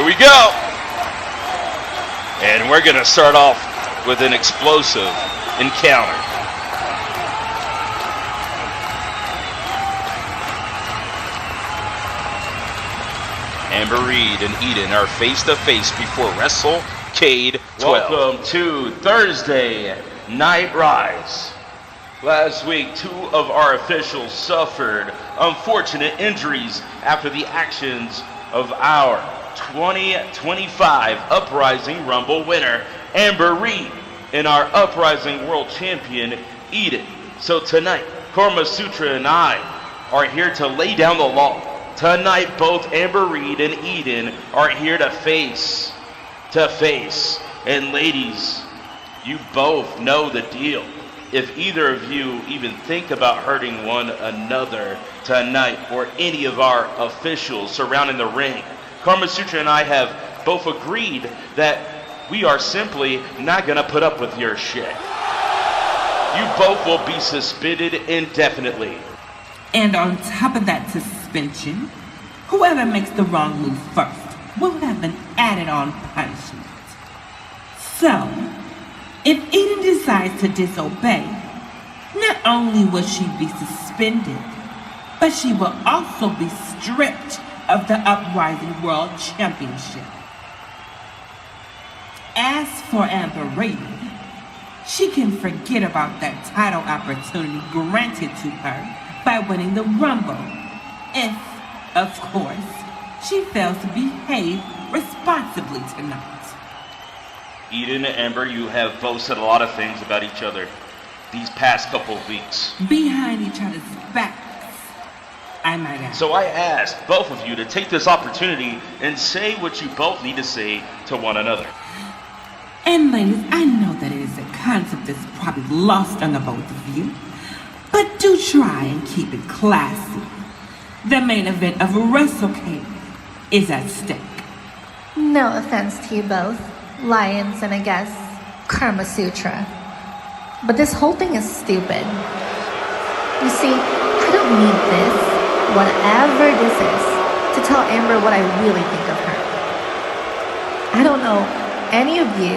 we go. And we're going to start off with an explosive encounter. Amber Reed and Eden are face-to-face before WrestleCade XI. Welcome to Thursday Night Rise. Last week, 2 of our officials suffered unfortunate injuries after the actions of our 2025 Uprising Rumble winner, Amber Reed, and our Uprising World Champion, Eden. So tonight, Carmasutra and I are here to lay down the law. Tonight, both Amber Reed and Eden are here to face. And ladies, you both know the deal. If either of you even think about hurting one another tonight or any of our officials surrounding the ring, Carmasutra and I have both agreed that we are simply not gonna put up with your shit. You both will be suspended indefinitely. And on top of that suspension, whoever makes the wrong move first will have an added-on punishment. So, if Eden decides to disobey, not only will she be suspended, but she will also be stripped of the Uprising World Championship. As for Amber Reed, she can forget about that title opportunity granted to her by winning the Rumble, if, of course, she fails to behave responsibly tonight. Eden and Amber, you have both said a lot of things about each other these past couple of weeks. Behind each other's backs, I might add. So I asked both of you to take this opportunity and say what you both need to say to one another. And ladies, I know that it is a concept that's probably lost on the both of you, but do try and keep it classy. The main event of WrestleCade is at stake. No offense to you both, Lions and I guess Carmasutra, but this whole thing is stupid. You see, I don't need this, whatever this is, to tell Amber what I really think of her. I don't know any of you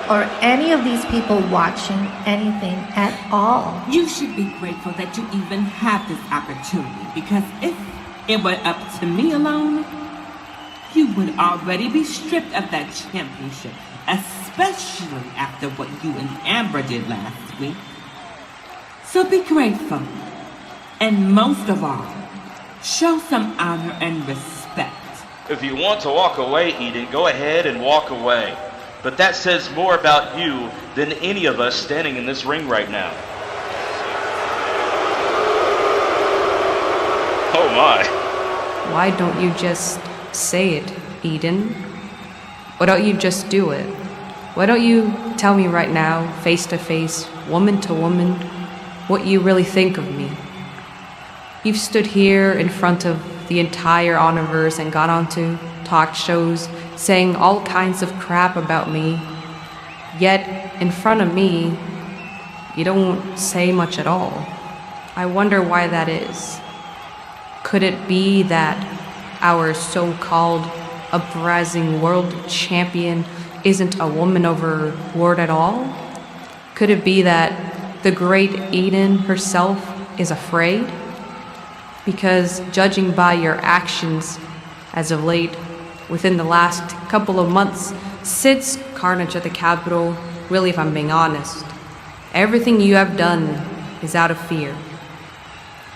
or any of these people watching anything at all. You should be grateful that you even have this opportunity, because if it were up to me alone, you would already be stripped of that championship, especially after what you and Amber did last week. So be grateful, and most of all, show some honor and respect. If you want to walk away, Eden, go ahead and walk away. But that says more about you than any of us standing in this ring right now. Oh my. Why don't you just say it, Eden? Why don't you just do it? Why don't you tell me right now, face to face, woman to woman, what you really think of me? You've stood here in front of the entire Honorverse and got onto talk shows saying all kinds of crap about me, yet in front of me, you don't say much at all. I wonder why that is. Could it be that our so-called uprising world champion isn't a woman of her word at all? Could it be that the great Eden herself is afraid? Because judging by your actions as of late, within the last couple of months, since Carnage at the Capitol, really if I'm being honest, everything you have done is out of fear.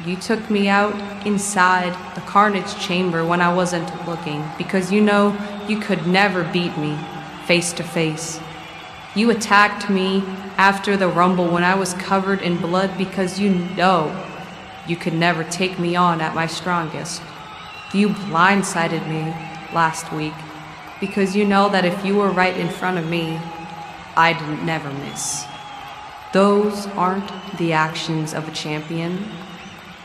You took me out inside the Carnage chamber when I wasn't looking, because you know you could never beat me face to face. You attacked me after the Rumble when I was covered in blood, because you know you could never take me on at my strongest. You blindsided me last week, because you know that if you were right in front of me, I'd never miss. Those aren't the actions of a champion.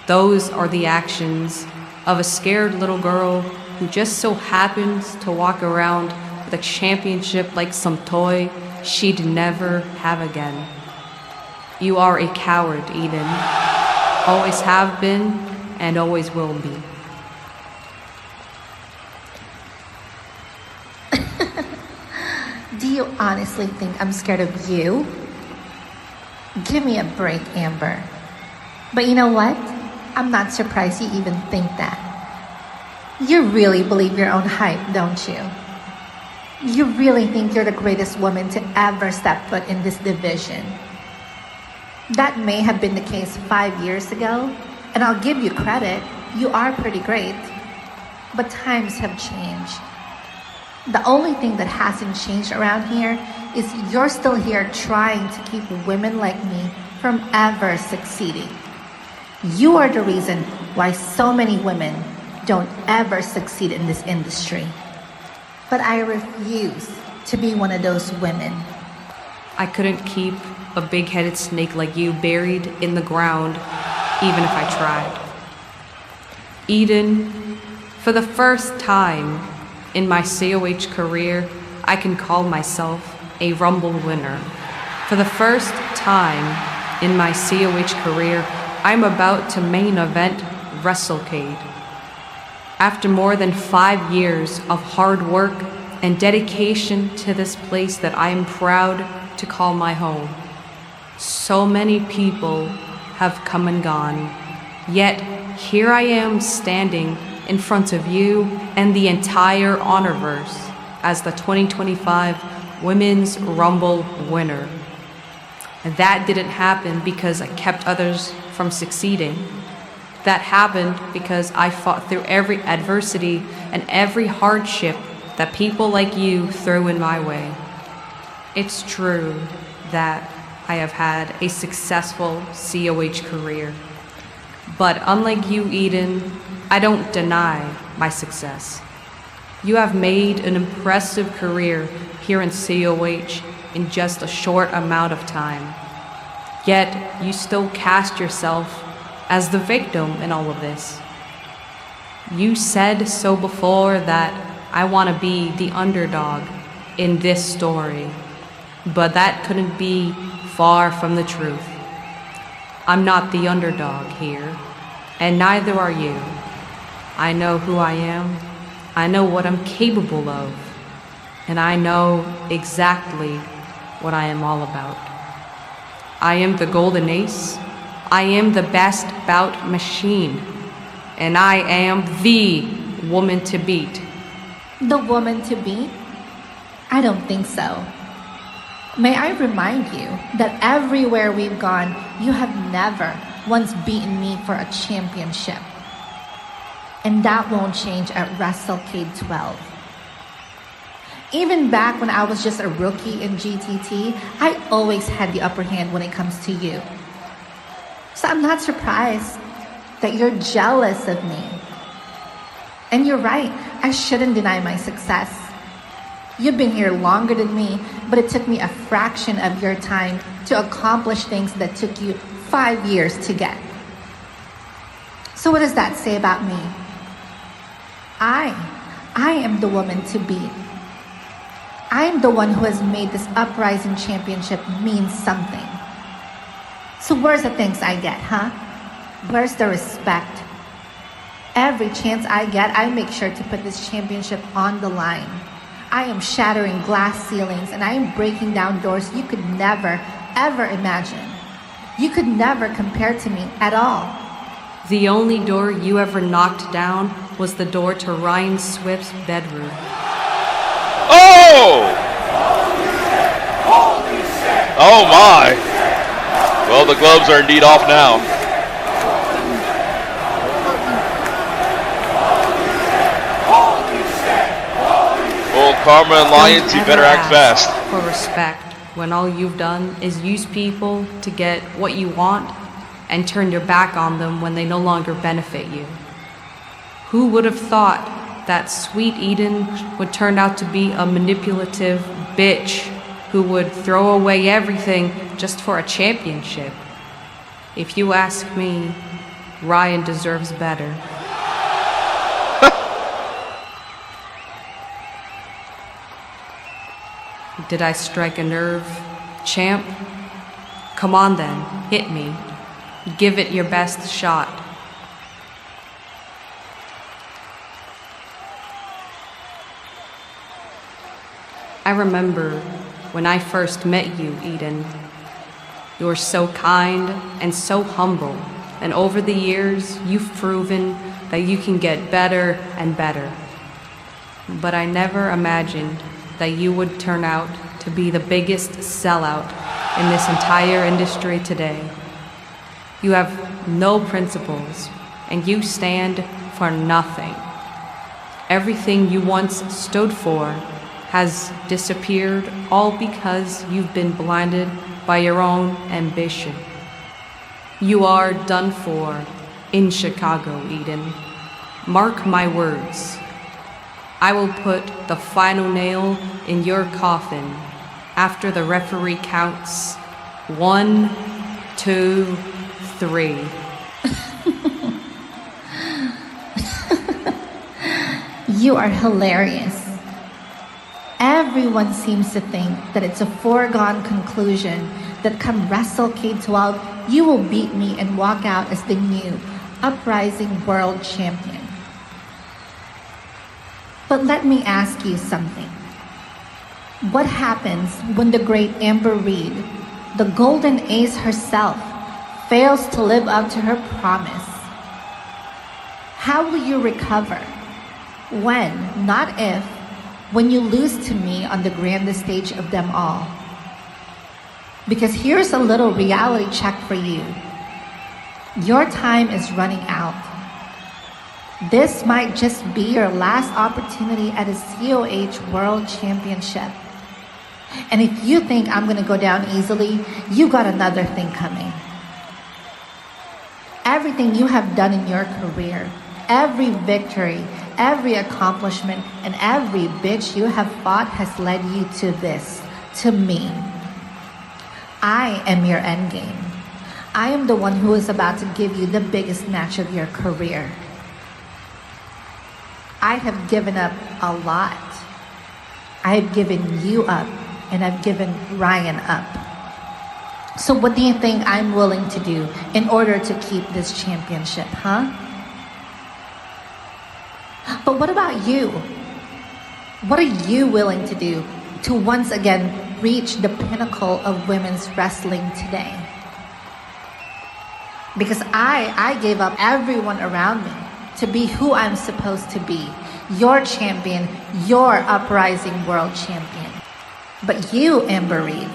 Those are the actions of a scared little girl who just so happens to walk around with a championship like some toy she'd never have again. You are a coward, Eden. Always have been and always will be. Do you honestly think I'm scared of you? Give me a break, Amber. But you know what? I'm not surprised you even think that. You really believe your own hype, don't you? You really think you're the greatest woman to ever step foot in this division. That may have been the case 5 years ago, and I'll give you credit, you are pretty great. But times have changed. The only thing that hasn't changed around here is you're still here trying to keep women like me from ever succeeding. You are the reason why so many women don't ever succeed in this industry. But I refuse to be one of those women. I couldn't keep a big-headed snake like you buried in the ground, even if I tried. Eden, for the first time in my COH career, I can call myself a Rumble winner. For the first time in my COH career, I'm about to main event WrestleCade. After more than 5 years of hard work and dedication to this place that I am proud to call my home, so many people have come and gone, yet here I am standing in front of you and the entire Honorverse as the 2025 Women's Rumble winner. And that didn't happen because I kept others from succeeding. That happened because I fought through every adversity and every hardship that people like you threw in my way. It's true that I have had a successful COH career. But unlike you, Eden, I don't deny my success. You have made an impressive career here in COH in just a short amount of time. Yet you still cast yourself as the victim in all of this. You said so before that I want to be the underdog in this story, but that couldn't be far from the truth. I'm not the underdog here, and neither are you. I know who I am, I know what I'm capable of, and I know exactly what I am all about. I am the Golden Ace, I am the best bout machine, and I am the woman to beat. The woman to beat? I don't think so. May I remind you that everywhere we've gone, you have never once beaten me for a championship. And that won't change at WrestleCade XII. Even back when I was just a rookie in GTT, I always had the upper hand when it comes to you. So I'm not surprised that you're jealous of me. And you're right, I shouldn't deny my success. You've been here longer than me, but it took me a fraction of your time to accomplish things that took you 5 years to get. So what does that say about me? I am the woman to beat. I am the one who has made this Uprising Championship mean something. So where's the things I get, huh? Where's the respect? Every chance I get, I make sure to put this championship on the line. I am shattering glass ceilings and I am breaking down doors you could never, ever imagine. You could never compare to me at all. The only door you ever knocked down was the door to Ryan Swift's bedroom. Oh! Oh my! Well, the gloves are indeed off now. Well, Karma and Lions, you better act fast. For respect, when all you've done is use people to get what you want and turn your back on them when they no longer benefit you. Who would have thought that sweet Eden would turn out to be a manipulative bitch who would throw away everything just for a championship? If you ask me, Ryan deserves better. Did I strike a nerve, champ? Come on then, hit me. Give it your best shot. I remember when I first met you, Eden. You were so kind and so humble, and over the years, you've proven that you can get better and better. But I never imagined that you would turn out to be the biggest sellout in this entire industry today. You have no principles, and you stand for nothing. Everything you once stood for has disappeared, all because you've been blinded by your own ambition. You are done for in Chicago, Eden. Mark my words. I will put the final nail in your coffin after the referee counts 1, 2, 3. You are hilarious. Everyone seems to think that it's a foregone conclusion that come WrestleCade 12, you will beat me and walk out as the new Uprising World Champion. But let me ask you something. What happens when the great Amber Reed, the Golden Ace herself, fails to live up to her promise? How will you recover? When, not if, when you lose to me on the grandest stage of them all? Because here's a little reality check for you. Your time is running out. This might just be your last opportunity at a COH World Championship. And if you think I'm gonna go down easily, you got another thing coming. Everything you have done in your career, every victory, every accomplishment, and every bitch you have fought has led you to this, to me. I am your endgame. I am the one who is about to give you the biggest match of your career. I have given up a lot. I have given you up, and I've given Ryan up. So what do you think I'm willing to do in order to keep this championship, huh? But what about you? What are you willing to do to once again reach the pinnacle of women's wrestling today? Because I gave up everyone around me to be who I'm supposed to be, your champion, your Uprising World Champion. But you, Amber Reed,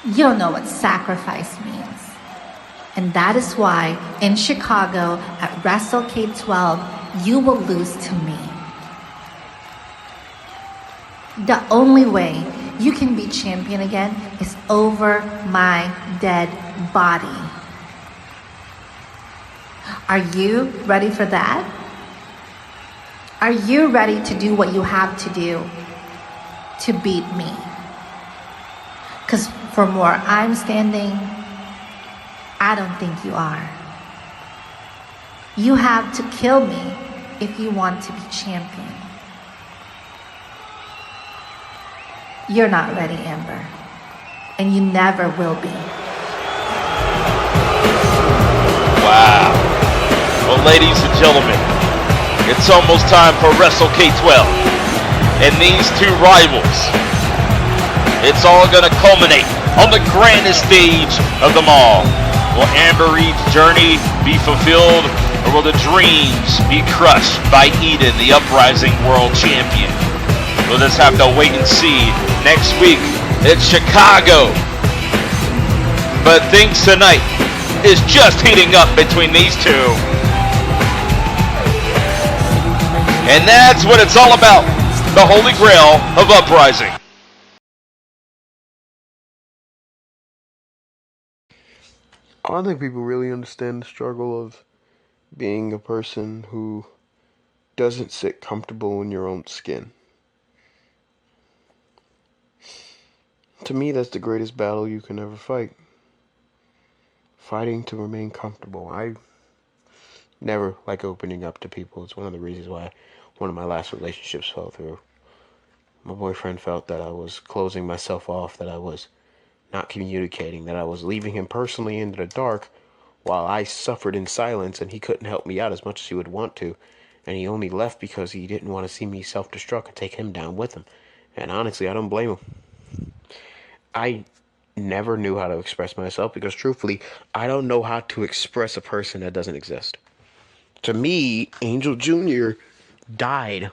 you don't know what sacrifice means. And that is why in Chicago at WrestleCade 12, you will lose to me. The only way you can be champion again is over my dead body. Are you ready for that? Are you ready to do what you have to do to beat me? Because from where I'm standing, I don't think you are. You have to kill me if you want to be champion. You're not ready, Amber. And you never will be. Wow. Well, ladies and gentlemen, it's almost time for WrestleCade 12. And these two rivals, it's all going to culminate on the grandest stage of them all. Will Amber Reed's journey be fulfilled, or will the dreams be crushed by Eden, the Uprising World Champion? We'll just have to wait and see next week. It's Chicago. But things tonight is just heating up between these two. And that's what it's all about. The Holy Grail of Uprising. I don't think people really understand the struggle of being a person who doesn't sit comfortable in your own skin. To me, that's the greatest battle you can ever fight. Fighting to remain comfortable. I never like opening up to people. It's one of the reasons why one of my last relationships fell through. My boyfriend felt that I was closing myself off, that I was not communicating, that I was leaving him personally into the dark while I suffered in silence, and he couldn't help me out as much as he would want to, and he only left because he didn't want to see me self-destruct and take him down with him. And honestly, I don't blame him. I never knew how to express myself because truthfully, I don't know how to express a person that doesn't exist. To me, Angel Jr. died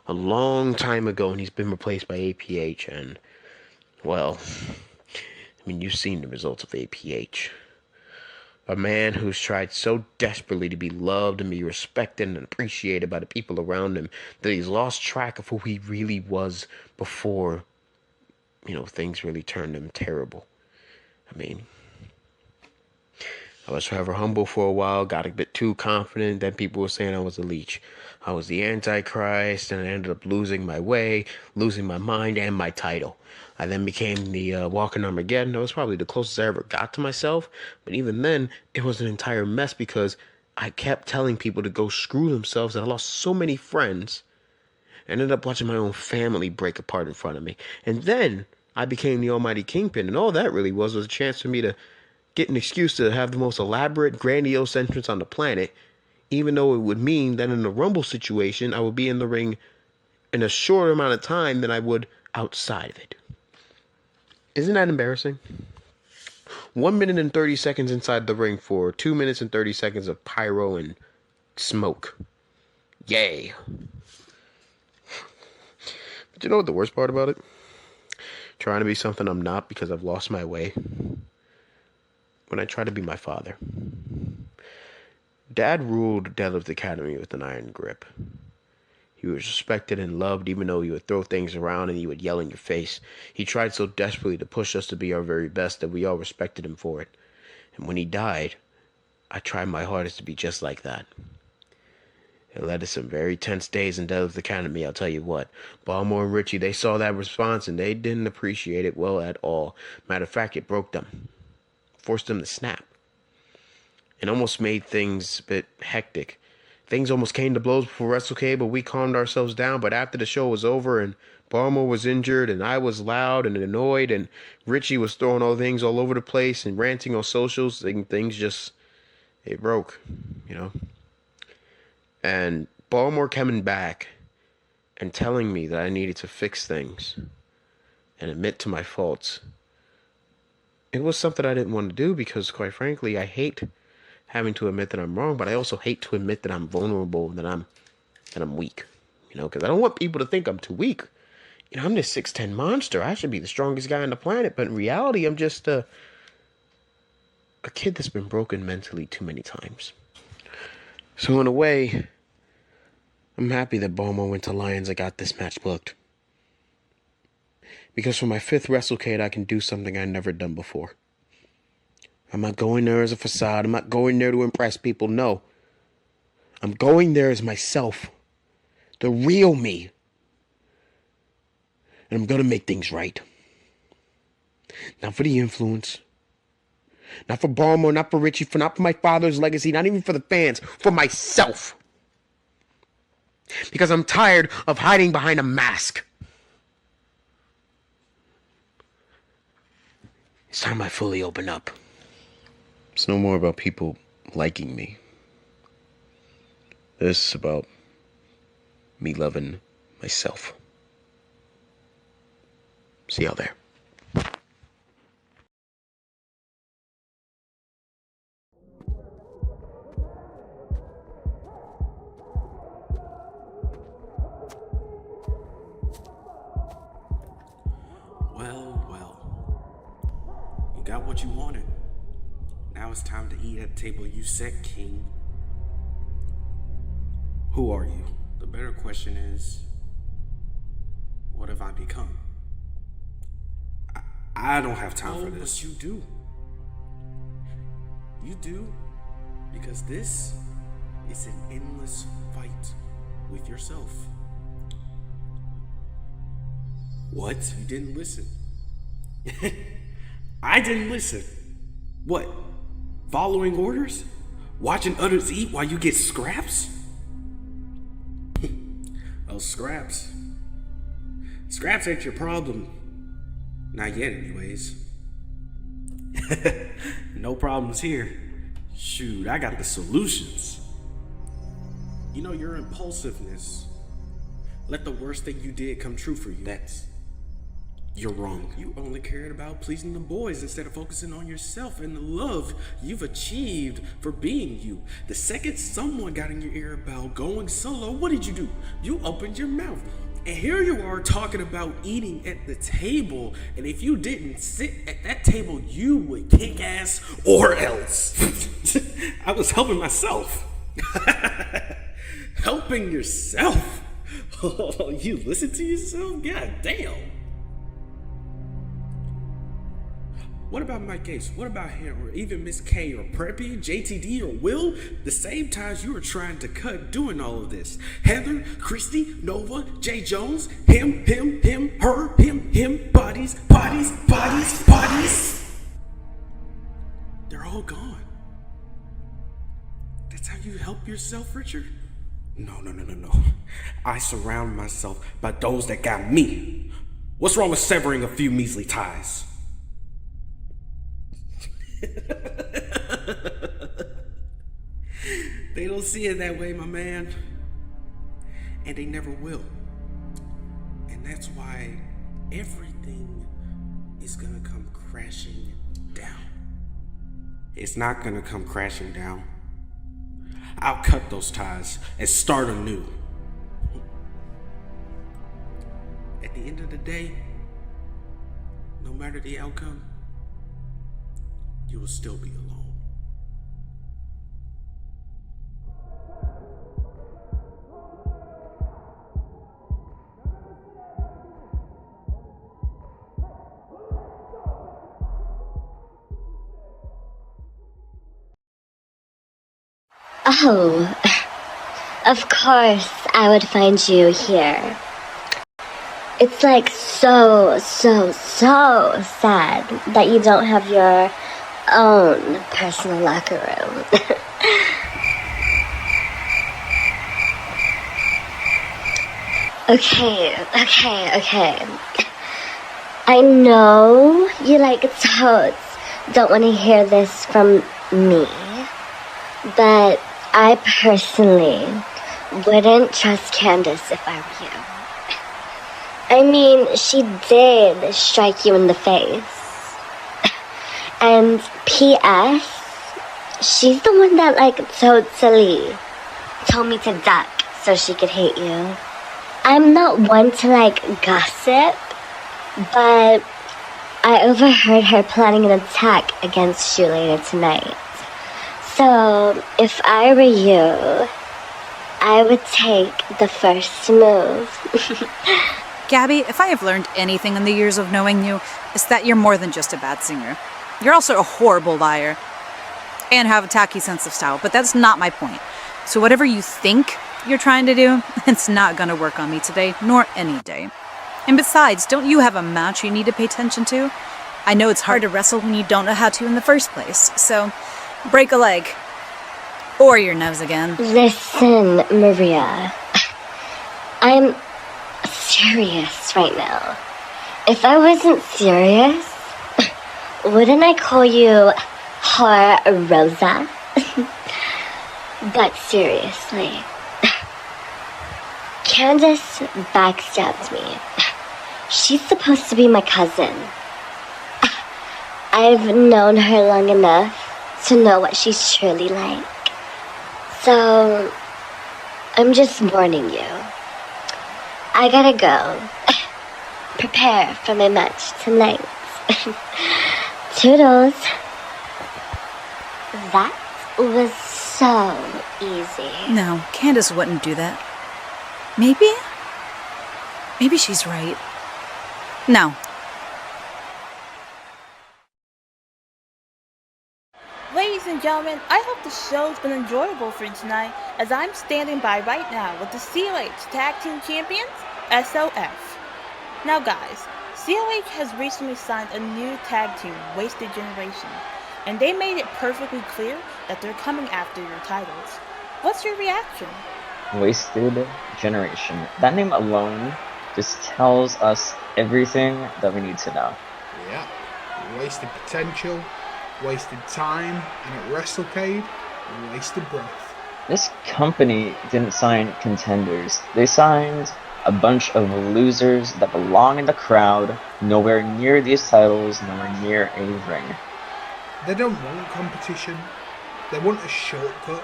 a long time ago and he's been replaced by APH. And, well, I mean, you've seen the results of APH. A man who's tried so desperately to be loved and be respected and appreciated by the people around him that he's lost track of who he really was before, things really turned him terrible. I mean, I was forever humble for a while, got a bit too confident, then people were saying I was a leech. I was the Antichrist, and I ended up losing my way, losing my mind, and my title. I then became the Walking Armageddon. That was probably the closest I ever got to myself, but even then, it was an entire mess because I kept telling people to go screw themselves, and I lost so many friends. I ended up watching my own family break apart in front of me. And then I became the Almighty Kingpin, and all that really was a chance for me to get an excuse to have the most elaborate, grandiose entrance on the planet, even though it would mean that in a Rumble situation, I would be in the ring in a shorter amount of time than I would outside of it. Isn't that embarrassing? 1 minute and 30 seconds inside the ring for 2 minutes and 30 seconds of pyro and smoke. Yay. But you know what the worst part about it? Trying to be something I'm not because I've lost my way. When I try to be my father. Dad ruled Deadlift Academy with an iron grip. He was respected and loved even though he would throw things around and he would yell in your face. He tried so desperately to push us to be our very best that we all respected him for it. And when he died, I tried my hardest to be just like that. It led to some very tense days in Deadlift Academy, I'll tell you what. Baltimore and Richie, they saw that response and they didn't appreciate it well at all. Matter of fact, it broke them. Forced them to snap. It almost made things a bit hectic. Things almost came to blows before WrestleCade, but we calmed ourselves down. But after the show was over and Baltimore was injured and I was loud and annoyed and Richie was throwing all things all over the place and ranting on socials, things just, it broke, And Baltimore coming back and telling me that I needed to fix things and admit to my faults. It was something I didn't want to do because, quite frankly, I hate having to admit that I'm wrong, but I also hate to admit that I'm vulnerable and that I'm weak, because I don't want people to think I'm too weak. I'm this 6'10" monster. I should be the strongest guy on the planet, but in reality, I'm just a kid that's been broken mentally too many times. So in a way, I'm happy that Baltimore went to Lions. I got this match booked. Because for my 5th WrestleCade, I can do something I've never done before. I'm not going there as a facade. I'm not going there to impress people. No. I'm going there as myself. The real me. And I'm going to make things right. Not for the influence. Not for Baltimore, not for Richie, not for my father's legacy, not even for the fans. For myself. Because I'm tired of hiding behind a mask. It's time I fully open up. It's no more about people liking me. This is about me loving myself. See y'all there. Got what you wanted. Now it's time to eat at the table you set, King. Who are you? The better question is, what have I become? I don't have time for this. But you do. You do, because this is an endless fight with yourself. What? You didn't listen. I didn't listen. What? Following orders? Watching others eat while you get scraps? Oh, scraps. Scraps ain't your problem. Not yet, anyways. No problems here. Shoot, I got the solutions. Your impulsiveness. Let the worst thing you did come true for you. You're wrong. You only cared about pleasing the boys instead of focusing on yourself and the love you've achieved for being you. The second someone got in your ear about going solo, what did you do? You opened your mouth. And here you are talking about eating at the table. And if you didn't sit at that table, you would kick ass or else. I was helping myself. Helping yourself? Oh, you listen to yourself? God damn. What about Mike Gates? What about him? Or even Miss K or Preppy, JTD or Will? The same times you were trying to cut doing all of this. Heather, Christy, Nova, Jay Jones, him, her, him, bodies. They're all gone. That's how you help yourself, Richard? No. I surround myself by those that got me. What's wrong with severing a few measly ties? They don't see it that way, my man. And they never will. And that's why everything is gonna come crashing down. It's not gonna come crashing down. I'll cut those ties and start anew. At the end of the day, no matter the outcome, you will still be alone. Oh, of course I would find you here. It's like so sad that you don't have your own personal locker room. Okay. I know you like totes don't want to hear this from me, but I personally wouldn't trust Candace if I were you. I mean, she did strike you in the face. And P.S., she's the one that, like, totally told me to duck so she could hate you. I'm not one to, like, gossip, but I overheard her planning an attack against you later tonight. So, if I were you, I would take the first move. Gabbie, if I have learned anything in the years of knowing you, it's that you're more than just a bad singer. You're also a horrible liar. And have a tacky sense of style, but that's not my point. So whatever you think you're trying to do, it's not gonna work on me today, nor any day. And besides, don't you have a match you need to pay attention to? I know it's hard to wrestle when you don't know how to in the first place, so break a leg. Or your nose again. Listen, Maria. I'm serious right now. If I wasn't serious, wouldn't I call you Whore Rosa? But seriously, Candace backstabbed me. She's supposed to be my cousin. I've known her long enough to know what she's truly like. So, I'm just warning you. I gotta go. Prepare for my match tonight. Toodles. That was so easy. No, Candace wouldn't do that. Maybe? Maybe she's right. No. Ladies and gentlemen, I hope the show's been enjoyable for you tonight, as I'm standing by right now with the COH Tag Team Champions, SOF. Now guys, COH has recently signed a new tag team, Wasted Generation, and they made it perfectly clear that they're coming after your titles. What's your reaction? Wasted Generation. That name alone just tells us everything that we need to know. Yeah. Wasted potential, wasted time, and at WrestleCade, wasted breath. This company didn't sign contenders. They signed A bunch of losers that belong in the crowd, nowhere near these titles, nowhere near a ring. They don't want competition. They want a shortcut,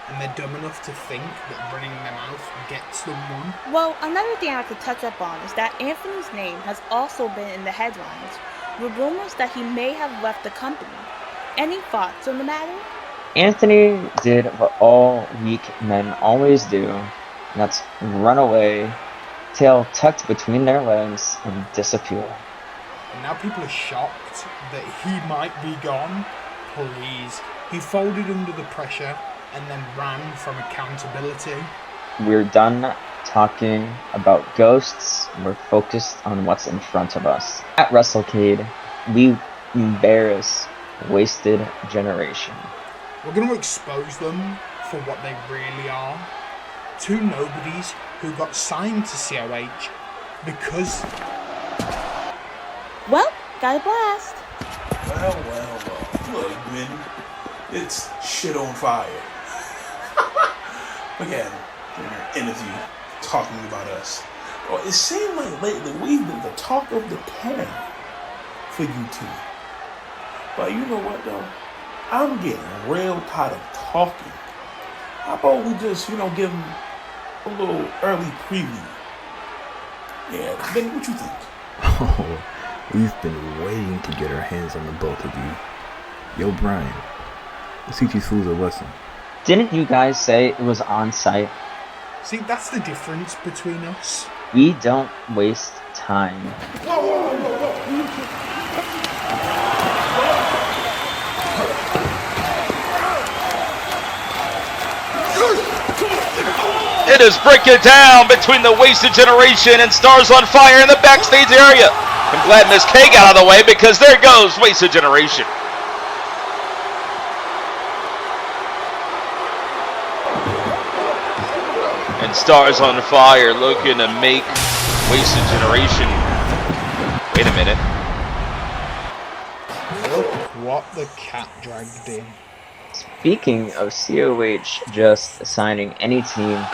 and they're dumb enough to think that running them out gets them one. Well, another thing I have to touch up on is that Anthony's name has also been in the headlines, with rumors that he may have left the company. Any thoughts on the matter? Anthony did what all weak men always do, and that's run away, tail tucked between their legs, and disappear. And now people are shocked that he might be gone. Please. He folded under the pressure and then ran from accountability. We're done talking about ghosts. We're focused on what's in front of us. At WrestleCade, we embarrass Wasted Generation. We're going to expose them for what they really are. Two nobodies who got signed to COH because... Well, got a blast. Well. Look, man, it's shit on fire. Again, in an interview talking about us. Well, it seemed like lately we've been the talk of the town for you two. But you know what though? I'm getting real tired of talking. How about we just, give them a little early preview? Yeah, Ben, what you think? Oh, we've been waiting to get our hands on the both of you. Yo, Brian, let's teach these fools a lesson. Didn't you guys say it was on site? See, that's the difference between us. We don't waste time. It is breaking down between the Wasted Generation and Stars on Fire in the backstage area. I'm glad Miss K got out of the way because there goes Wasted Generation. And Stars on Fire looking to make Wasted Generation. Wait a minute. Look what the cat dragged in. Speaking of COH just signing any team,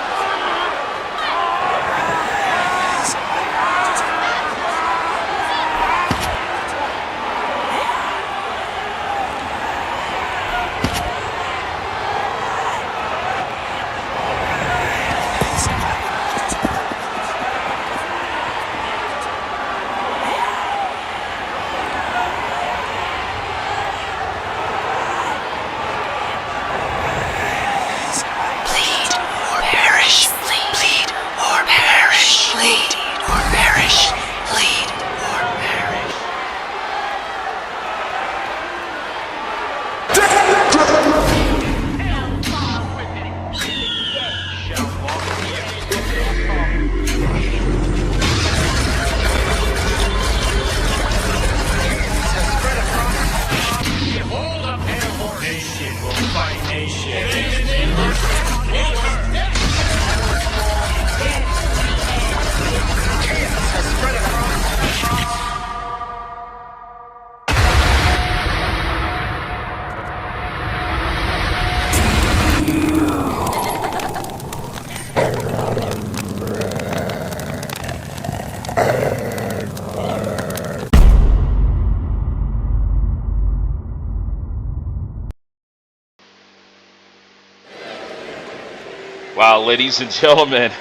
Wow, ladies and gentlemen,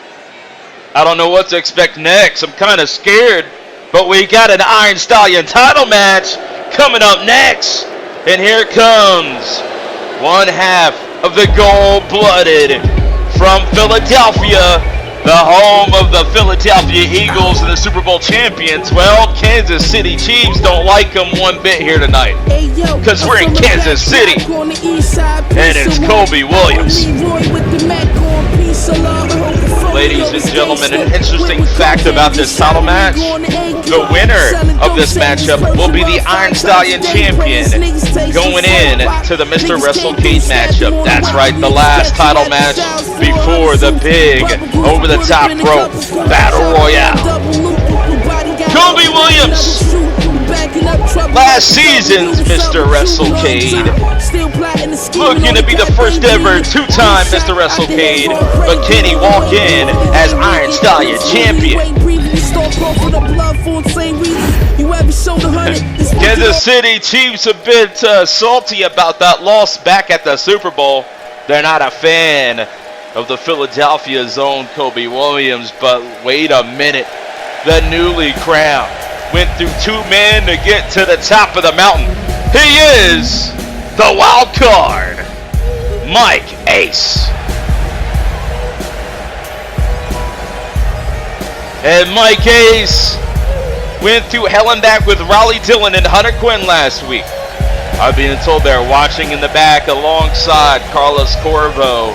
I don't know what to expect next. I'm kind of scared, but we got an Iron Stallion title match coming up next. And here comes one half of the gold-blooded from Philadelphia, the home of the Philadelphia Eagles and the Super Bowl champions. Well, Kansas City Chiefs don't like them one bit here tonight, because we're in Kansas City, and it's Colby Williams. Ladies and gentlemen, an interesting fact about this title match: the winner of this matchup will be the Iron Stallion champion going in to the Mr. WrestleCade matchup. That's right, the last title match before the big over-the-top rope battle royale. Colby Williams Last season's Mr. WrestleCade. Looking to be the first ever two-time Mr. WrestleCade. But can he walk in as Iron Stallion champion? Kansas City Chiefs a bit salty about that loss back at the Super Bowl. They're not a fan of the Philadelphia zone Colby Williams, but wait a minute. The newly crowned went through two men to get to the top of the mountain. He is the wild card, Mike Ace. And Mike Ace went through hell and back with Raleigh Dillon and Hunter Quinn last week. I've been told they're watching in the back alongside Carlos Corvo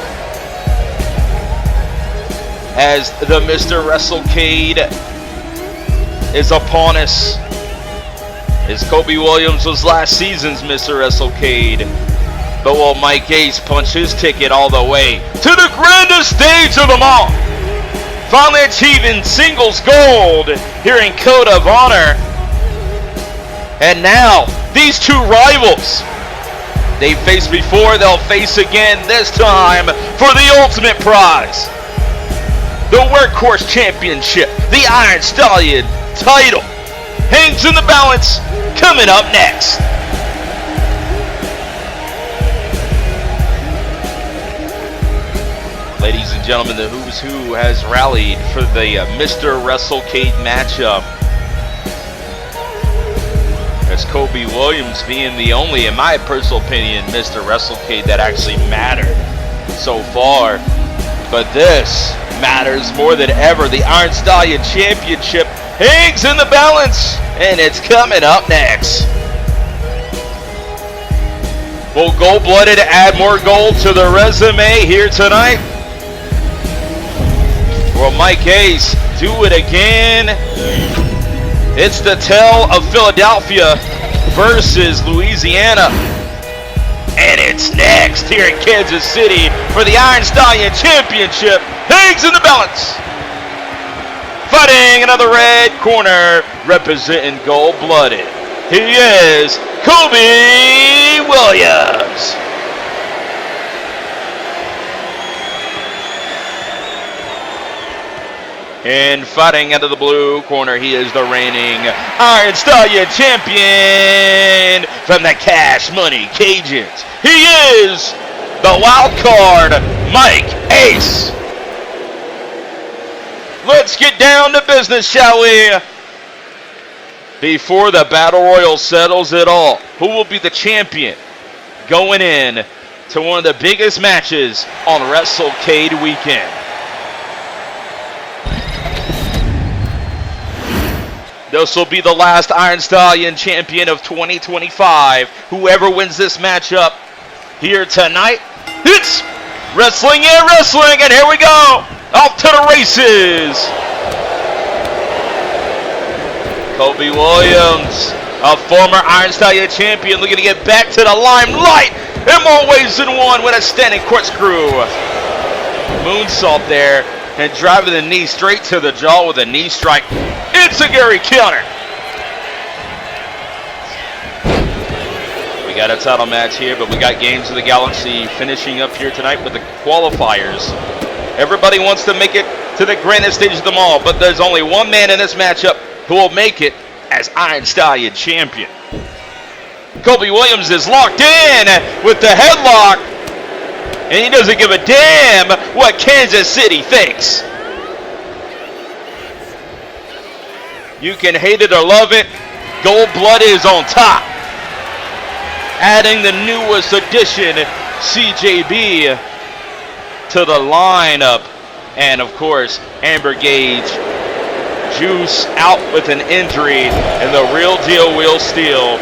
as the Mr. WrestleCade is upon us. As Colby Williams was last season's Mr. WrestleCade. But will Mike Ace punch his ticket all the way to the grandest stage of them all? Finally achieving singles gold here in Code of Honor. And now, these two rivals, they faced before, they'll face again, this time for the ultimate prize. The Workhorse Championship, the Iron Stallion title, hangs in the balance, coming up next. Ladies and gentlemen, the Who's Who has rallied for the Mr. WrestleCade matchup. As Colby Williams being the only, in my personal opinion, Mr. WrestleCade that actually mattered so far. But this matters more than ever. The Iron Stallion Championship hangs in the balance, and it's coming up next. Will Gold-Blooded add more gold to the resume here tonight? Will Mike Ace do it again? It's the tale of Philadelphia versus Louisiana. And it's next here in Kansas City for the Iron Stallion Championship. Hangs in the balance. Fighting another red corner, representing Gold-Blooded. He is Colby Williams. And fighting out of the blue corner, he is the reigning Iron Stallion champion from the Cash Money Cajuns. He is the wild card, Mike Ace. Let's get down to business, shall we? Before the Battle Royal settles it all, who will be the champion going in to one of the biggest matches on WrestleCade weekend? This will be the last Iron Stallion champion of 2025. Whoever wins this matchup here tonight, it's Wrestling and Wrestling, and here we go. Off to the races. Colby Williams, a former Iron Stallion champion, looking to get back to the limelight in more ways than one with a standing corkscrew. Moonsault there, and driving the knee straight to the jaw with a knee strike. It's a Gary counter. We got a title match here, but we got Games of the Galaxy finishing up here tonight with the qualifiers. Everybody wants to make it to the grandest stage of them all, but there's only one man in this matchup who will make it as Iron Stallion champion. Colby Williams is locked in with the headlock, and he doesn't give a damn what Kansas City thinks. You can hate it or love it, Gold-Blooded is on top. Adding the newest addition, CJB, to the lineup. And of course, Amber Gage, Juice out with an injury, and the real deal Will Steele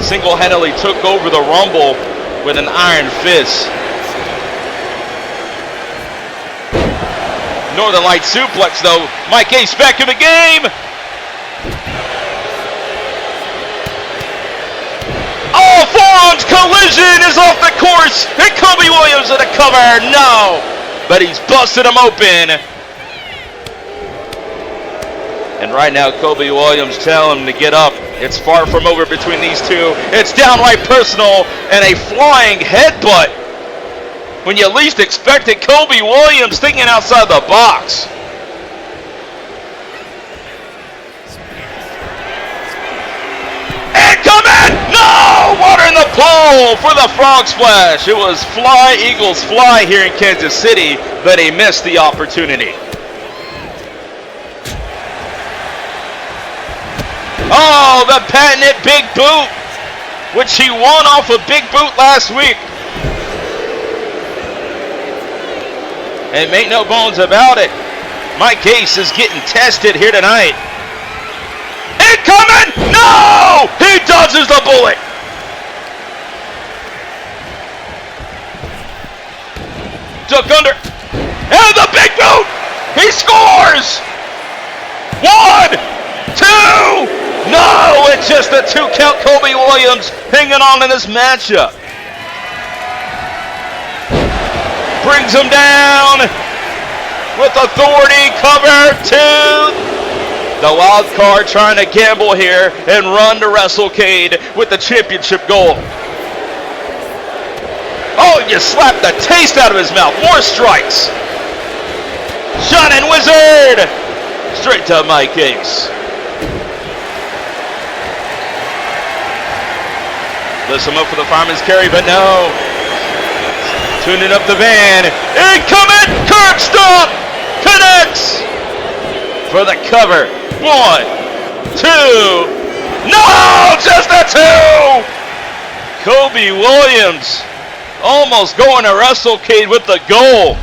single-handedly took over the Rumble with an iron fist. Northern Light suplex though. Mike Ace back in the game. Oh, forearms collision is off the course. And Colby Williams at the cover. No, but he's busted him open. And right now, Colby Williams telling him to get up. It's far from over between these two. It's downright personal and a flying headbutt. When you least expect it, Colby Williams thinking outside the box. And come in! No! Water in the pool for the frog splash. It was fly, Eagles fly here in Kansas City, but he missed the opportunity. Oh, the patented big boot, which he won off a big boot last week. And make no bones about it, Mike Gase is getting tested here tonight. Incoming! No! He dodges the bullet. Duck under. And the big boot! He scores! 1, 2! No! It's just a 2 count. Colby Williams hanging on in this matchup. Brings him down with authority. Cover 2. The wild card trying to gamble here and run to WrestleCade with the championship goal. Oh, you slapped the taste out of his mouth. More strikes. Shining Wizard. Straight to Mike Gase. Lifts him up for the fireman's carry, but no. Tuning up the van. Incoming! Curb stop! Connects! For the cover. 1, 2. No! Just a 2! Colby Williams almost going to WrestleCade with the goal.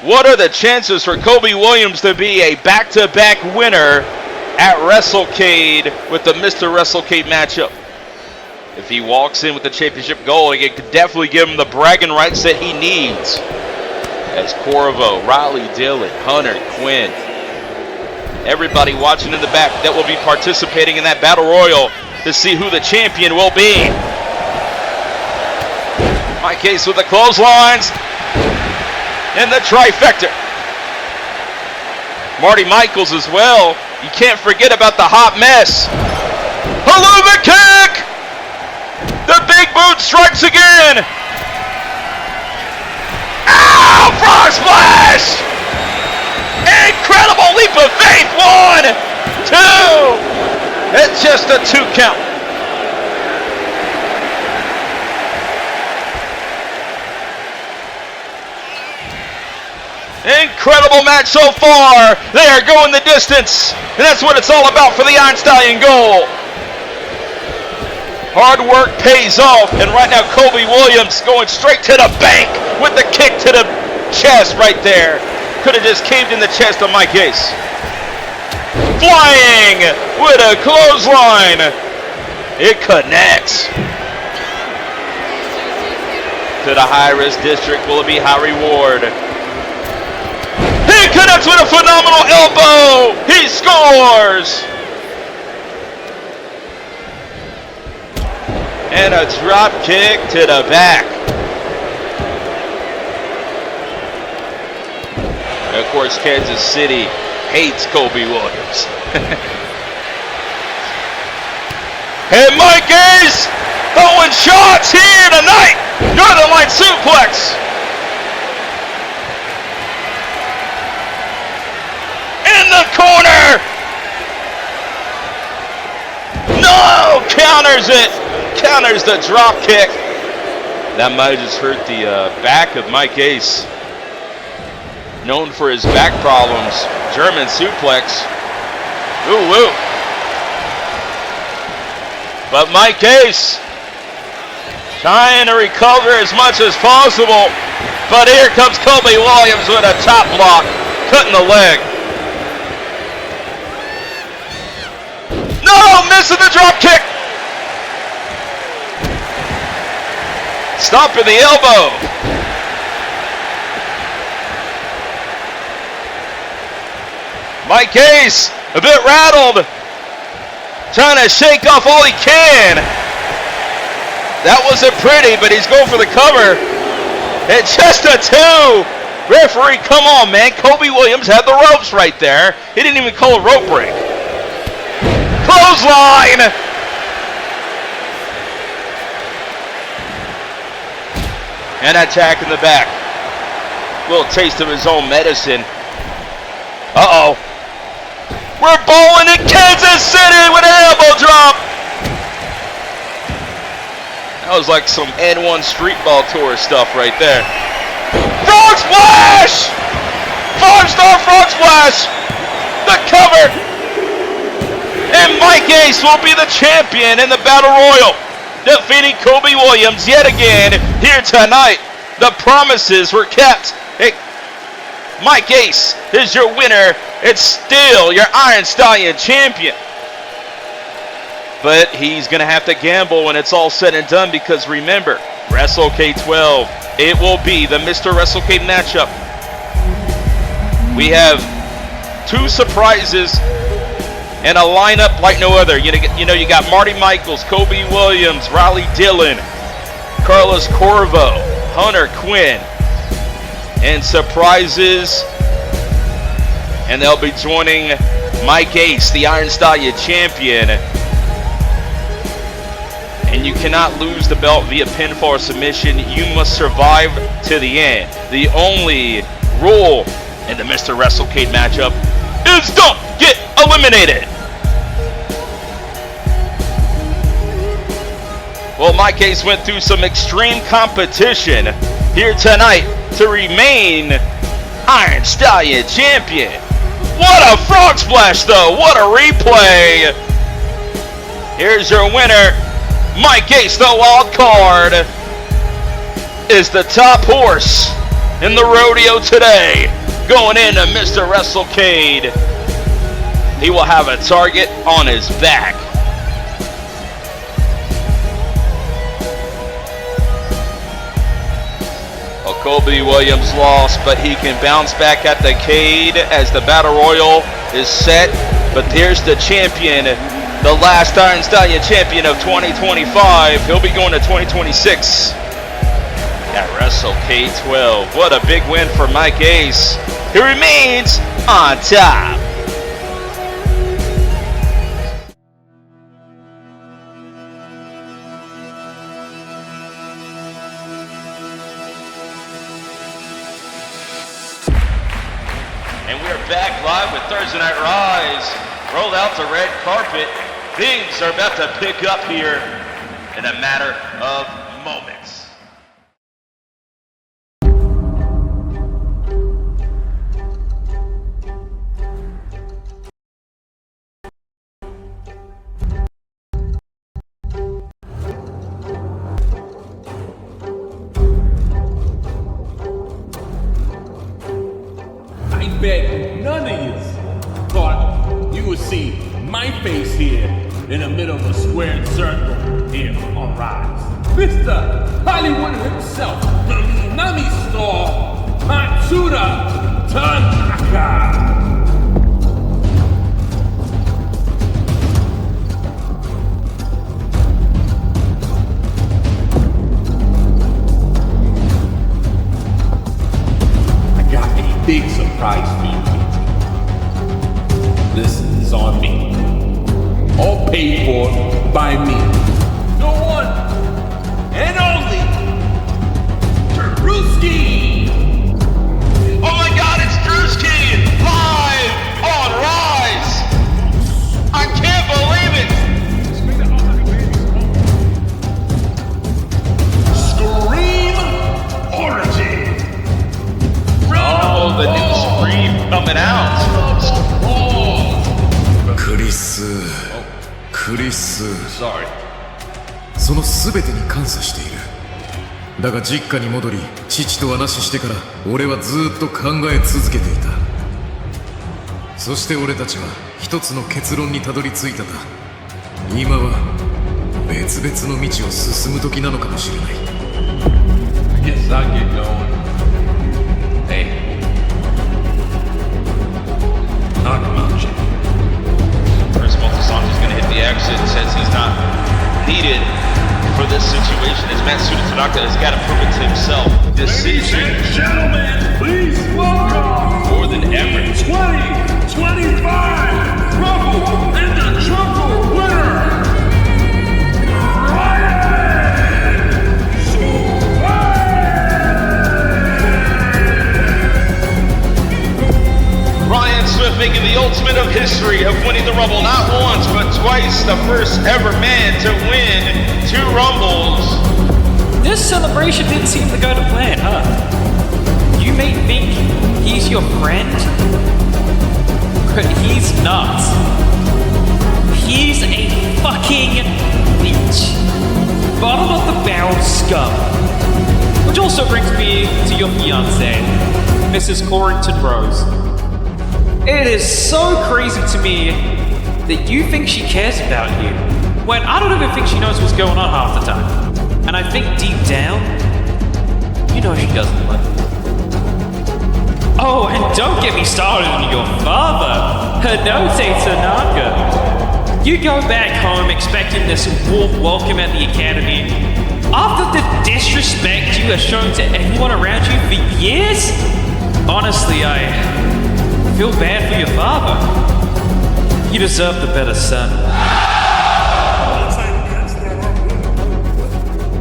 What are the chances for Colby Williams to be a back-to-back winner at WrestleCade with the Mr. WrestleCade matchup? If he walks in with the championship goal, it could definitely give him the bragging rights that he needs. As Corvo, Riley Dillon, Hunter, Quinn, everybody watching in the back that will be participating in that battle royal to see who the champion will be. Mike Gase with the clotheslines and the trifecta. Marty Michaels as well. You can't forget about the hot mess. Haluva kick! The big boot strikes again. Ow! Frog splash! Incredible leap of faith. 1, 2. It's just a 2 count. Incredible match so far. They are going the distance. And that's what it's all about for the Iron Stallion goal. Hard work pays off. And right now, Colby Williams going straight to the bank with the kick to the chest right there. Could have just caved in the chest of Mike Gase. Flying with a clothesline. It connects. To the high-risk district. Will it be high reward? He connects with a phenomenal elbow. He scores. And a drop kick to the back. And of course, Kansas City hates Colby Williams. And Mike Gase throwing shots here tonight. Northern Light suplex. In the corner. No, counters it. Counters the drop kick. That might have just hurt the back of Mike Gase. Known for his back problems. German suplex. Ooh, woo. But Mike Gase trying to recover as much as possible. But here comes Colby Williams with a top block. Cutting the leg. No! Missing the drop kick. Stomping the elbow. Mike Gase a bit rattled. Trying to shake off all he can. That wasn't pretty, but he's going for the cover. It's just a 2. Referee, come on, man. Colby Williams had the ropes right there. He didn't even call a rope break. Clothesline! And attack in the back. Little taste of his own medicine. Uh-oh. We're bowling in Kansas City with an elbow drop. That was like some N1 Street Ball Tour stuff right there. Frog Splash! 5-star Frog Splash! The cover! And Mike Ace will be the champion in the Battle Royal, defeating Colby Williams yet again here tonight. The promises were kept. Hey, Mike Ace is your winner. It's still your Iron Stallion champion. But he's going to have to gamble when it's all said and done, because remember, WrestleCade 12, it will be the Mr. WrestleCade matchup. We have 2 surprises and a lineup like no other. You know, you got Marty Michaels, Colby Williams, Riley Dillon, Carlos Corvo, Hunter Quinn, and surprises. And they'll be joining Mike Ace, the Iron Stallion champion. And you cannot lose the belt via pinfall or submission. You must survive to the end. The only rule in the Mr. WrestleCade matchup is don't get eliminated. Well, Mike Ace went through some extreme competition here tonight to remain Iron Stallion champion. What a frog splash, though. What a replay. Here's your winner. Mike Ace, the wild card, is the top horse in the rodeo today. Going into Mr. WrestleCade, he will have a target on his back. Well, Colby Williams lost, but he can bounce back at the Cade as the Battle Royal is set. But here's the champion, the last Iron Stallion champion of 2025. He'll be going to 2026 at WrestleCade 12. What a big win for Mike Ace. He remains on top. And we're back live with Thursday Night Rise. Rolled out the red carpet. Things are about to pick up here in a matter of moments. I bet none of you thought you would see my face here in the middle of a squared circle here on Rise. Mr. Hollywood himself, the Nami star, Matsuda Tanaka. I got a big surprise for you. This is on me. All paid for by me. No one and only Drewski. Oh my God, it's Drewski live on Rise. I can't believe it. Scream Origin. Oh, the new Scream coming out. Sorry. その全てに感謝している。だが実家に戻り、父と話してから俺はずっと考え続けていた。そして俺たちは一つの結論にたどり着いたんだ。今は別々の道を進む時なのかもしれない。Yes, I get going. Hey. Knock him out, Jim. First of all, Tasanji's going to hit the exit. Says he's not needed for for this situation is Matsuda Tanaka has got to prove it to himself. Decision. Ladies and gentlemen, please welcome more than ever. 2025 Rumble and the Jungle winner, Ryan Swift making the ultimate of history of winning the Rumble not once but twice, the first ever man to win 2 Rumbles. This celebration didn't seem to go to plan, huh? You may think he's your friend, but he's not. He's a fucking bitch. Bottom of the barrel scum. Which also brings me to your fiancée, Mrs. Corrington Rose. It is so crazy to me that you think she cares about you, when I don't even think she knows what's going on half the time. And I think deep down, you know she doesn't love you. Oh, and don't get me started on your father, Hinote Tanaka. You go back home expecting this warm welcome at the academy. After the disrespect you have shown to everyone around you for years? Honestly, I feel bad for your father. You deserve the better son.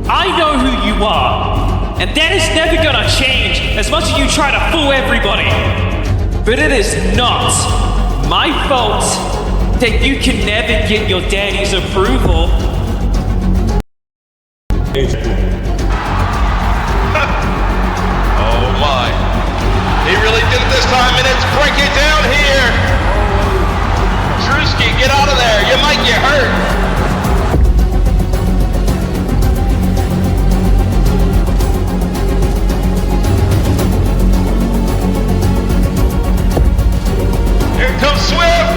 I know who you are, and that is never gonna change as much as you try to fool everybody. But it is not my fault that you can never get your daddy's approval. Oh my. He really did it this time, and it's break it down here. Drewski, get out of there. You might get hurt. Here comes Swift.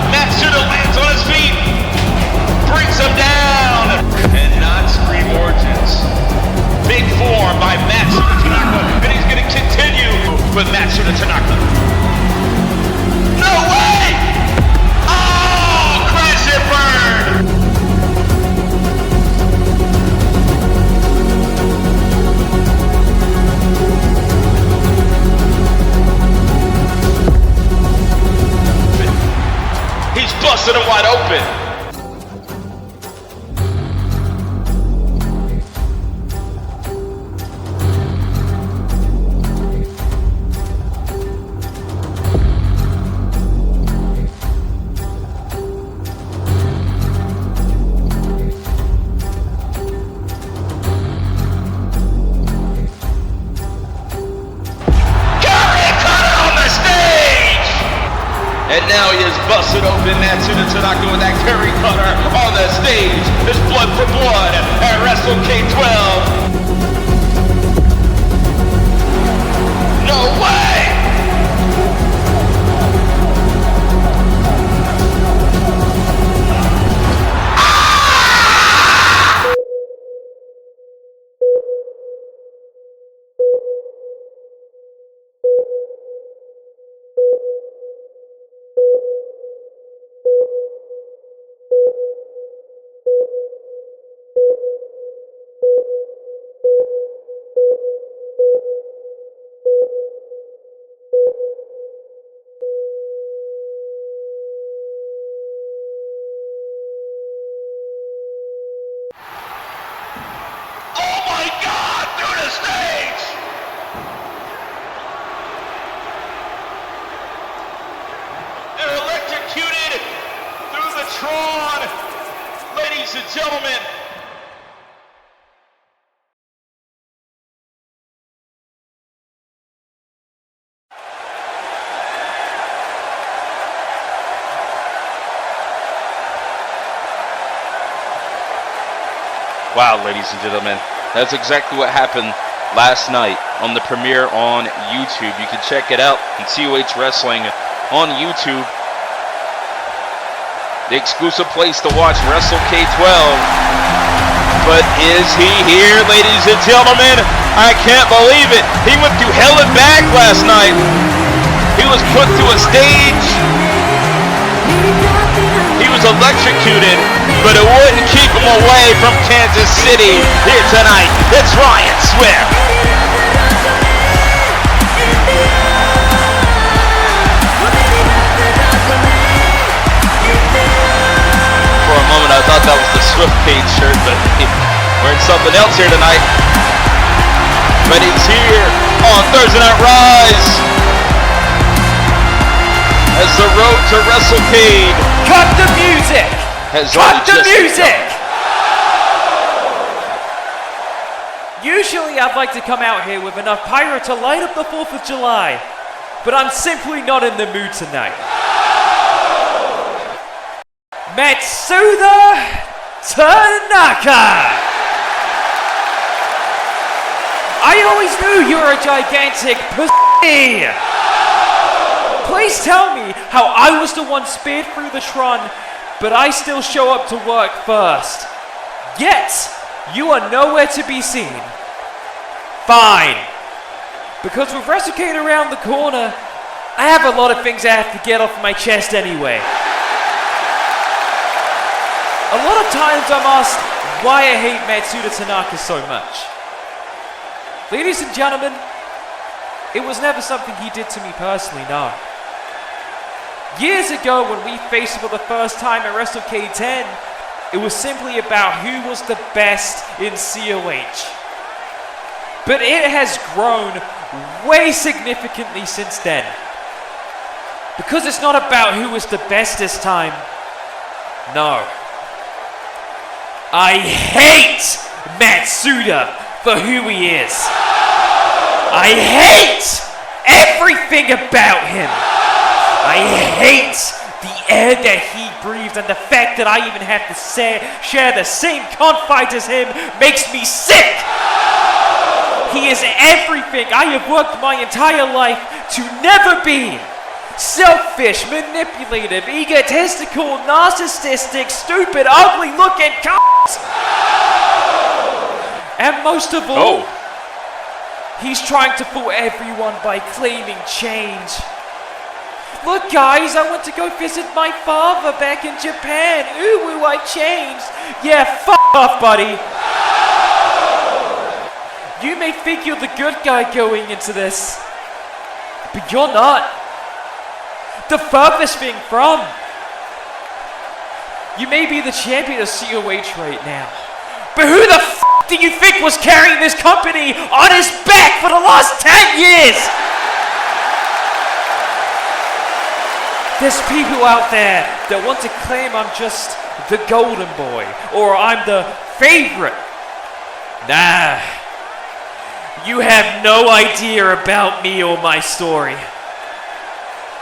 Matsuda lands on his feet. Brings him down. And not Scream Origins. Big form by Matsuda Tanaka. And he's going to continue with Matsuda Tanaka. No way! Oh, crash and burn! He's busting him wide open. And now he has busted open Matsuda Tanaka with that curry cutter on the stage. It's blood for blood at WrestleCade XI. No way! Ladies and gentlemen, wow, ladies and gentlemen, that's exactly what happened last night on the premiere on YouTube. You can check it out on COH Wrestling on YouTube. The exclusive place to watch WrestleCade XI. But is he here, ladies and gentlemen? I can't believe it. He went through hell and back last night. He was put to a stage. He was electrocuted, but it wouldn't keep him away from Kansas City. Here tonight, it's Ryan Swift. For a moment, I thought that was the SwiftCade shirt, but wearing something else here tonight. But he's here on Thursday Night Rise as the Road to WrestleCade. Cut the music! Cut the music! Usually I'd like to come out here with enough pyro to light up the 4th of July, but I'm simply not in the mood tonight. Matsuda Tanaka! I always knew you were a gigantic pussy! Please tell me how I was the one speared through the Tron, but I still show up to work first. Yet, you are nowhere to be seen. Fine. Because with WrestleCade around the corner, I have a lot of things I have to get off my chest anyway. A lot of times I'm asked why I hate Matsuda Tanaka so much. Ladies and gentlemen, it was never something he did to me personally, no. Years ago when we faced him for the first time at WrestleCade X, it was simply about who was the best in COH. But it has grown way significantly since then. Because it's not about who was the best this time. No. I hate Matsuda for who he is. I hate everything about him. I hate the air that he breathes, and the fact that I even have to share the same confines as him makes me sick. He is everything I have worked my entire life to never be. Selfish, manipulative, egotistical, narcissistic, stupid, ugly looking c***s. And most of all, he's trying to fool everyone by claiming change. Look guys, I went to go visit my father back in Japan. Ooh, I changed. Yeah, f*** off, buddy. You may think you're the good guy going into this, but you're not. The furthest thing from. You may be the champion of COH right now, but who the f*** do you think was carrying this company on his back for the last 10 years? There's people out there that want to claim I'm just the golden boy, or I'm the favorite. Nah. You have no idea about me or my story.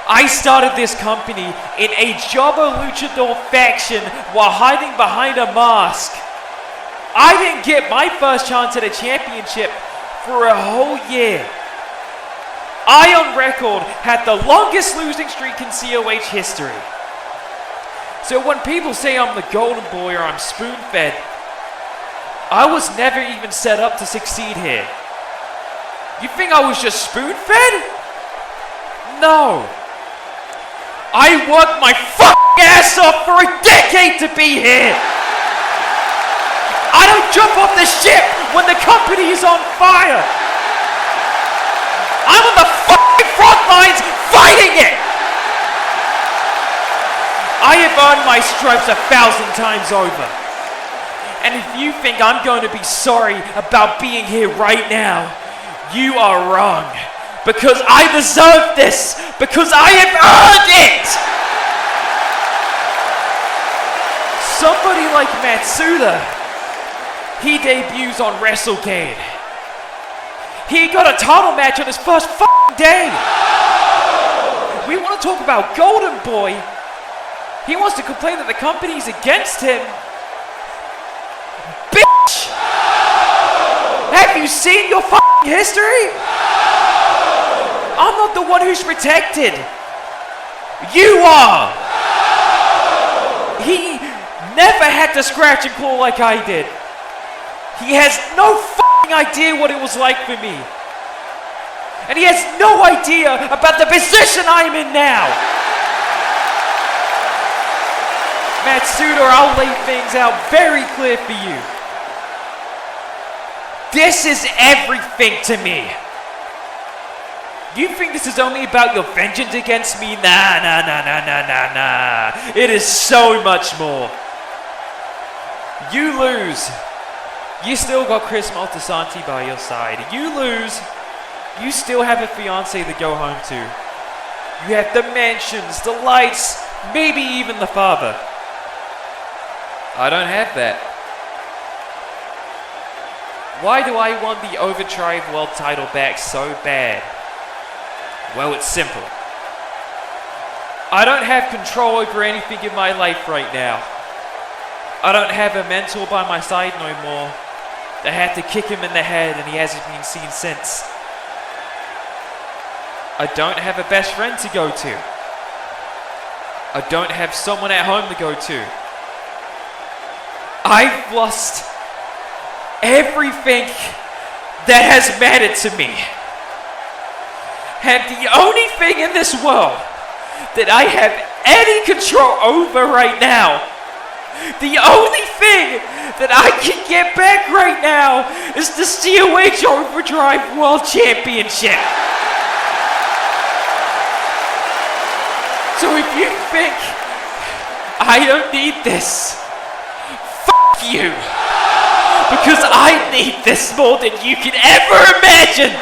I started this company in a Jobber Luchador faction while hiding behind a mask. I didn't get my first chance at a championship for a whole year. I, on record, had the longest losing streak in COH history. So when people say I'm the golden boy or I'm spoon-fed, I was never even set up to succeed here. You think I was just spoon-fed? No. I worked my fucking ass off for a decade to be here. I don't jump off the ship when the company is on fire. I'm on the fucking front lines fighting it. I have earned my stripes 1,000 times over. And if you think I'm going to be sorry about being here right now, you are wrong. Because I deserve this. Because I have earned it. Somebody like Matsuda, he debuts on WrestleCade. He got a title match on his first fucking day. We want to talk about Golden Boy. He wants to complain that the company's against him. Bitch! Have you seen your fucking history? I'm not the one who's protected. You are. He never had to scratch and claw like I did. He has no fucking idea what it was like for me. And he has no idea about the position I'm in now. Matsuda, I'll lay things out very clear for you. This is everything to me. You think this is only about your vengeance against me? Nah. It is so much more. You lose. You still got Chris Moltisanti by your side. You lose. You still have a fiance to go home to. You have the mansions, the lights, maybe even the father. I don't have that. Why do I want the Overdrive World title back so bad? Well, it's simple. I don't have control over anything in my life right now. I don't have a mentor by my side no more. I had to kick him in the head and he hasn't been seen since. I don't have a best friend to go to. I don't have someone at home to go to. I've lost everything that has mattered to me. And the only thing in this world that I have any control over right now, the only thing that I can get back right now is the COH Overdrive World Championship. So if you think I don't need this, fuck you. Because I need this more than you can ever imagine.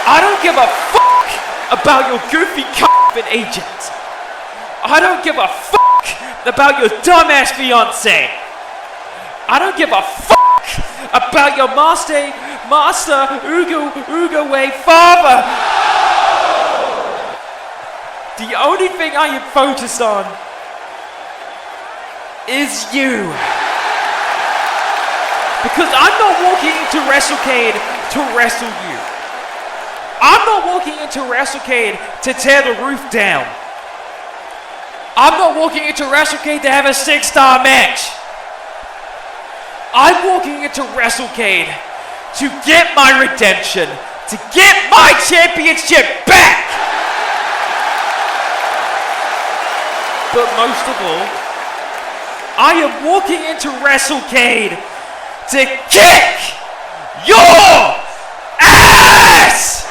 I don't give a fuck about your goofy and agent. I don't give a fuck about your dumbass fiance. I don't give a fuck about your master Uguay father. The only thing I am focused on is you. Because I'm not walking into WrestleCade to wrestle you. I'm not walking into WrestleCade to tear the roof down. I'm not walking into WrestleCade to have a 6-star match. I'm walking into WrestleCade to get my redemption, to get my championship back. But most of all, I am walking into WrestleCade to kick your ass!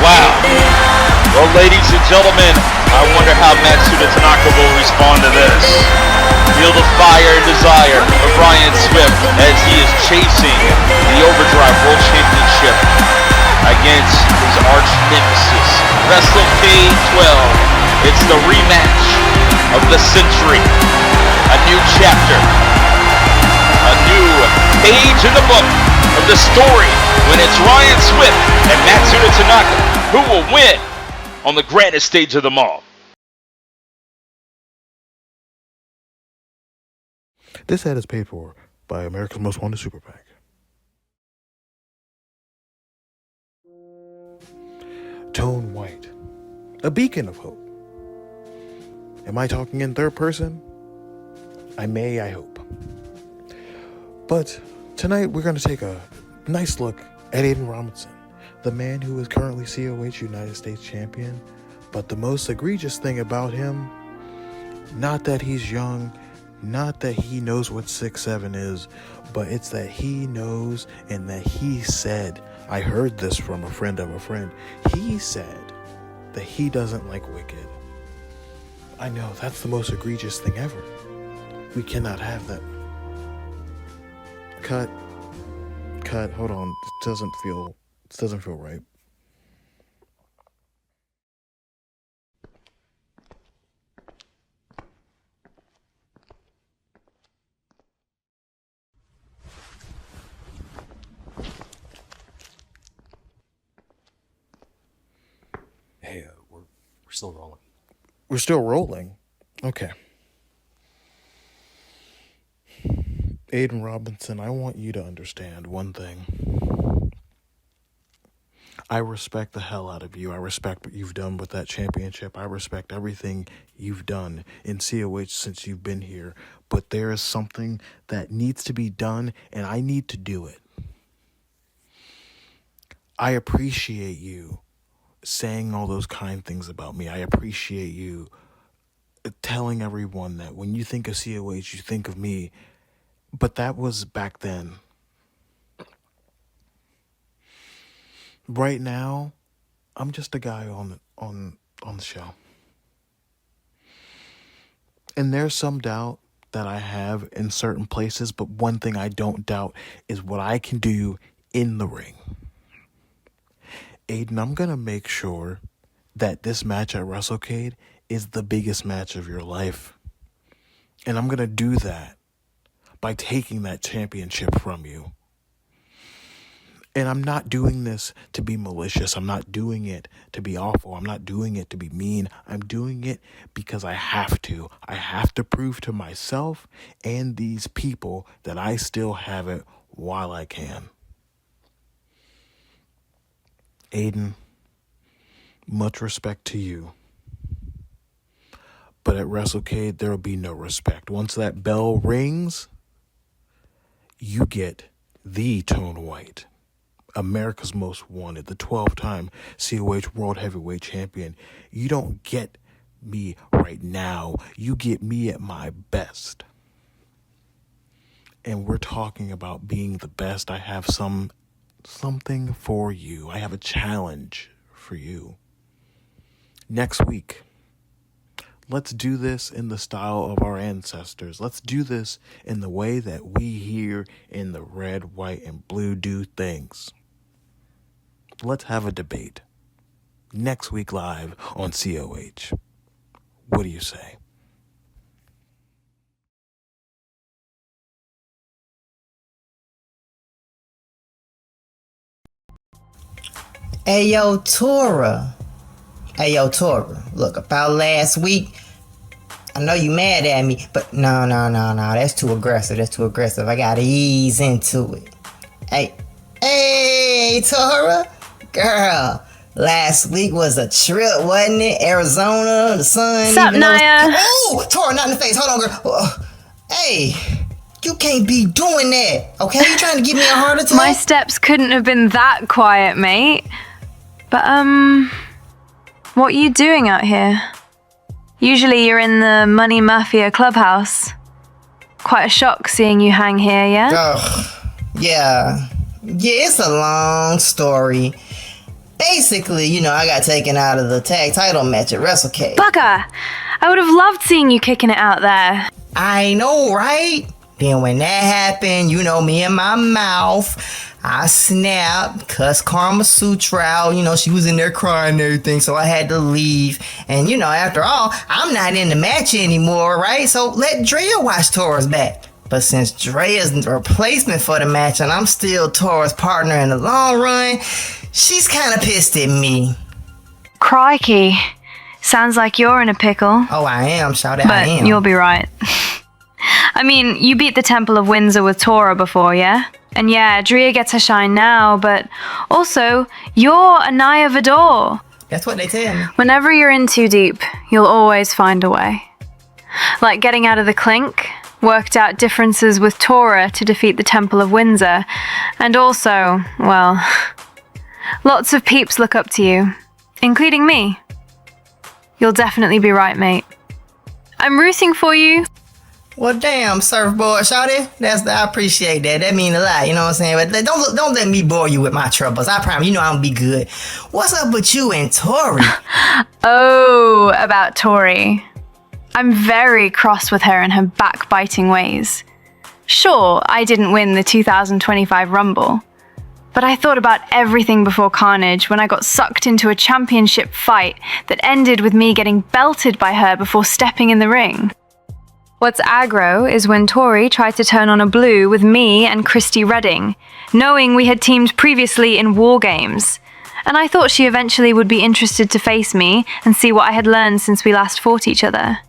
Wow. Well, ladies and gentlemen, I wonder how Matsuda Tanaka will respond to this. Feel the fire and desire of Ryan Swift as he is chasing the Overdrive World Championship against his arch nemesis, WrestleCade XII. It's the rematch of the century. A new chapter. A new page in the book of the story when it's Ryan Swift and Matsuda Tanaka who will win on the grandest stage of them all. This ad is paid for by America's Most Wanted Super PAC. Tone White, a beacon of hope. Am I talking in third person? I hope. But tonight we're going to take a nice look at Aiden Robinson, the man who is currently COH United States Champion. But the most egregious thing about him, not that he's young, not that he knows what 6'7" is, but it's that he knows and that he said, I heard this from a friend of a friend, he said that he doesn't like Wicked. I know, that's the most egregious thing ever. We cannot have that. Cut, hold on, it doesn't feel right. Hey, we're still rolling. We're still rolling? Okay. Aiden Robinson, I want you to understand one thing. I respect the hell out of you. I respect what you've done with that championship. I respect everything you've done in COH since you've been here. But there is something that needs to be done, and I need to do it. I appreciate you saying all those kind things about me. I appreciate you telling everyone that when you think of COH, you think of me. But that was back then. Right now, I'm just a guy on the show. And there's some doubt that I have in certain places, but one thing I don't doubt is what I can do in the ring. Aiden, I'm going to make sure that this match at WrestleCade is the biggest match of your life. And I'm going to do that by taking that championship from you. And I'm not doing this to be malicious. I'm not doing it to be awful. I'm not doing it to be mean. I'm doing it because I have to. I have to prove to myself and these people that I still have it while I can. Aiden, much respect to you. But at WrestleCade, there will be no respect. Once that bell rings, you get the Tone White, America's Most Wanted, the 12-time COH World Heavyweight Champion. You don't get me right now. You get me at my best. And we're talking about being the best. I have something for you. I have a challenge for you. Next week, let's do this in the style of our ancestors. Let's do this in the way that we here in the red, white, and blue do things. Let's have a debate. Next week live on COH. What do you say? Hey yo, Tora. Look, about last week, I know you mad at me, but no, that's too aggressive. I gotta ease into it. Hey, Tora. Girl, last week was a trip, wasn't it? Arizona, the sun. Sup, Naya? Oh, Tora, not in the face. Hold on, girl. Hey, you can't be doing that, okay? You trying to give me a heart attack? My steps couldn't have been that quiet, mate. But, what are you doing out here? Usually you're in the Money Mafia clubhouse. Quite a shock seeing you hang here, yeah? Ugh, yeah, it's a long story. Basically, I got taken out of the tag title match at WrestleCade. Bugger! I would have loved seeing you kicking it out there. I know, right? Then when that happened, me and my mouth, I snapped, cussed Carmasutra out. She was in there crying and everything, so I had to leave. And, after all, I'm not in the match anymore, right? So let Drea watch Tora's back. But since Drea's the replacement for the match and I'm still Tora's partner in the long run, she's kind of pissed at me. Crikey. Sounds like you're in a pickle. Oh, I am, shout out, but I am. You'll be right. I mean, you beat the Temple of Windsor with Tora before, yeah? And yeah, Drea gets her shine now, but also, you're Aniyah VaDoll. That's what they tell me. Whenever you're in too deep, you'll always find a way. Like getting out of the clink, worked out differences with Tora to defeat the Temple of Windsor, and also, well, lots of peeps look up to you, including me. You'll definitely be right, mate. I'm rooting for you. Well, damn, surfboard, shawty. I appreciate that. That mean a lot, you know what I'm saying? But don't let me bore you with my troubles. I promise, I'm gonna be good. What's up with you and Tori? Oh, about Tori. I'm very cross with her and her backbiting ways. Sure, I didn't win the 2025 Rumble, but I thought about everything before Carnage when I got sucked into a championship fight that ended with me getting belted by her before stepping in the ring. What's aggro is when Tori tried to turn on a blue with me and Christy Redding, knowing we had teamed previously in War Games. And I thought she eventually would be interested to face me and see what I had learned since we last fought each other.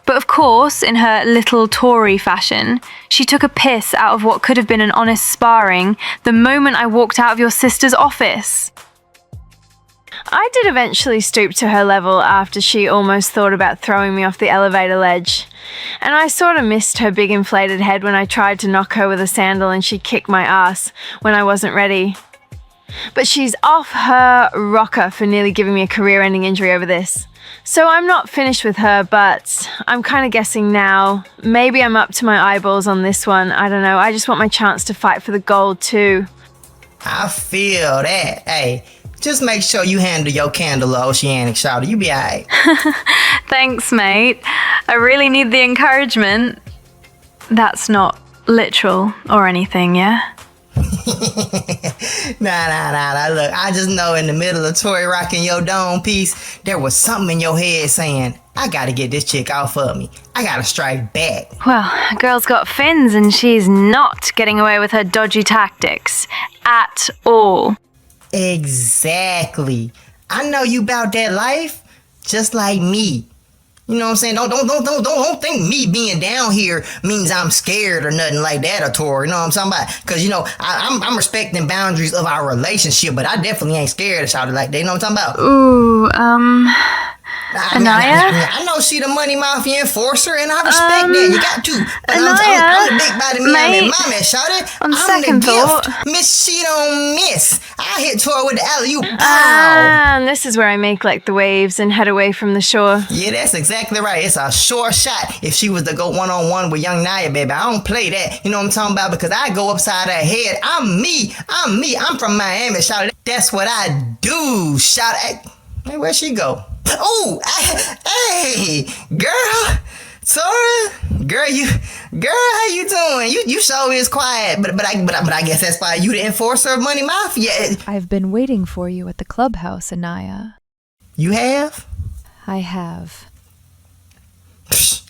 But of course, in her little Tori fashion, she took a piss out of what could have been an honest sparring the moment I walked out of your sister's office. I did eventually stoop to her level after she almost thought about throwing me off the elevator ledge. And I sort of missed her big inflated head when I tried to knock her with a sandal and she kicked my ass when I wasn't ready. but she's off her rocker for nearly giving me a career-ending injury over this. So I'm not finished with her, but I'm kind of guessing now. Maybe I'm up to my eyeballs on this one. I don't know. I just want my chance to fight for the gold too. I feel that. Hey, just make sure you handle your candle, Oceanic Shouter. You be alright. Thanks, mate. I really need the encouragement. That's not literal or anything, yeah? Nah. Look, I just know in the middle of Tori rocking your dome piece, there was something in your head saying, I gotta get this chick off of me. I gotta strike back. Well, a girl's got fins and she's not getting away with her dodgy tactics. At all. Exactly. I know you about that life, just like me. You know what I'm saying? Don't think me being down here means I'm scared or nothing like that, or Tori. You know what I'm talking about? Because, you know, I'm respecting boundaries of our relationship, but I definitely ain't scared of shouting like that. You know what I'm talking about? Ooh, Aniyah? I know she the money mafia enforcer, and I respect that. You got to. But Aniyah, I'm the big body mate, mommy, shouted. on I'm second the thought. gift. Miss she don't miss. I hit Tori with the alley-oop. And this is where I make like the waves and head away from the shore. Yeah, that's exactly right. It's a sure shot. If she was to go one-on-one with young Nia, baby, I don't play that. You know what I'm talking about? Because I go upside her head. I'm me. I'm from Miami, shout. How I do, shout. Hey, where'd she go? Oh, hey, girl, Tora, girl, how you doing? You sure is quiet, but I guess that's why you the enforcer of Money Mafia. I've been waiting for you at the clubhouse, Aniyah. You have? I have.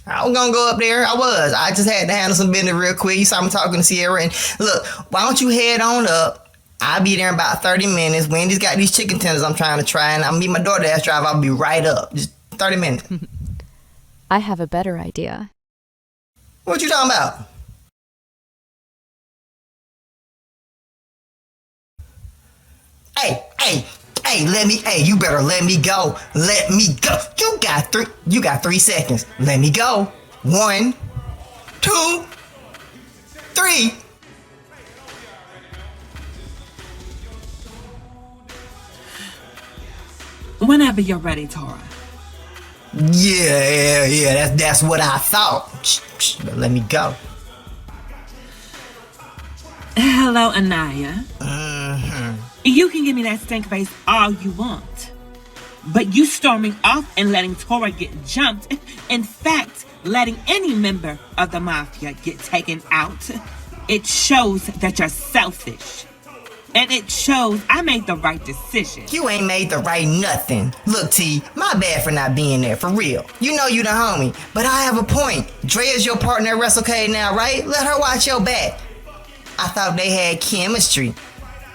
I was gonna go up there. I just had to handle some business real quick. You saw me talking to Sierra, and look, why don't you head on up? I'll be there in about 30 minutes. Wendy's got these chicken tenders I'm trying to try, and I'll meet my DoorDash driver. I'll be right up. Just 30 minutes. I have a better idea. What you talking about? Hey, you better let me go. Let me go. You got 3 seconds. Let me go. 1, 2, 3. Whenever you're ready, Tora. Yeah, that's what I thought. But let me go. Hello, Aniyah. You can give me that stink face all you want. But you storming off and letting Tora get jumped, in fact, letting any member of the Mafia get taken out, it shows that you're selfish. And it shows I made the right decision. You ain't made the right nothing. Look, T, my bad for not being there, for real. You know you the homie, but I have a point. Drea's your partner at WrestleCade now, right? Let her watch your back. I thought they had chemistry.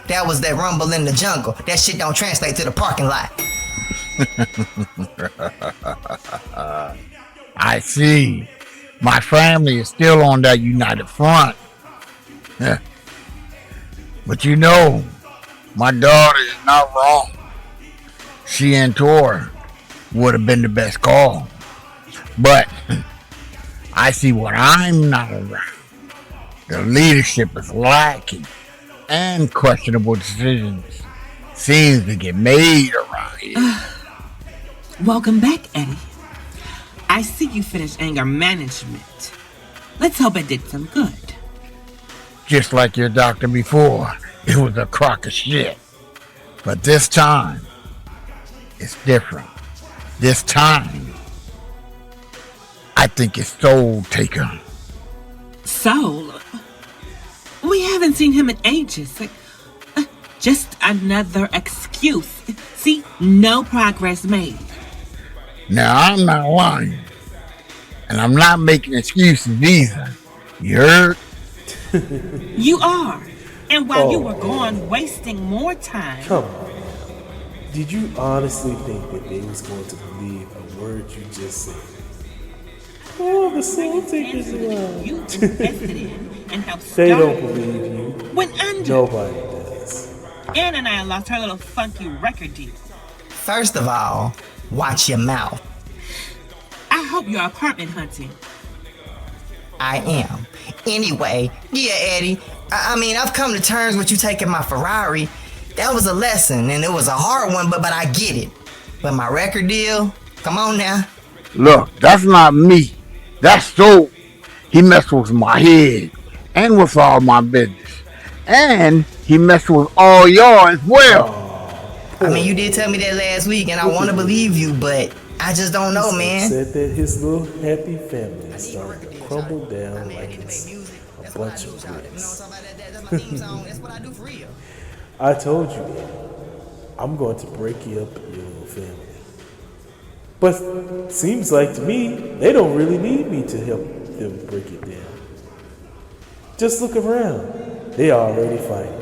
That was that rumble in the jungle. That shit don't translate to the parking lot. I see. My family is still on that united front. Yeah. But you know, my daughter is not wrong. She and Tor would have been the best call. But I see what I'm not around. The leadership is lacking, and questionable decisions seems to get made around here. Welcome back, Eddie. I see you finished anger management. Let's hope it did some good. Just like your doctor before, it was a crock of shit. But this time, it's different. This time, I think it's Soul Taker. Soul? We haven't seen him in ages. Just another excuse. See, no progress made. Now, I'm not lying. And I'm not making excuses either. You heard? You are. And while you were gone wasting more time. Come on. Did you honestly think that they was going to believe a word you just said? Oh, the Soul Taker's around. You invested in and helped They start don't believe you. Went under. Nobody does. Ann and I lost her little funky record deal. First of all, watch your mouth. I hope you're apartment hunting. I am. Anyway, yeah, Eddie. I mean, I've come to terms with you taking my Ferrari. That was a lesson, and it was a hard one, but I get it. But my record deal, come on now. Look, that's not me. That's Soul. He messed with my head and with all my business. And he messed with all y'all as well. I mean, you did tell me that last week, and I want to believe you, but I just don't know, man. Said that his little happy family is starting to crumble down like it's a bunch of bricks. I told you, Eddie, I'm going to break you up your little family. But seems like to me, they don't really need me to help them break it down. Just look around. They already fighting.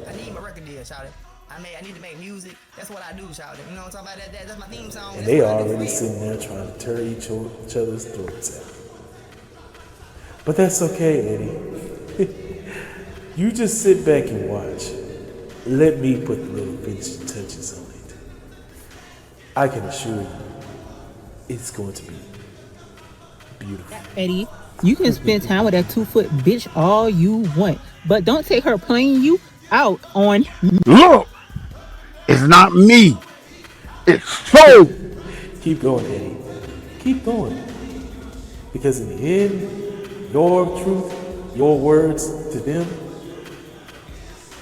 I need my record deal, shout it. I need to make music. That's what I do, shout it. You know what I'm talking about? That's my theme song. And they already sitting there trying to tear each other's throats out. But that's okay, Eddie. You just sit back and watch. Let me put the little finishing touches on it. I can assure you, it's going to be beautiful. Eddie, you can spend time with that 2-foot bitch all you want, but don't take her playing you out on. Look, it's not me. It's Soul. Keep going, Eddie. Keep going. Because in the end, your truth, your words to them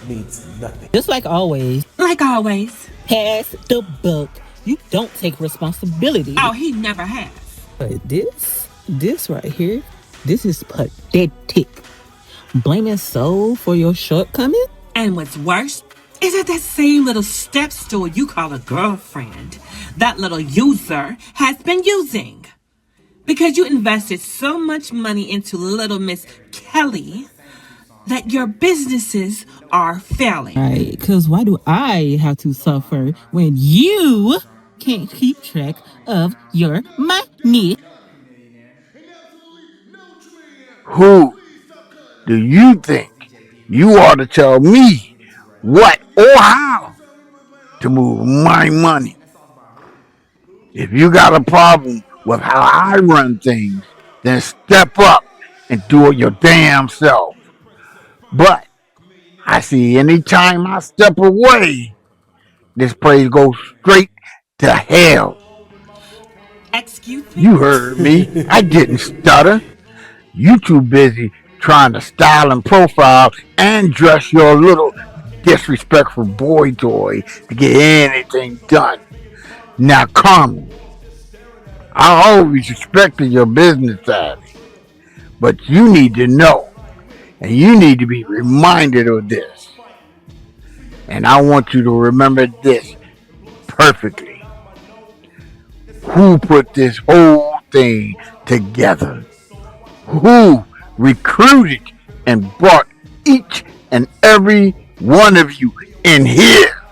means nothing. Just like always. Like always. Pass the buck. You don't take responsibility. Oh, he never has. But this right here, this is pathetic. Blaming Soul for your shortcoming? And what's worse is that same little step stool you call a girlfriend, that little user has been using. Because you invested so much money into little Miss Kelly that your businesses are failing. Right, because why do I have to suffer when you can't keep track of your money? Who do you think you ought to tell me what or how to move my money? If you got a problem with how I run things, then step up and do it your damn self. But I see anytime I step away, this place goes straight to hell. Excuse me? You heard me. I didn't stutter. You too busy trying to style and profile and dress your little disrespectful boy toy to get anything done. Now, Carmen, I always respected your business savvy, but you need to know, and you need to be reminded of this. And I want you to remember this perfectly. Who put this whole thing together? Who recruited and brought each and every one of you in here?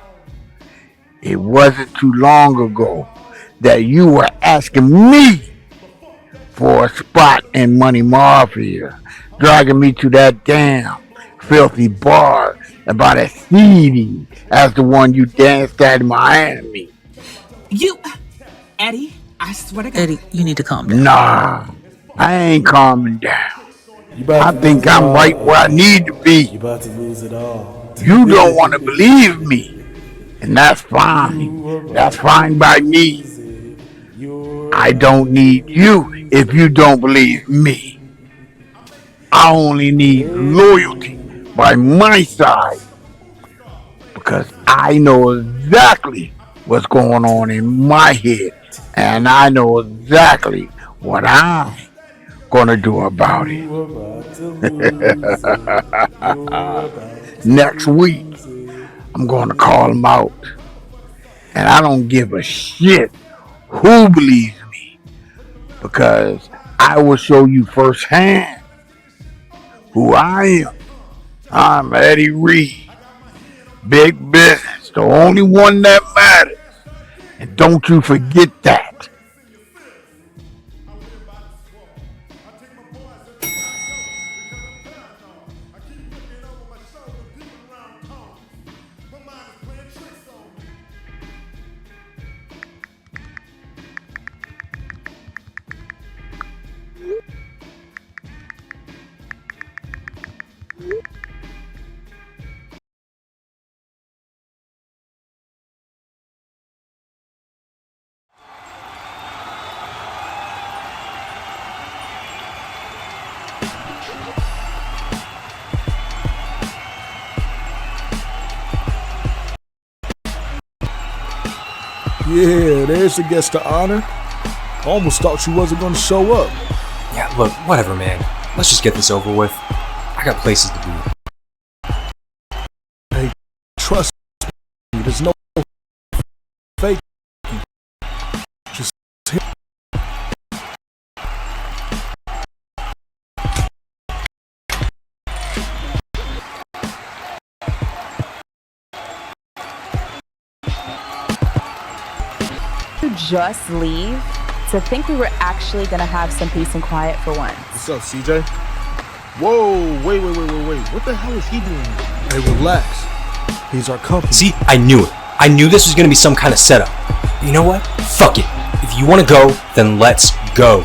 It wasn't too long ago that you were asking me for a spot in Money Mafia, dragging me to that damn filthy bar about as seedy as the one you danced at in Miami. Eddie, I swear to God. Eddie, you need to calm down. Nah, I ain't calming down. I think I'm right where I need to be. You about to lose it all. You don't want to believe me, and that's fine. That's fine by me. I don't need you if you don't believe me. I only need loyalty by my side, because I know exactly what's going on in my head, and I know exactly what I'm gonna do about it. Next week, I'm gonna call him out, and I don't give a shit who believes me, because I will show you firsthand who I am. I'm Eddie Reed, big business, the only one that matters, and don't you forget that. Yeah, there's the guest of honor. Almost thought you wasn't gonna show up. Yeah, look, whatever, man. Let's just get this over with. I got places to be. Hey, trust me, there's no fake. Just just leave? To think we were actually gonna have some peace and quiet for once. What's up, CJ? Whoa, wait. What the hell is he doing here? Hey, relax. He's our company. See, I knew it. I knew this was gonna be some kind of setup. You know what? Fuck it. If you wanna go, then let's go.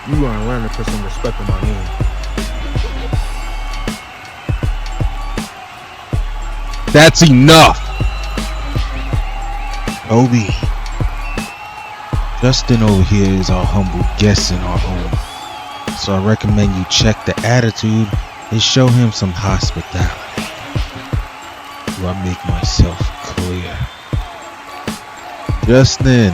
You gonna learn to put some respect on my name. That's enough! Obi. Justin over here is our humble guest in our home, so I recommend you check the attitude and show him some hospitality. Do I make myself clear? Justin,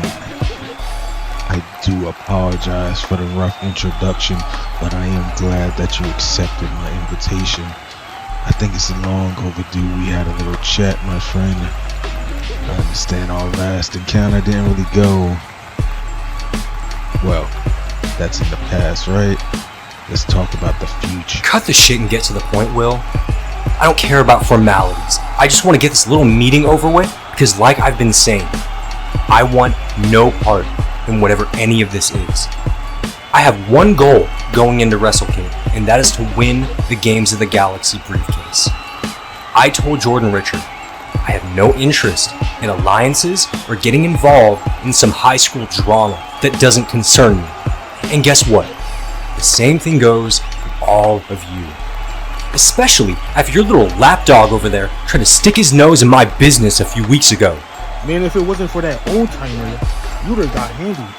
I do apologize for the rough introduction, but I am glad that you accepted my invitation. I think it's long overdue we had a little chat, my friend. I understand our last encounter didn't really go well. That's in the past, right? Let's talk about the future. Cut the shit and get to the point, Will. I don't care about formalities. I just want to get this little meeting over with, because like I've been saying, I want no part in whatever any of this is. I have one goal going into WrestleCade, and that is to win the Games of the Galaxy briefcase. I told Jordan Richard, I have no interest in alliances or getting involved in some high school drama that doesn't concern me. And guess what? The same thing goes for all of you. Especially after your little lapdog over there tried to stick his nose in my business a few weeks ago. Man, if it wasn't for that old timer, you'd have got handy.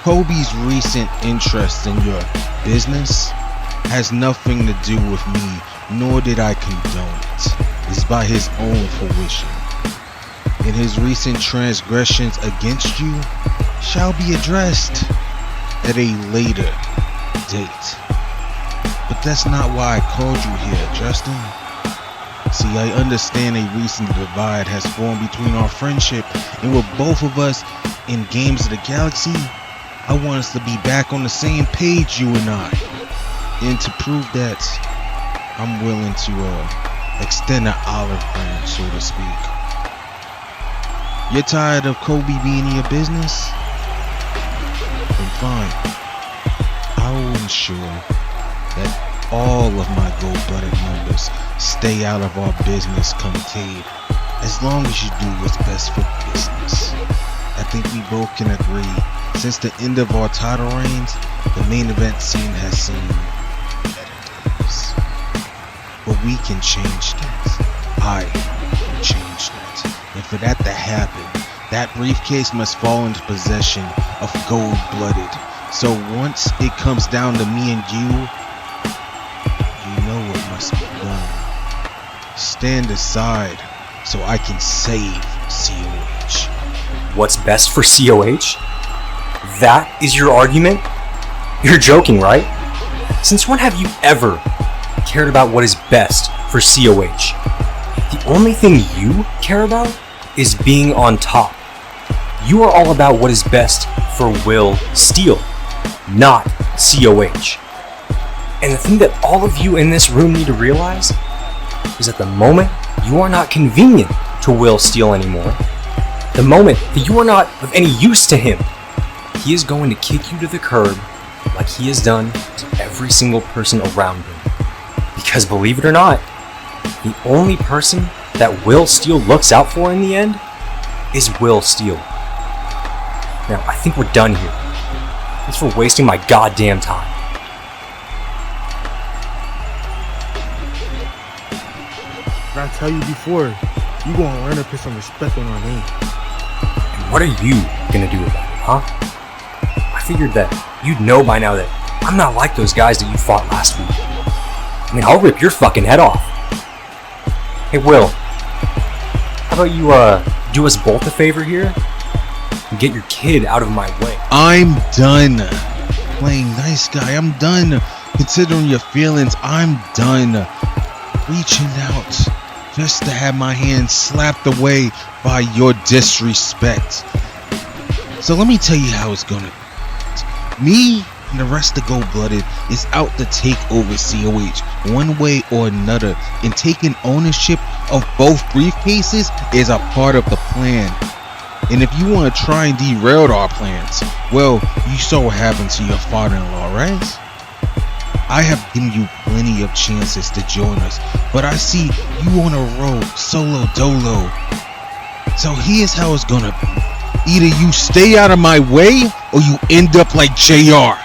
Colby's recent interest in your business has nothing to do with me, nor did I condone it. It's by his own fruition. And his recent transgressions against you shall be addressed at a later date. But that's not why I called you here, Justin. See, I understand a recent divide has formed between our friendship, and with both of us in Games of the Galaxy, I want us to be back on the same page, you and I. And to prove that, I'm willing to extend an olive branch, so to speak. You're tired of Colby being in your business? Then fine. I will ensure that all of my gold-blooded members stay out of our business come Cade, as long as you do what's best for business. I think we both can agree, since the end of our title reigns, the main event scene has seen competitors. But we can change that. I can change that. And for that to happen, that briefcase must fall into possession of gold-blooded. So once it comes down to me and you know what must be done. Stand aside so I can save COH. What's best for COH? That is your argument? You're joking, right? Since when have you ever cared about what is best for COH? The only thing you care about is being on top. You are all about what is best for Will Steele, not COH. And the thing that all of you in this room need to realize is that the moment you are not convenient to Will Steele anymore, the moment that you are not of any use to him, he is going to kick you to the curb like he has done to every single person around him. Because believe it or not, the only person that Will Steele looks out for in the end is Will Steele. Now, I think we're done here. Thanks for wasting my goddamn time. But I tell you before, you gonna learn to put some respect on our name. And what are you gonna do about it, huh? I figured that you'd know by now that I'm not like those guys that you fought last week. I mean, I'll rip your fucking head off. Hey, Will, how about you, do us both a favor here and get your kid out of my way. I'm done playing nice guy. I'm done considering your feelings. I'm done reaching out just to have my hand slapped away by your disrespect. So let me tell you how it's gonna be. Me and the rest of Gold-Blooded is out to take over COH one way or another, and taking ownership of both briefcases is a part of the plan. And if you want to try and derail our plans, well, you saw what happened to your father-in-law, right? I have given you plenty of chances to join us, but I see you on a road solo dolo. So here's how it's gonna be. Either you stay out of my way or you end up like JR.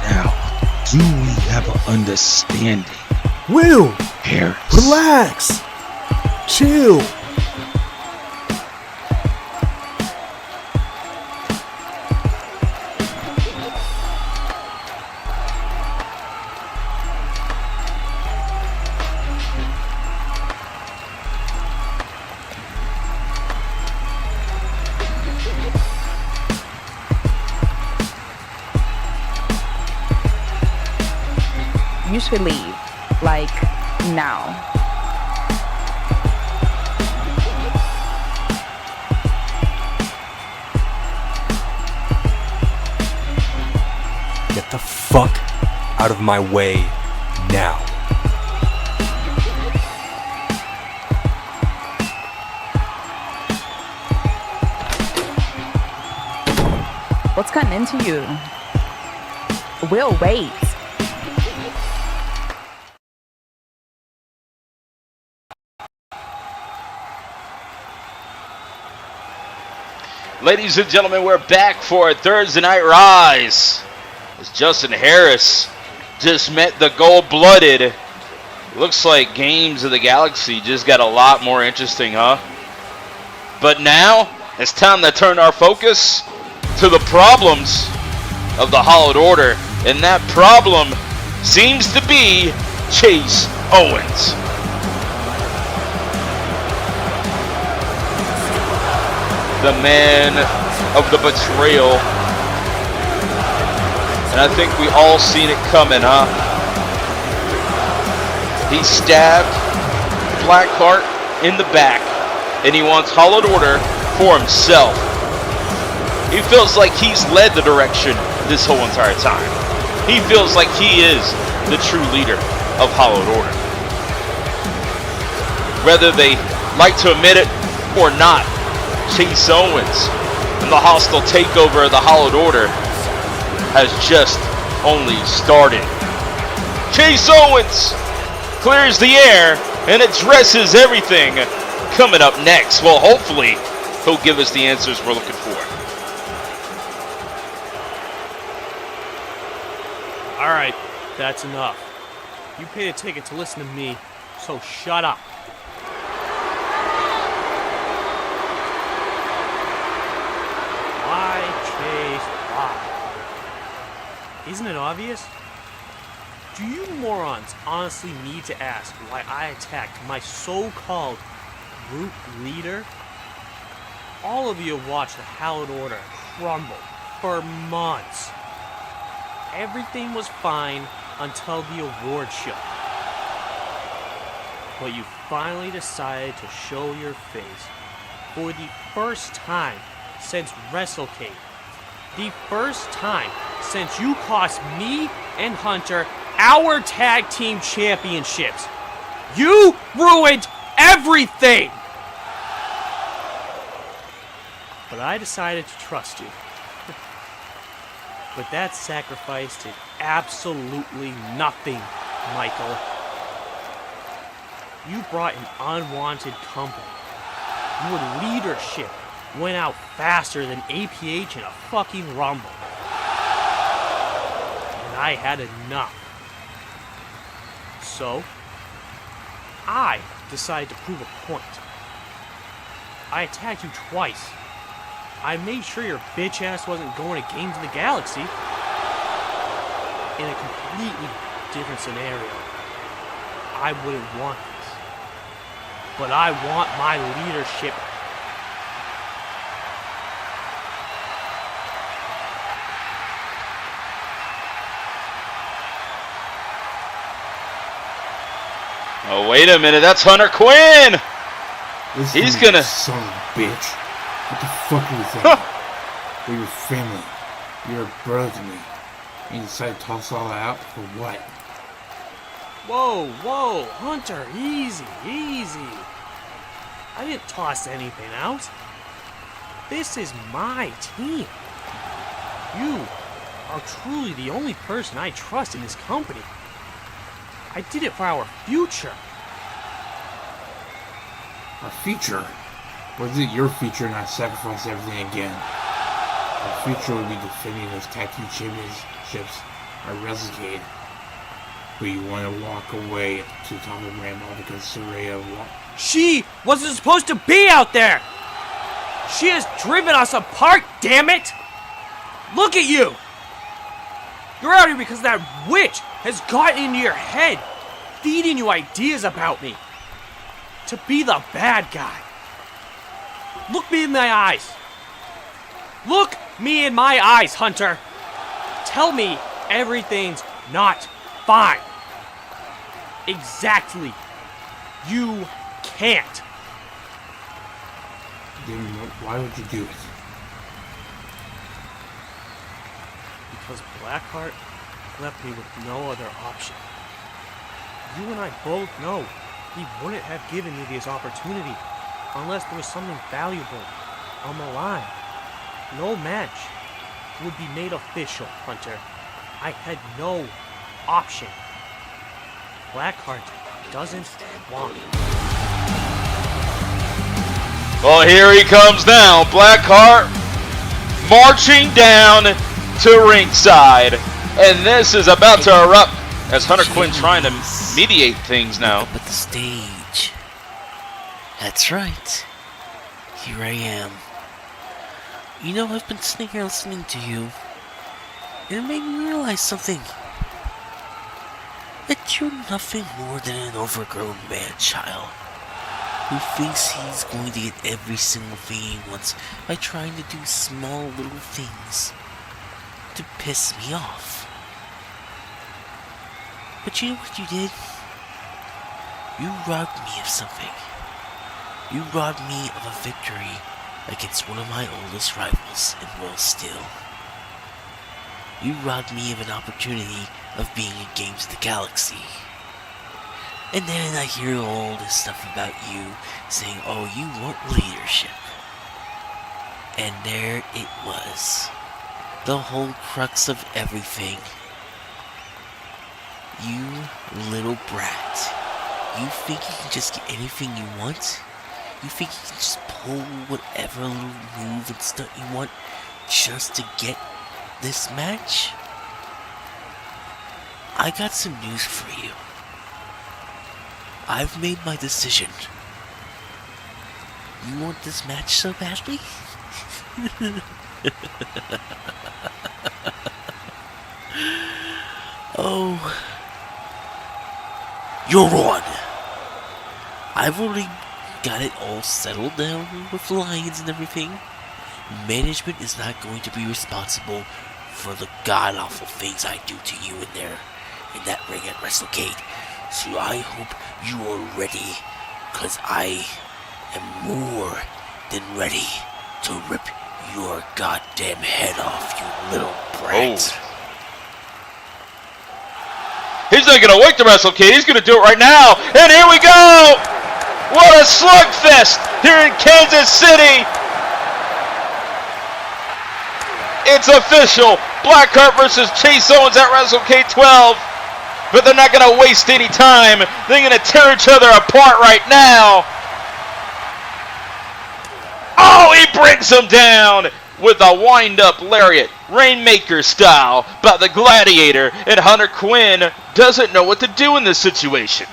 Now, do we have an understanding? Will, Harris, relax. Chill. You should leave, like, now. Get the fuck out of my way now. What's gotten into you? We'll wait. Ladies and gentlemen, we're back for a Thursday Night Rise. As Justin Harris just met the Gold-Blooded. Looks like Games of the Galaxy just got a lot more interesting, huh? But now, it's time to turn our focus to the problems of the Hallowed Order. And that problem seems to be Chase Owens. The man of the betrayal. And I think we all seen it coming, huh? He stabbed Blackheart in the back, and he wants Hallowed Order for himself. He feels like he's led the direction this whole entire time. He feels like he is the true leader of Hallowed Order. Whether they like to admit it or not, Chase Owens and the hostile takeover of the Hallowed Order has just only started. Chase Owens clears the air and addresses everything coming up next. Well, hopefully he'll give us the answers we're looking for. Alright, that's enough. You paid a ticket to listen to me, so shut up. Why, Chase, why? Isn't it obvious? Do you morons honestly need to ask why I attacked my so-called group leader? All of you have watched the Hallowed Order crumble for months. Everything was fine until the award show. But you finally decided to show your face for the first time since WrestleCade. The first time since you cost me and Hunter our tag team championships. You ruined everything! But I decided to trust you. But that sacrifice did absolutely nothing, Michael. You brought an unwanted company. Your leadership went out faster than APH in a fucking rumble. And I had enough. So, I decided to prove a point. I attacked you twice. I made sure your bitch ass wasn't going to Games of the Galaxy. In a completely different scenario, I wouldn't want this. But I want my leadership Oh, wait a minute. That's Hunter Quinn. He's gonna. Son of a bitch. What the fuck are you thinking? We're your family. You're a brother to me. And you decide to toss all that out for what? Whoa, Hunter, easy. I didn't toss anything out. This is my team. You are truly the only person I trust in this company. I did it for our future. Our future? Or is it your future and I sacrifice everything again? Our future would be defending those tag team championships at WrestleCade. But you want to walk away at the top of the ramp all because Saraya She wasn't supposed to be out there! She has driven us apart, damn it! Look at you! You're out here because that witch has gotten into your head, feeding you ideas about me. To be the bad guy. Look me in my eyes. Look me in my eyes, Hunter. Tell me everything's not fine. Exactly. You can't. Then why would you do it? Because Blackheart left me with no other option. You and I both know he wouldn't have given me this opportunity unless there was something valuable on the line. No match would be made official, Hunter. I had no option. Blackheart doesn't want it. Well, here he comes now. Blackheart marching down to ringside. And this is about to erupt as Hunter Quinn trying to mediate things now. But the stage. That's right. Here I am. You know, I've been sitting here listening to you. And it made me realize something. That you're nothing more than an overgrown man-child who thinks he's going to get every single thing he wants by trying to do small little things to piss me off. But you know what you did? You robbed me of something. You robbed me of a victory against one of my oldest rivals in World Steel. You robbed me of an opportunity of being in Games of the Galaxy. And then I hear all this stuff about you saying, oh, you want leadership. And there it was. The whole crux of everything. You little brat. You think you can just get anything you want? You think you can just pull whatever little move and stunt you want just to get this match? I got some news for you. I've made my decision. You want this match so badly? Oh, you're on. I've already got it all settled down with the Lions and everything. Management is not going to be responsible for the god-awful things I do to you in that ring at WrestleCade. So I hope you are ready, cause I am more than ready to rip your goddamn head off, you little brat. Oh. He's not gonna wait to WrestleCade, he's gonna do it right now, and here we go! What a slugfest here in Kansas City! It's official, Blackheart versus Chase Owens at WrestleCade 12. But they're not going to waste any time. They're going to tear each other apart right now. Oh, he brings him down with a wind-up lariat, Rainmaker style, by the Gladiator. And Hunter Quinn doesn't know what to do in this situation.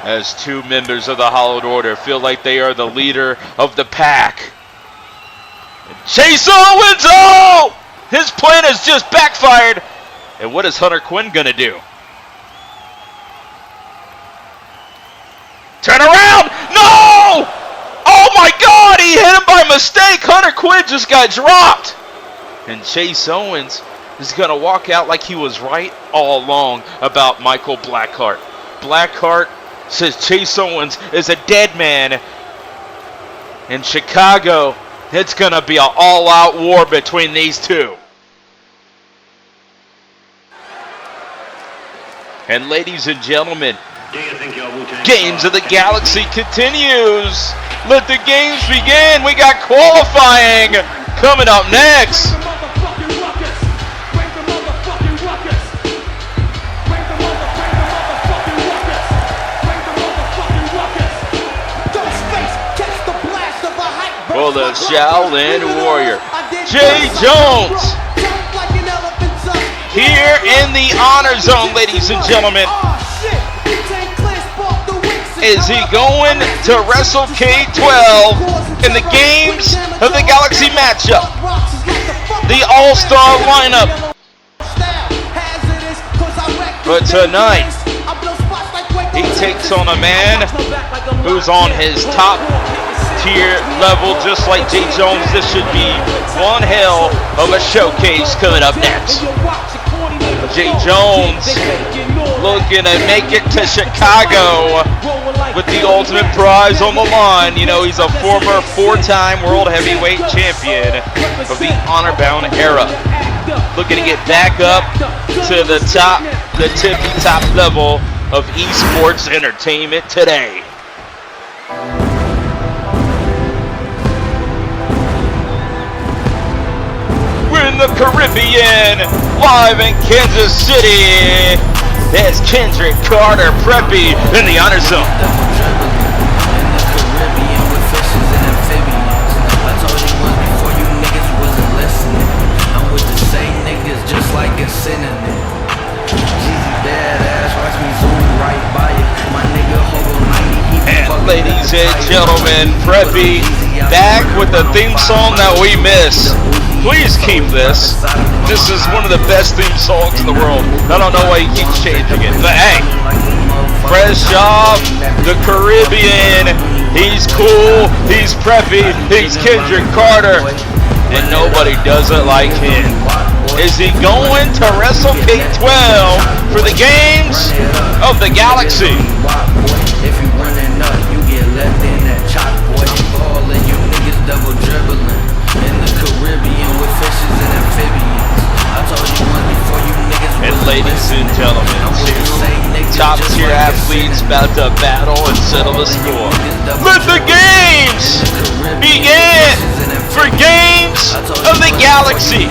As two members of the Hallowed Order feel like they are the leader of the pack. Chase Owens, oh! His plan has just backfired. And what is Hunter Quinn gonna do? Turn around! No! Oh my God! He hit him by mistake. Hunter Quinn just got dropped. And Chase Owens is going to walk out like he was right all along about Michael Blackheart. Blackheart says Chase Owens is a dead man. In Chicago, it's going to be an all-out war between these two. And ladies and gentlemen, Games of the Galaxy continues. Let the games begin. We got qualifying coming up next. For the Shaolin Warrior, Jay Jones, here in the honor zone, ladies and gentlemen. Is he going to WrestleCade 12 in the Games of the Galaxy matchup? The All-Star lineup. But tonight, he takes on a man who's on his top tier level, just like Jay Jones. This should be one hell of a showcase coming up next. Jay Jones looking to make it to Chicago with the ultimate prize on the line. You know, he's a former 4-time World Heavyweight Champion of the Honor-Bound era. Looking to get back up to the top, the tippy-top level of esports entertainment today. We're in the Caribbean, live in Kansas City. There's Kendrick, Carter, Preppy in the honor zone. And ladies and gentlemen, Preppy back with the theme song that we miss. Please keep this. This is one of the best theme songs in the world. I don't know why he keeps changing it. But hey, fresh off the Caribbean. He's cool. He's preppy. He's Kendrick Carter. And nobody does it like him. Is he going to WrestleCade 12 for the Games of the Galaxy? If you running up, you get left in that chop, boy. Ballin', you niggas double dribbling. In the Caribbean with fishes and amphibians. I told you once before you niggas. And ladies and gentlemen, two top tier athletes about to battle and settle the score. Let the games begin for Games of the Galaxy.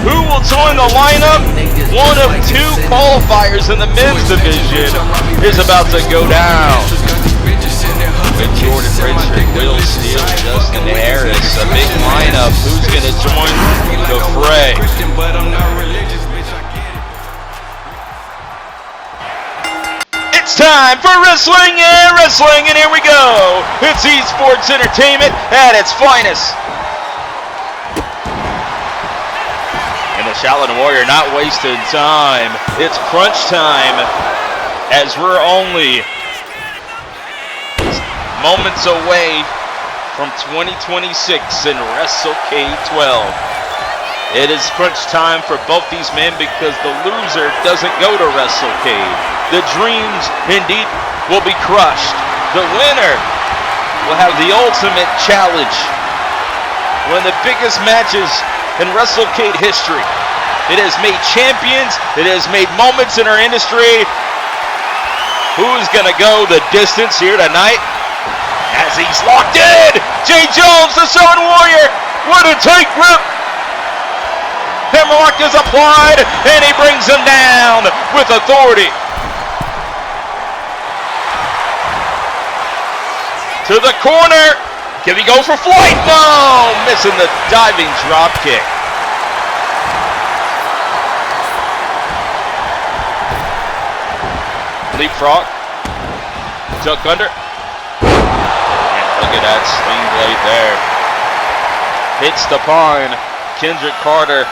Who will join the lineup? One of two qualifiers in the men's division is about to go down. With Jordan Richard, Will Steele, Justin Harris, a big lineup. Who's going to join the fray? It's time for wrestling, and here we go. It's esports entertainment at its finest. And the Shaolin Warrior not wasting time. It's crunch time as we're only moments away from 2026 in WrestleCade 12. It is crunch time for both these men because the loser doesn't go to WrestleCade. The dreams indeed will be crushed. The winner will have the ultimate challenge. One of the biggest matches in WrestleCade history. It has made champions. It has made moments in our industry. Who's gonna go the distance here tonight? As he's locked in, Jay Jones, the Shaolin Warrior, what a tight grip. Hammerlock is applied, and he brings him down with authority. To the corner, can he go for flight? No, missing the diving drop kick. Leapfrog, duck under. Look at that sling blade there. Hits the pine. Kendrick Carter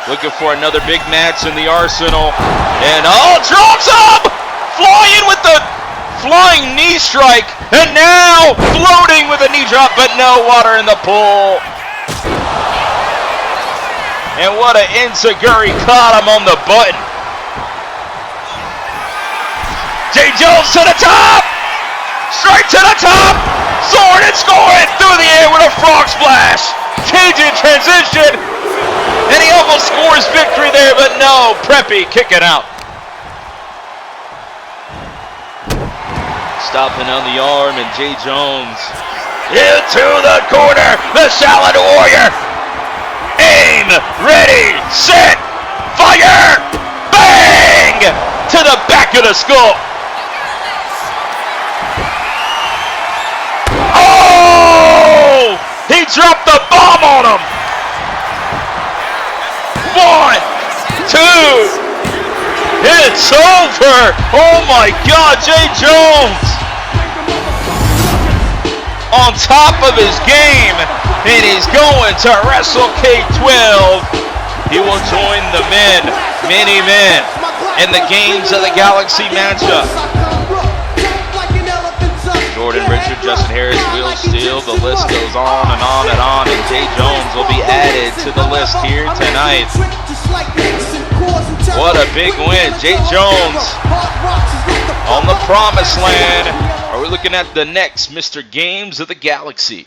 looking for another big match in the arsenal. And drops him! Flying with the flying knee strike. And now floating with a knee drop, but no water in the pool. And what an enziguri caught him on the button. Jay Jones to the top! Straight to the top! Soaring and scoring through the air with a frog splash! Cage in transition! And he almost scores victory there, but no, Preppy kicking out. Stopping on the arm, and Jay Jones into the corner, the Hallowed Warrior. Aim, ready, set, fire! Bang! To the back of the skull. Oh! He dropped the bomb on him. 1, 2. It's over. Oh my God, Jay Jones on top of his game, and he's going to WrestleCade 12. He will join the many men, in the Games of the Galaxy matchup. Jordan Richard, Justin Harris, Will Steele, the list goes on and on and on, and Jay Jones will be added to the list here tonight. What a big win. Jay Jones on the promised land. Are we looking at the next Mr. Games of the Galaxy?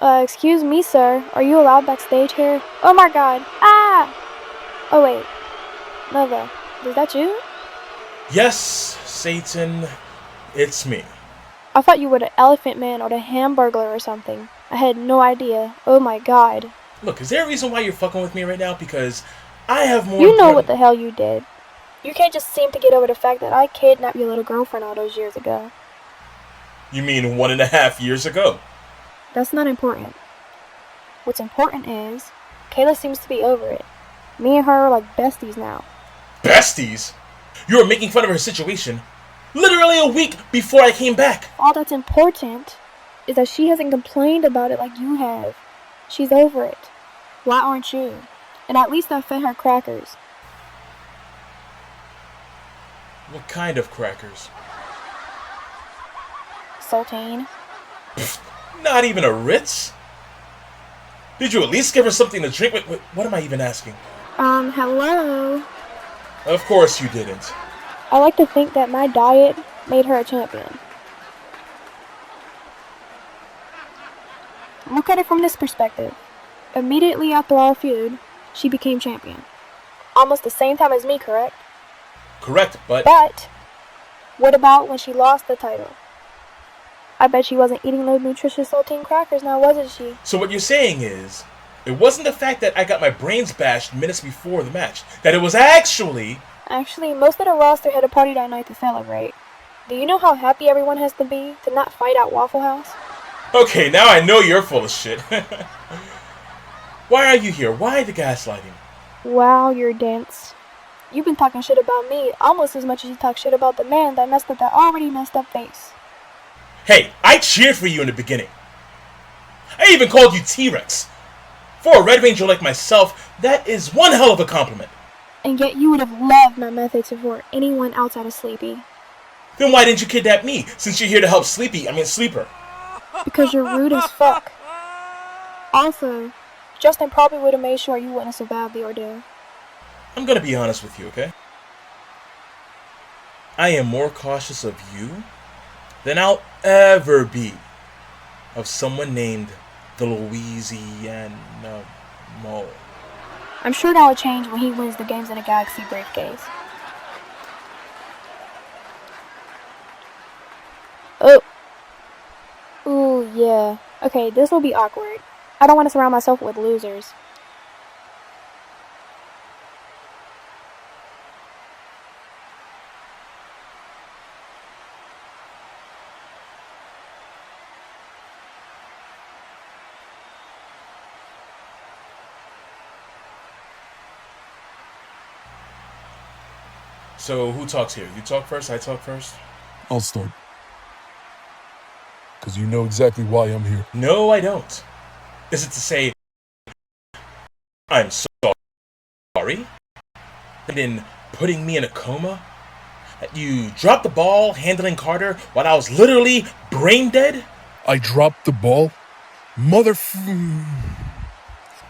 Excuse me, sir. Are you allowed backstage here? Oh my God. Ah! Oh wait. Nova, is that you? Yes, Satan, it's me. I thought you were the Elephant Man or the Hamburglar or something. I had no idea. Oh my God. Look, is there a reason why you're fucking with me right now? Because I have more... You know what the hell you did. You can't just seem to get over the fact that I kidnapped your little girlfriend all those years ago. You mean 1.5 years ago? That's not important. What's important is, Kayla seems to be over it. Me and her are like besties now. Besties? You were making fun of her situation literally a week before I came back. All that's important is that she hasn't complained about it like you have. She's over it. Why aren't you? And at least I fed her crackers. What kind of crackers? Saltine. Not even a Ritz? Did you at least give her something to drink? Wait, what am I even asking? Hello? Of course you didn't. I like to think that my diet made her a champion. Look at it from this perspective. Immediately after our feud, she became champion. Almost the same time as me, correct? Correct, but... But, what about when she lost the title? I bet she wasn't eating those nutritious saltine crackers now, wasn't she? So what you're saying is, it wasn't the fact that I got my brains bashed minutes before the match. That it was actually... Actually, most of the roster had a party that night to celebrate. Do you know how happy everyone has to be to not fight at Waffle House? Okay, now I know you're full of shit. Why are you here? Why the gaslighting? Wow, you're dense. You've been talking shit about me almost as much as you talk shit about the man that messed up that already messed up face. Hey, I cheered for you in the beginning. I even called you T-Rex. For a Red Ranger like myself, that is one hell of a compliment. And yet you would have loved my methods before anyone outside of Sleepy. Then why didn't you kidnap me, since you're here to help Sleeper? Because you're rude as fuck. Also, Justin probably would have made sure you wouldn't survive the ordeal. I'm gonna be honest with you, okay? I am more cautious of you than I'll ever be of someone named the Louisiana Mole. I'm sure that'll change when he wins the Games in the Galaxy briefcase. Oh. Ooh, yeah. Okay, this will be awkward. I don't want to surround myself with losers. So, who talks here? You talk first, I talk first? I'll start. Because you know exactly why I'm here. No, I don't. Is it to say, I'm sorry? And in putting me in a coma? That you dropped the ball handling Carter while I was literally brain dead? I dropped the ball?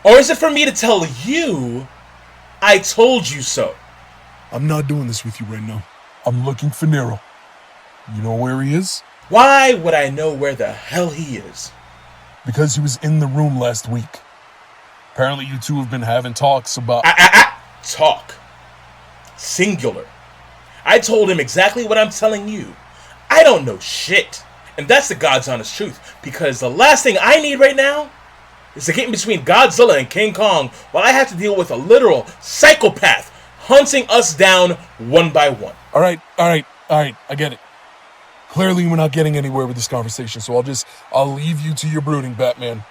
Or is it for me to tell you, I told you so? I'm not doing this with you right now. I'm looking for Nero. You know where he is? Why would I know where the hell he is? Because he was in the room last week. Apparently you two have been having talks about... Talk. Singular. I told him exactly what I'm telling you. I don't know shit. And that's the God's honest truth. Because the last thing I need right now is to get in between Godzilla and King Kong while I have to deal with a literal psychopath hunting us down one by one. All right. I get it. Clearly we're not getting anywhere with this conversation, so I'll leave you to your brooding, Batman.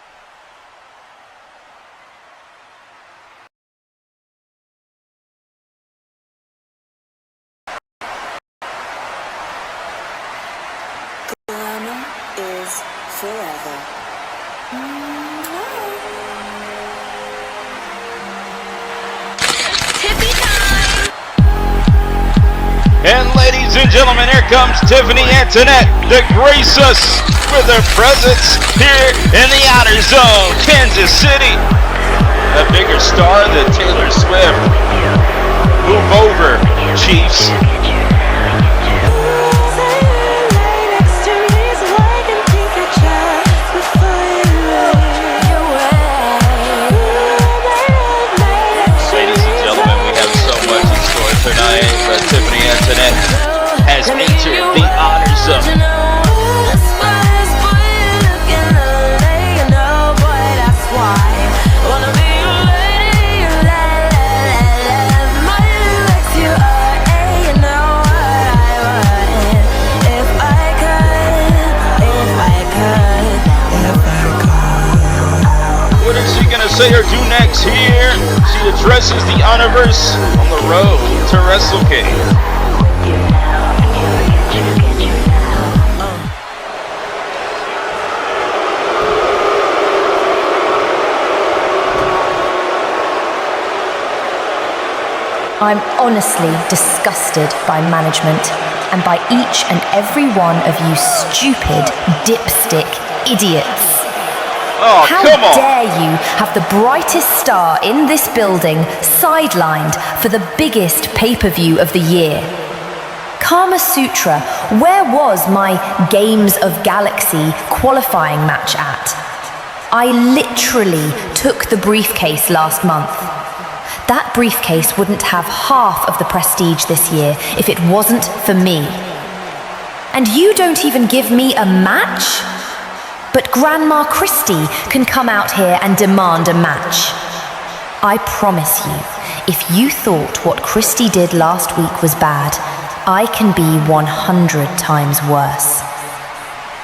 Glamour is forever. And ladies and gentlemen, here comes Tiffany Antoinette to grace us with her presence here in the Outer Zone, Kansas City. A bigger star than Taylor Swift. Move over, Chiefs. Tonight, but Tiffany Antoinette has entered the honor zone. What is she gonna say or do next here? She addresses the Honorverse on the road to WrestleCade. I'm honestly disgusted by management and by each and every one of you stupid, dipstick idiots. Oh, how come on. dare you have the brightest star in this building sidelined for the biggest pay-per-view of the year? Carmasutra, where was my Games of Galaxy qualifying match at? I literally took the briefcase last month. That briefcase wouldn't have half of the prestige this year if it wasn't for me. And you don't even give me a match? But Grandma Christie can come out here and demand a match. I promise you, if you thought what Christie did last week was bad, I can be 100 times worse.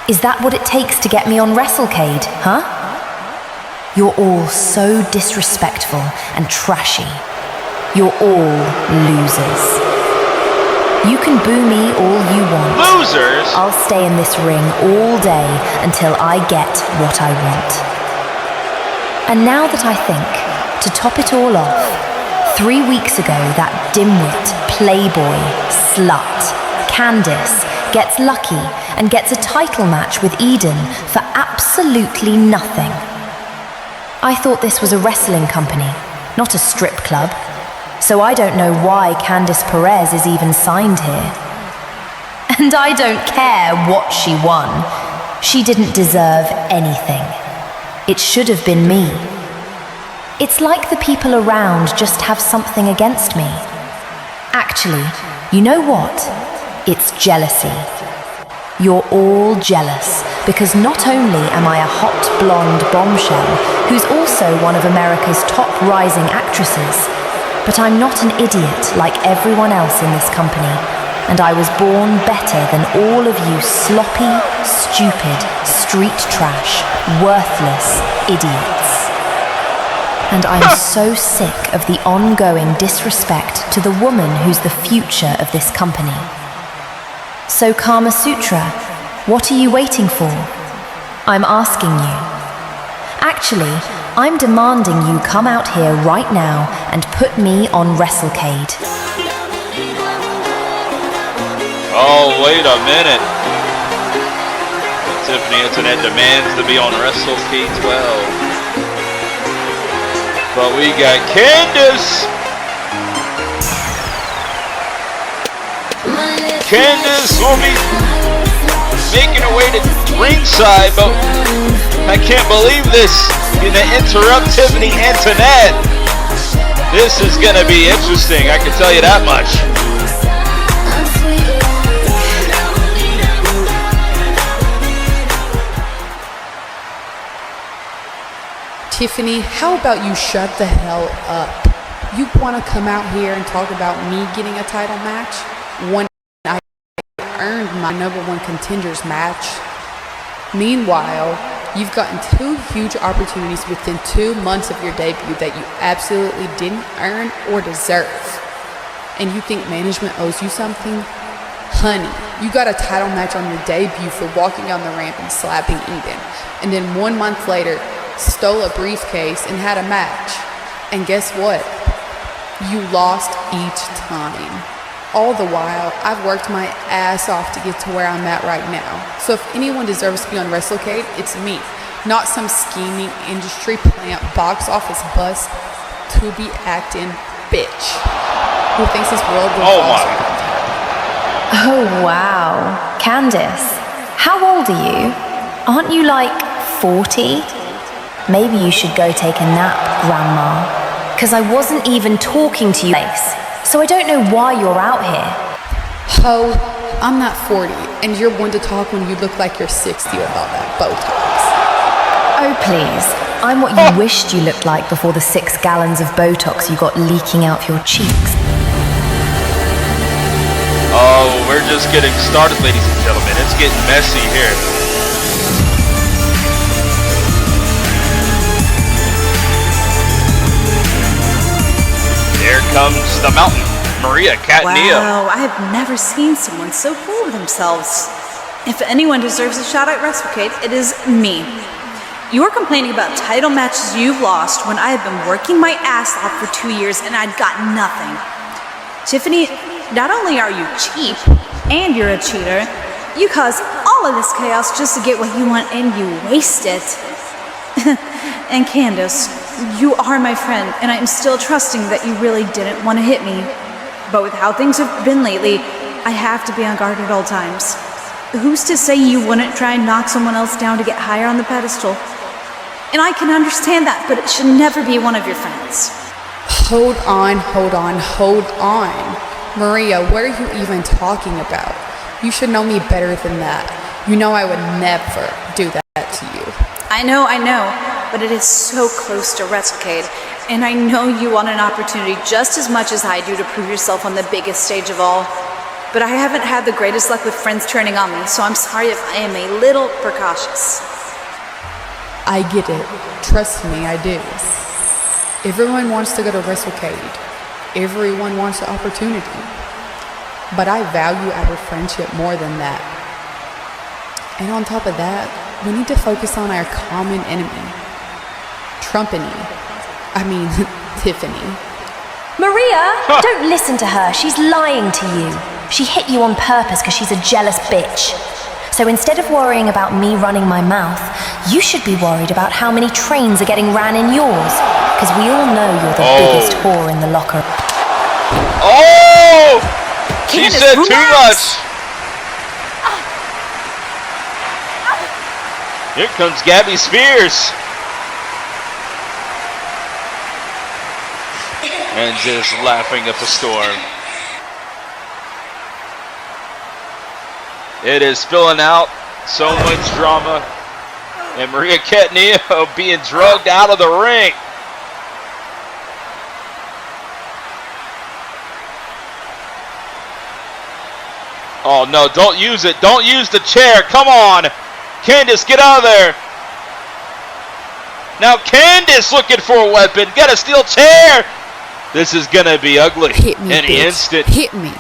Is that what it takes to get me on WrestleCade, huh? You're all so disrespectful and trashy. You're all losers. You can boo me all you want. Losers? I'll stay in this ring all day until I get what I want. And now that I think, to top it all off, 3 weeks ago that dimwit, playboy, slut, Candice, gets lucky and gets a title match with Eden for absolutely nothing. I thought this was a wrestling company, not a strip club. So I don't know why Candice Perez is even signed here. And I don't care what she won. She didn't deserve anything. It should have been me. It's like the people around just have something against me. Actually, you know what? It's jealousy. You're all jealous because not only am I a hot blonde bombshell who's also one of America's top rising actresses, but I'm not an idiot like everyone else in this company, and I was born better than all of you sloppy, stupid, street trash, worthless idiots. And I'm so sick of the ongoing disrespect to the woman who's the future of this company. So Carmasutra, what are you waiting for? I'm asking you. Actually, I'm demanding you come out here right now and put me on WrestleCade. Oh, wait a minute. Tiffany Antoinette demands to be on WrestleCade XI. But we got Candice. Candice will be making her way to ringside, but I can't believe this. Gonna interrupt Tiffany Antoinette. This is gonna be interesting, I can tell you that much. Tiffany, how about you shut the hell up? You want to come out here and talk about me getting a title match when I earned my #1 contenders match? Meanwhile, you've gotten 2 huge opportunities within 2 months of your debut that you absolutely didn't earn or deserve. And you think management owes you something? Honey, you got a title match on your debut for walking on the ramp and slapping Eden. And then 1 month later, stole a briefcase and had a match. And guess what? You lost each time. All the while, I've worked my ass off to get to where I'm at right now. So if anyone deserves to be on WrestleCade, it's me. Not some scheming industry plant box office bust to be acting bitch who thinks this world will fall. Oh wow. Candice, how old are you? Aren't you like 40? Maybe you should go take a nap, Grandma. Because I wasn't even talking to you, so I don't know why you're out here. Ho, I'm not 40, and you're one to talk when you look like you're 60 with all that Botox. Oh please, I'm what you wished you looked like before the 6 gallons of Botox you got leaking out your cheeks. Oh, we're just getting started, ladies and gentlemen. It's getting messy here. Here comes the mountain, Maria Cattaneo. Wow, I have never seen someone so full of themselves. If anyone deserves a shot at WrestleCade, it is me. You are complaining about title matches you've lost when I have been working my ass off for 2 years and I've got nothing. Tiffany, not only are you cheap and you're a cheater, you cause all of this chaos just to get what you want and you waste it. And Candice, you are my friend, and I'm still trusting that you really didn't want to hit me. But with how things have been lately, I have to be on guard at all times. Who's to say you wouldn't try and knock someone else down to get higher on the pedestal? And I can understand that, but it should never be one of your friends. Hold on. Maria, what are you even talking about? You should know me better than that. You know I would never do that to you. I know, but it is so close to WrestleCade, and I know you want an opportunity just as much as I do to prove yourself on the biggest stage of all. But I haven't had the greatest luck with friends turning on me, so I'm sorry if I am a little precautious. I get it. Trust me, I do. Everyone wants to go to WrestleCade. Everyone wants the opportunity. But I value our friendship more than that. And on top of that, we need to focus on our common enemy. Tiffany. Maria, don't listen to her. She's lying to you. She hit you on purpose because she's a jealous bitch. So instead of worrying about me running my mouth, you should be worried about how many trains are getting ran in yours. Because we all know you're the biggest whore in the locker. Oh! She Candice, said too much. Here comes Gabbie Spears. And just laughing up a storm. It is spilling out. So much drama. And Maria Cattaneo being drugged out of the ring. Oh no, don't use it. Don't use the chair. Come on. Candice, get out of there. Now Candice looking for a weapon. Got a steel chair. This is going to be ugly. Hit me, Any instant. Hit me.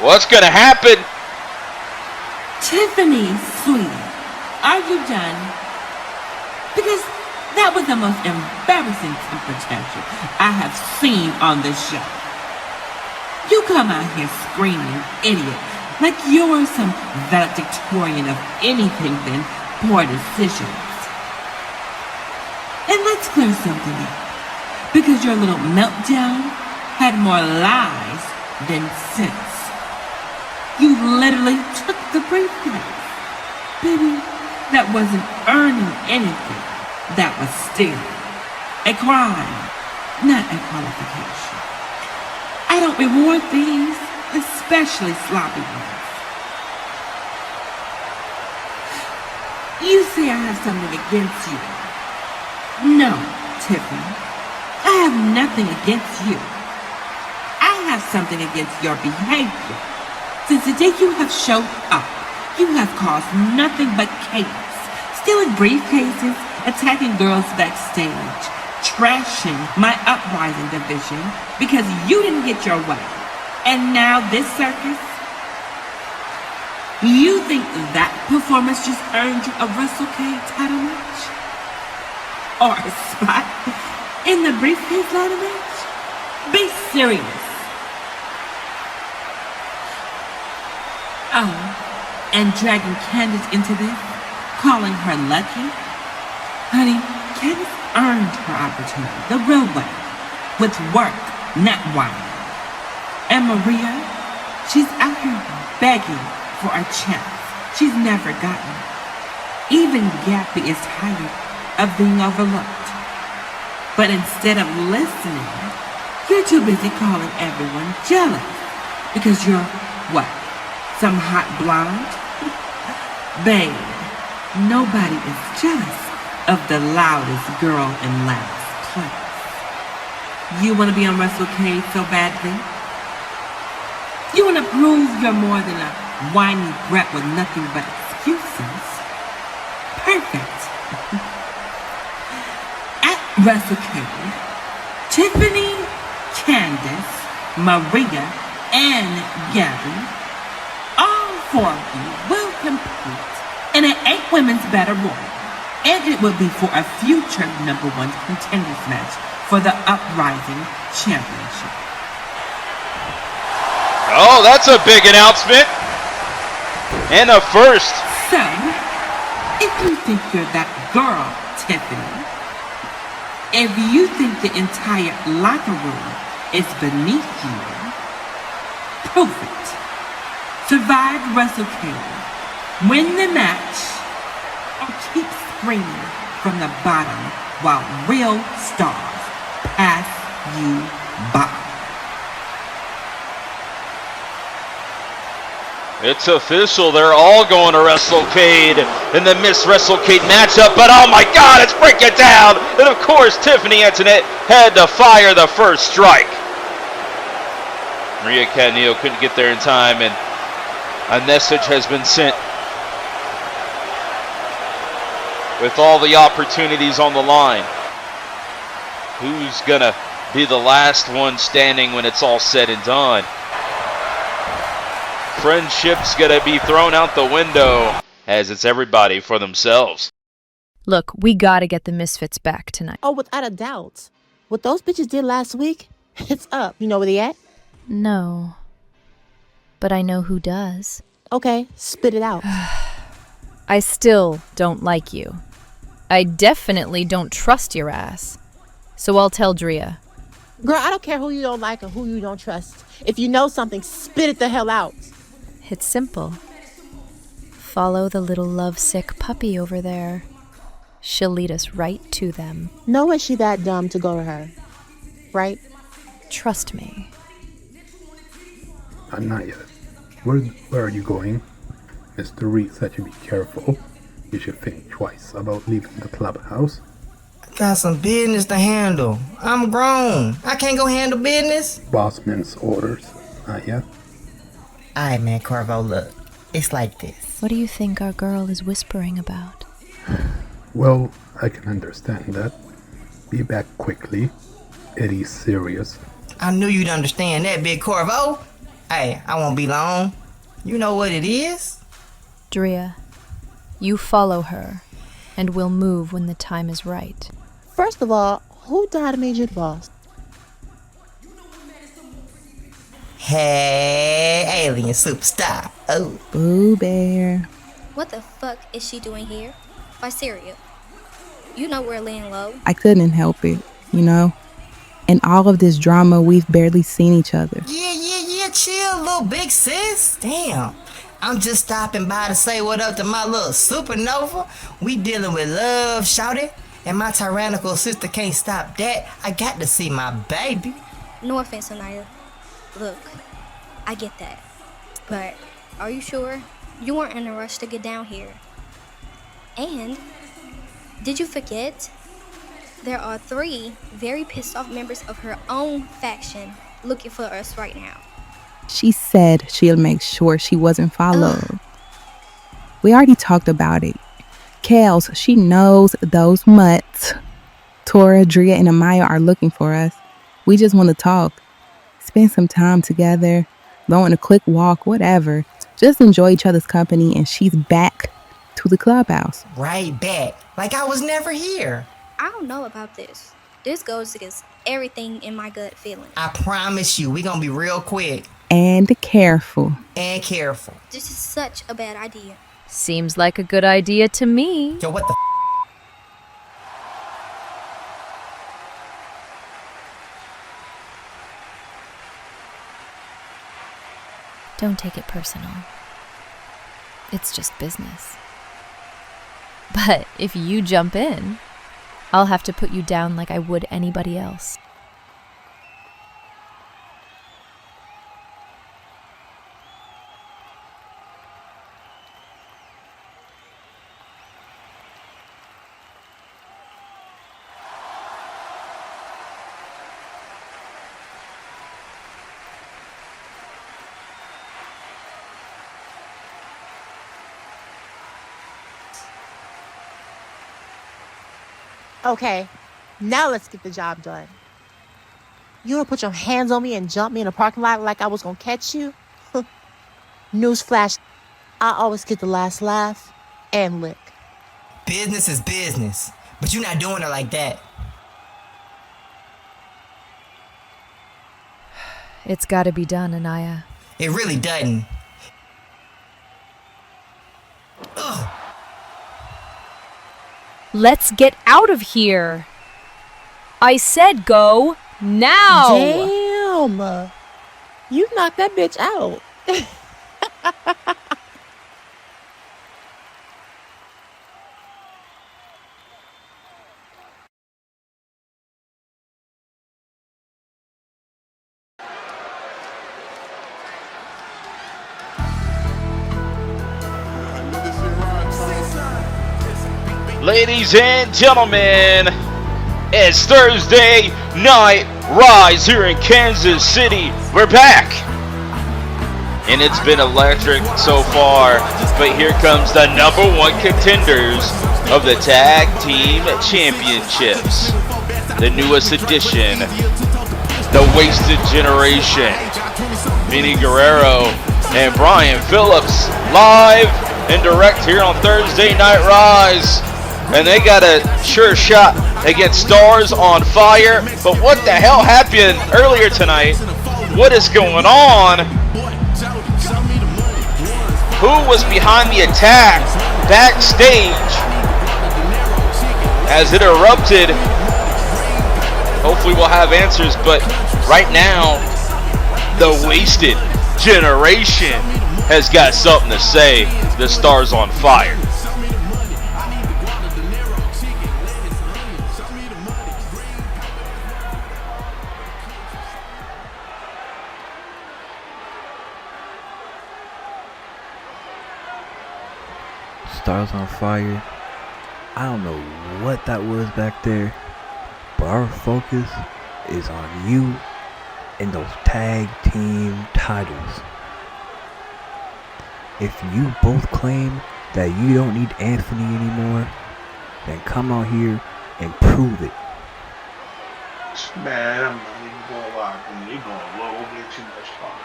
What's going to happen? Tiffany, sweetie, are you done? Because that was the most embarrassing temper tantrum I have seen on this show. You come out here screaming, idiot, like you're some valedictorian of anything than poor decisions. And let's clear something up, because your little meltdown had more lies than sense. You literally took the briefcase. Baby, that wasn't earning anything. That was stealing. A crime, not a qualification. I don't reward these, especially sloppy ones. You say I have something against you. No, Tiffany. I have nothing against you. I have something against your behavior. Since the day you have showed up, you have caused nothing but chaos. Stealing briefcases, attacking girls backstage, trashing my uprising division because you didn't get your way. And now this circus? You think that performance just earned you a WrestleCade title match? Or a spot in the briefcase ladder match? Be serious. Oh, and dragging Candace into this, calling her lucky? Honey, Candace earned her opportunity the real way, with work, not whining. And Maria, she's out here begging for a chance she's never gotten. Even Gabbie is tired of being overlooked. But instead of listening, you're too busy calling everyone jealous because you're, what, some hot blonde? Babe, nobody is jealous of the loudest girl in last place. You want to be on WrestleCade so badly? You want to prove you're more than a whiny brat with nothing but excuses? Perfect. At WrestleCade, Tiffany, Candace, Maria, and Gabbie, all four of you will compete in an 8 women's battle royal. And it will be for a future #1 contenders match for the Uprising Championship. Oh, that's a big announcement. And a first. So, if you think you're that girl, Tiffany, if you think the entire locker room is beneath you, prove it. Survive WrestleCade, win the match, or keep screaming from the bottom while real stars pass you by. It's official. They're all going to WrestleCade in the Miss WrestleCade matchup. But oh my God, let's break it down. And of course, Tiffany Antoinette had to fire the first strike. Maria Cattaneo couldn't get there in time, and a message has been sent. With all the opportunities on the line, who's gonna be the last one standing when it's all said and done? Friendship's gonna be thrown out the window, as it's everybody for themselves. Look, we gotta get the Misfits back tonight. Oh, without a doubt. What those bitches did last week, it's up. You know where they at? No. But I know who does. Okay, spit it out. I still don't like you. I definitely don't trust your ass. So I'll tell Drea. Girl, I don't care who you don't like or who you don't trust. If you know something, spit it the hell out. It's simple. Follow the little lovesick puppy over there. She'll lead us right to them. No way she that dumb to go to her. Right? Trust me. I'm not yet. Where are you going? Mr. Reed said you be careful. You should think twice about leaving the clubhouse. I got some business to handle. I'm grown. I can't go handle business. Bossman's orders. Not yet. Alright, man, Corvo, look. It's like this. What do you think our girl is whispering about? Well, I can understand that. Be back quickly. Eddie's serious. I knew you'd understand that, Big Corvo. Hey, I won't be long. You know what it is? Drea, you follow her, and we'll move when the time is right. First of all, who died and made you the boss? Hey, alien superstar. Oh. Boo Bear. What the fuck is she doing here? Viseria, you know we're laying low. I couldn't help it, you know? In all of this drama, we've barely seen each other. Yeah, chill, little big sis. Damn. I'm just stopping by to say what up to my little supernova. We dealing with love, shouted. And my tyrannical sister can't stop that. I got to see my baby. No offense, Aniyah. Look, I get that. But are you sure you weren't in a rush to get down here? And did you forget? There are 3 very pissed off members of her own faction looking for us right now. She said she'll make sure she wasn't followed. We already talked about it. Kels, she knows those mutts. Tora, Drea, and Amaya are looking for us. We just want to talk. Spend some time together. Go on a quick walk, whatever. Just enjoy each other's company, and she's back to the clubhouse. Right back. Like I was never here. I don't know about this. This goes against everything in my gut feeling. I promise you, we gonna be real quick. And careful. And careful. This is such a bad idea. Seems like a good idea to me. Yo, what the Don't take it personal. It's just business. But if you jump in, I'll have to put you down like I would anybody else. Okay, now let's get the job done. You don't put your hands on me and jump me in a parking lot like I was gonna catch you? Newsflash, I always get the last laugh and lick. Business is business, but you're not doing it like that. It's gotta be done, Aniyah. It really doesn't. Ugh. Let's get out of here. I said go now. Damn. You knocked that bitch out. Ladies and gentlemen, it's Thursday Night Rise here in Kansas City. We're back. And it's been electric so far, but here comes the #1 contenders of the Tag Team Championships. The newest edition, the Wasted Generation. Vinny Guerrero and Brian Phillips live and direct here on Thursday Night Rise. And they got a sure shot against Stars on Fire. But what the hell happened earlier tonight? What is going on? Who was behind the attack backstage as it erupted? Hopefully we'll have answers, but right now, the Wasted Generation has got something to say. The Stars on Fire. Stars on Fire. I don't know what that was back there, but our focus is on you and those tag team titles. If you both claim that you don't need Anthony anymore, then come out here and prove it. Man, I'm not even gonna lie to you. You're going a little bit too much fun.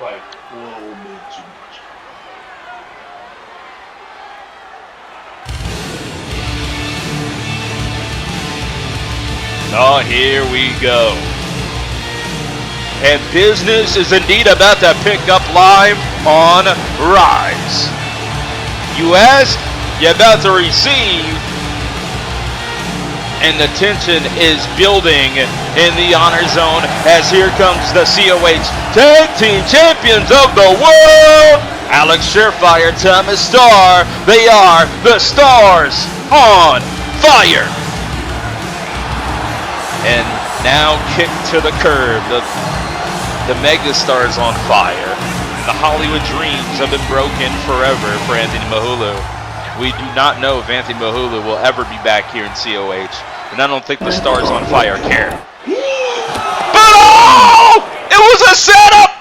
Like, a little bit too much fun. Oh, here we go. and business is indeed about to pick up live on Rise. You ask, you're about to receive, and the tension is building in the Honor Zone as here comes the COH Tag Team Champions of the World, Alex Surefire, Thomas Starr. They are the Stars on Fire. And now kicked to the curb, the megastars on fire. The Hollywood dreams have been broken forever for Anthony Mahulu. We do not know if Anthony Mahulu will ever be back here in COH, and I don't think the Stars on Fire care. But oh! It was a setup!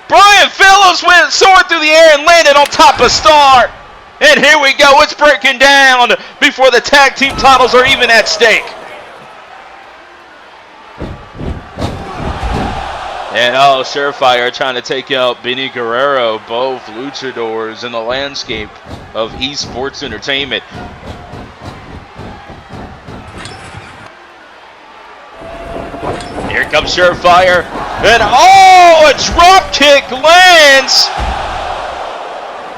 Brian Phillips went soared through the air and landed on top of Starr. And here we go, it's breaking down before the tag team titles are even at stake. And oh, Surefire trying to take out Benny Guerrero, both luchadors in the landscape of esports entertainment. Here comes Surefire, and oh, a drop kick lands!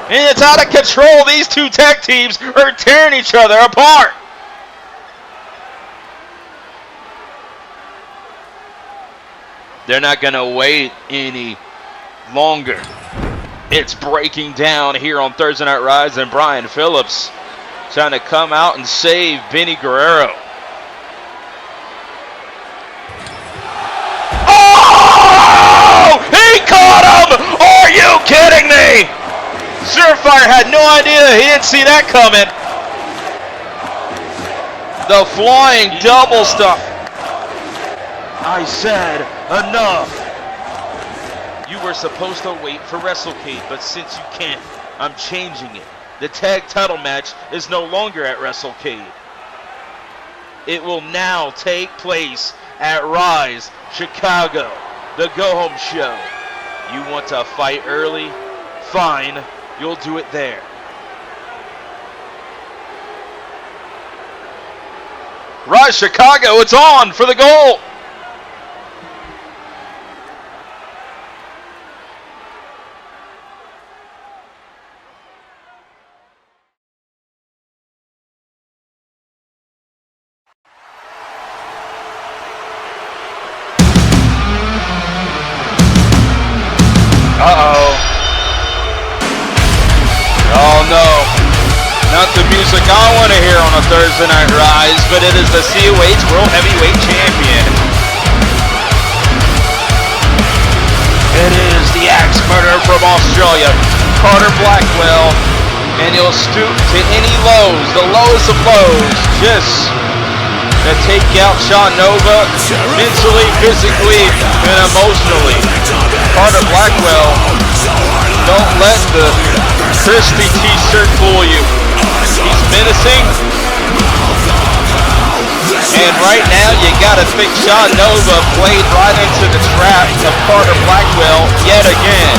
And it's out of control. These two tag teams are tearing each other apart. They're not going to wait any longer. It's breaking down here on Thursday Night Rise, and Brian Phillips trying to come out and save Benny Guerrero. Oh! He caught him! Are you kidding me? Surefire had no idea. He didn't see that coming. The flying double stomp. I said enough. You were supposed to wait for WrestleCade, but since you can't, I'm changing it. The tag title match is no longer at WrestleCade. It will now take place at Rise, Chicago, the go-home show. You want to fight early? Fine, you'll do it there. Rise, Chicago, it's on for the goal. Uh-oh. Oh no. Not the music I want to hear on a Thursday Night Rise, but it is the COH World Heavyweight Champion. It is the axe murderer from Australia, Carter Blackwell, and he'll stoop to any lows, the lowest of lows, just to take out Sean Nova mentally, physically, and emotionally. Carter Blackwell, don't let the crispy t-shirt fool you. He's menacing. And right now, you gotta think Sean Nova played right into the trap of Carter Blackwell yet again.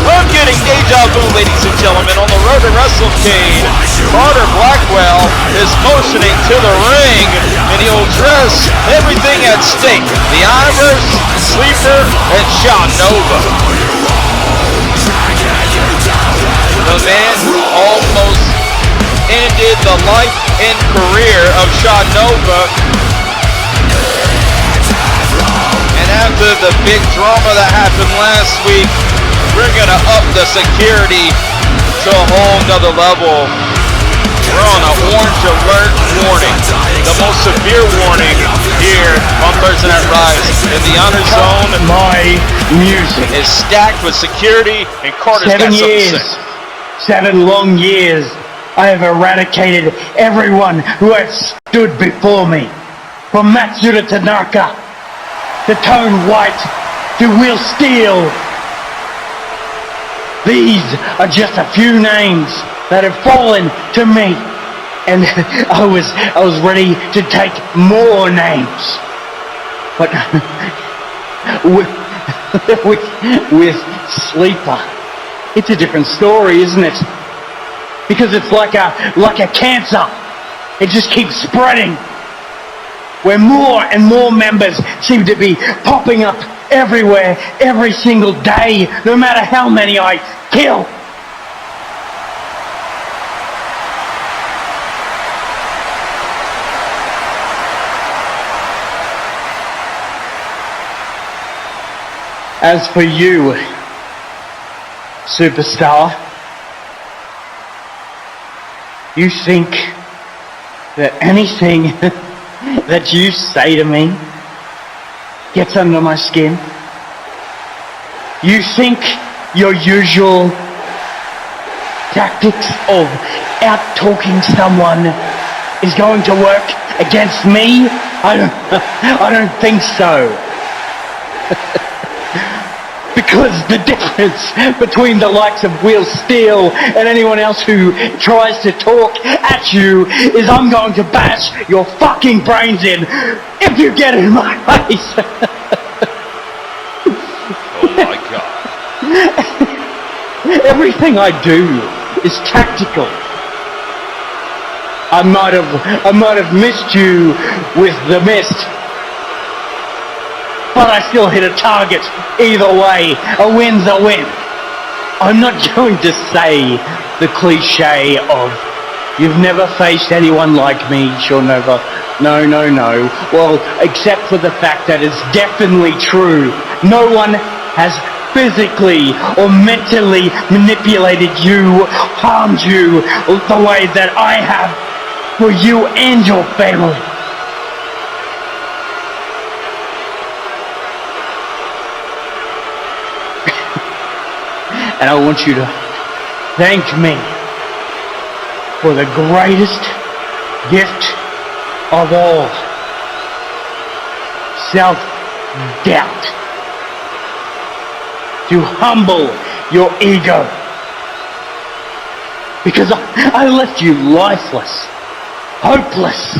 I'm getting deja vu, ladies and gentlemen, on the Road to WrestleCade. Carter Blackwell is motioning to the ring, and he'll address everything at stake. The Ivers, Sleeper, and Sean Nova. The man who almost ended the life and career of Sean Nova. And after the big drama that happened last week, we're gonna up the security to a whole nother level. We're on an orange alert warning, the most severe warning here on Thursday Night Rise. In the Honor Zone, my music is stacked with security, and Carter's got something to say. 7 long years, I have eradicated everyone who has stood before me. From Matsuda Tanaka, to Tone White, to Will Steele. These are just a few names that have fallen to me, and I was ready to take more names, but with Sleeper, it's a different story, isn't it? Because it's like a cancer. It just keeps spreading. where more and more members seem to be popping up everywhere, every single day, no matter how many I kill. As for you, superstar, you think that anything that you say to me gets under my skin? You think your usual tactics of out-talking someone is going to work against me? I don't think so. Because the difference between the likes of Will Steele and anyone else who tries to talk at you is I'm going to bash your fucking brains in if you get in my face. Oh my God. Everything I do is tactical. I might have missed you with the mist, but I still hit a target. Either way, a win's a win. I'm not going to say the cliche of, you've never faced anyone like me, Sean Nova. No. Well, except for the fact that it's definitely true. No one has physically or mentally manipulated you, harmed you the way that I have for you and your family. And I want you to thank me for the greatest gift of all, self-doubt. To humble your ego. Because I left you lifeless, hopeless.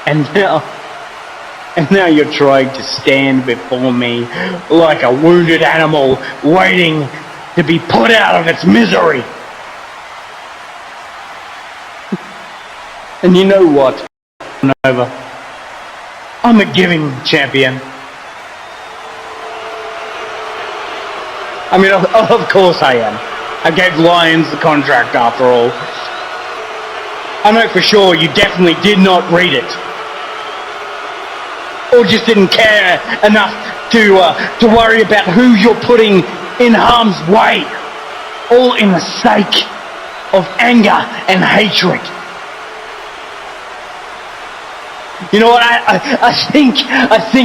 And now you're trying to stand before me like a wounded animal waiting to be put out of its misery. And you know what, Nova? I'm a giving champion. I mean, of course I am. I gave Lions the contract after all. I know for sure you definitely did not read it. Or just didn't care enough to worry about who you're putting in harm's way. All in the sake of anger and hatred. You know what, I think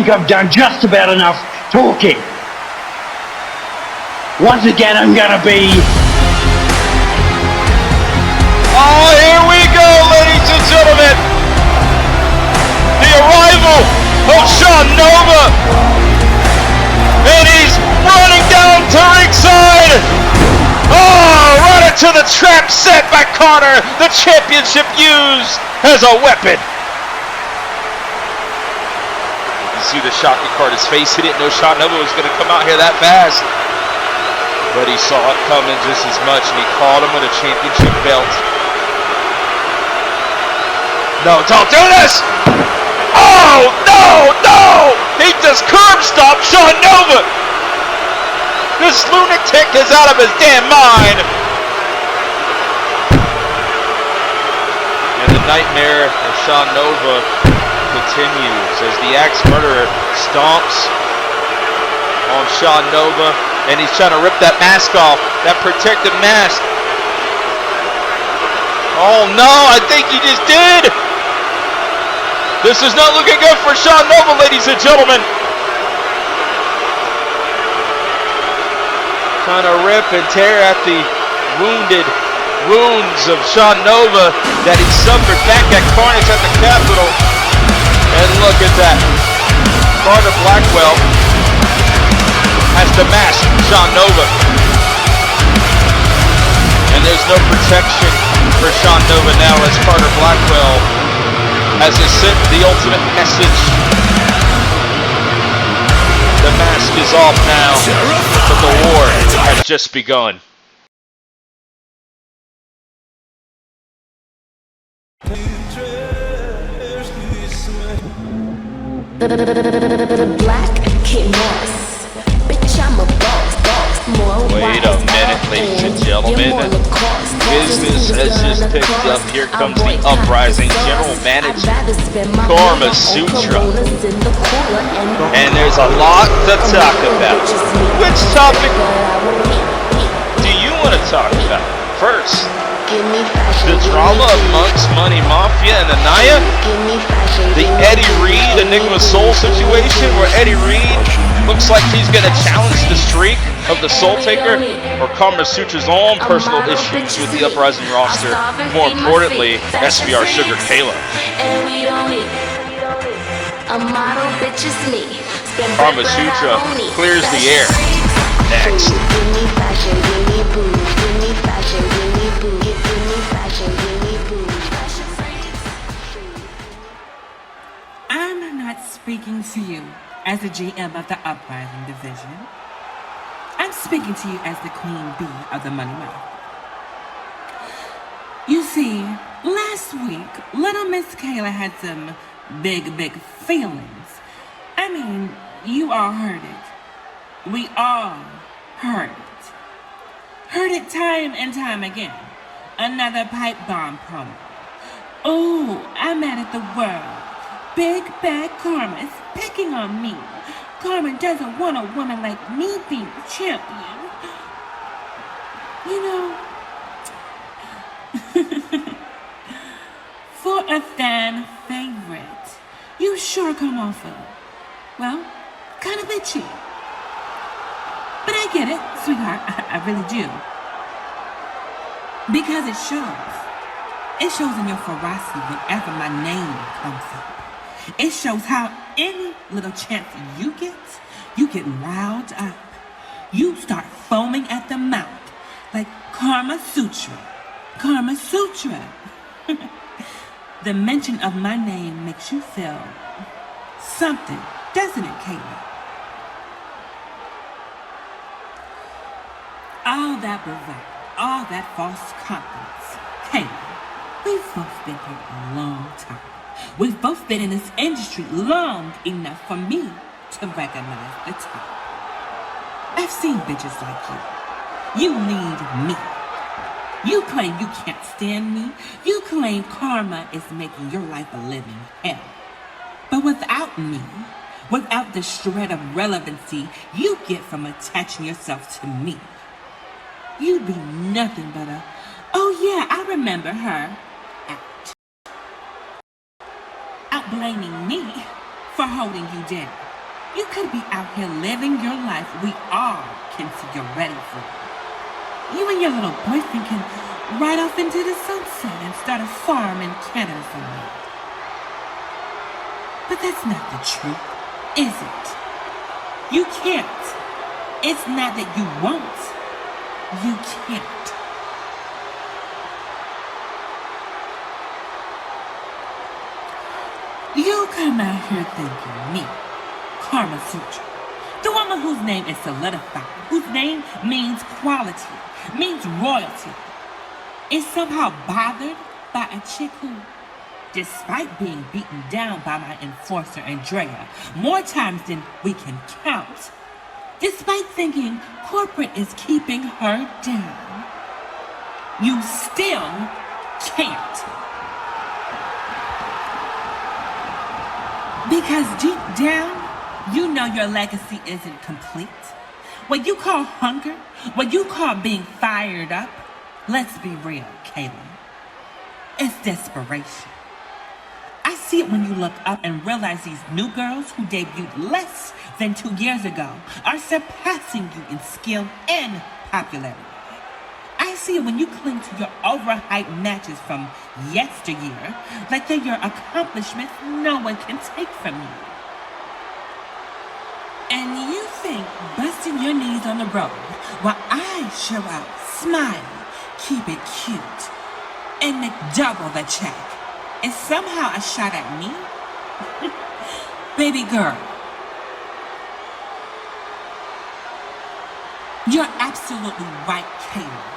I've done just about enough talking. Once again, I'm gonna be... Oh, here we go, ladies and gentlemen! The arrival of Sean Nova! And he's running down to ringside! Oh, right into the trap set by Carter! The championship used as a weapon! You see the shock in Carter's face. He didn't know Sean Nova was gonna come out here that fast. But he saw it coming just as much, and he caught him with a championship belt. No, don't do this! Oh, no! He just curb stomped Sean Nova! This lunatic is out of his damn mind! And the nightmare of Sean Nova continues as the Axe Murderer stomps on Sean Nova. And he's trying to rip that mask off, that protective mask. Oh no, I think he just did. This is not looking good for Sean Nova, ladies and gentlemen. Trying to rip and tear at the wounds of Sean Nova that he suffered back at Carnage at the Capitol. And look at that. Carter Blackwell has to mask Sean Nova. And there's no protection for Sean Nova now as Carter Blackwell has sent the ultimate message. The mask is off now, but the war has just begun. The Black Kid Moss. Bitch, I'm a boss. Wait a minute, ladies and gentlemen. Business has just picked up. Here comes the Uprising General Manager, Carmasutra. And there's a lot to talk about. Which topic do you want to talk about first? The drama amongst Money Mafia and Aniyah? The Eddie Reed and Enigma Soul situation where Eddie Reed looks like he's going to challenge the streak of the Soul Taker, or Carmasutra's own personal issues with the Uprising roster, more importantly, SBR Sugar Kayla. Carmasutra clears the air. Next. I'm not speaking to you as the GM of the Uprising division. I'm speaking to you as the Queen Bee of the Money Mouth. You see, last week, little Miss Kayla had some big feelings. I mean, you all heard it. We all heard it. Heard it time and time again. Another pipe bomb promo. Oh, I'm mad at the world. Big bad Karma is picking on me. Karma doesn't want a woman like me being champion. You know, for a fan favorite, you sure come off of, well, kind of bitchy. But I get it, sweetheart, I really do. Because it shows. It shows in your ferocity whenever my name comes up. It shows how any little chance you get riled up. You start foaming at the mouth like Carmasutra. Carmasutra. The mention of my name makes you feel something, doesn't it, Kayla? All that bravado, all that false confidence. Kayla, we've both been here a long time. We've both been in this industry long enough for me to recognize the time. I've seen bitches like you. You need me. You claim you can't stand me. You claim karma is making your life a living hell. But without me, without the shred of relevancy you get from attaching yourself to me, you'd be nothing but a, oh yeah, I remember her, out blaming me for holding you down. You could be out here living your life we all can see you're ready for. You and your little boyfriend can ride off into the sunset and start a farm in Canada somewhere. But that's not the truth, is it? You can't. It's not that you won't. You can't. You come out here thinking me, Carmasutra, the woman whose name is solidified, whose name means quality, means royalty, is somehow bothered by a chick who, despite being beaten down by my enforcer Andrea more times than we can count, despite thinking corporate is keeping her down, you still can't. Because deep down, you know your legacy isn't complete. What you call hunger, what you call being fired up, let's be real, Kayla, it's desperation. I see it when you look up and realize these new girls who debuted less than 2 years ago are surpassing you in skill and popularity. I see it when you cling to your overhyped matches from yesteryear like they're your accomplishments no one can take from you. And you think busting your knees on the road while I show out, smile, keep it cute, and make double the check is somehow a shot at me? Baby girl, you're absolutely right, Kayla.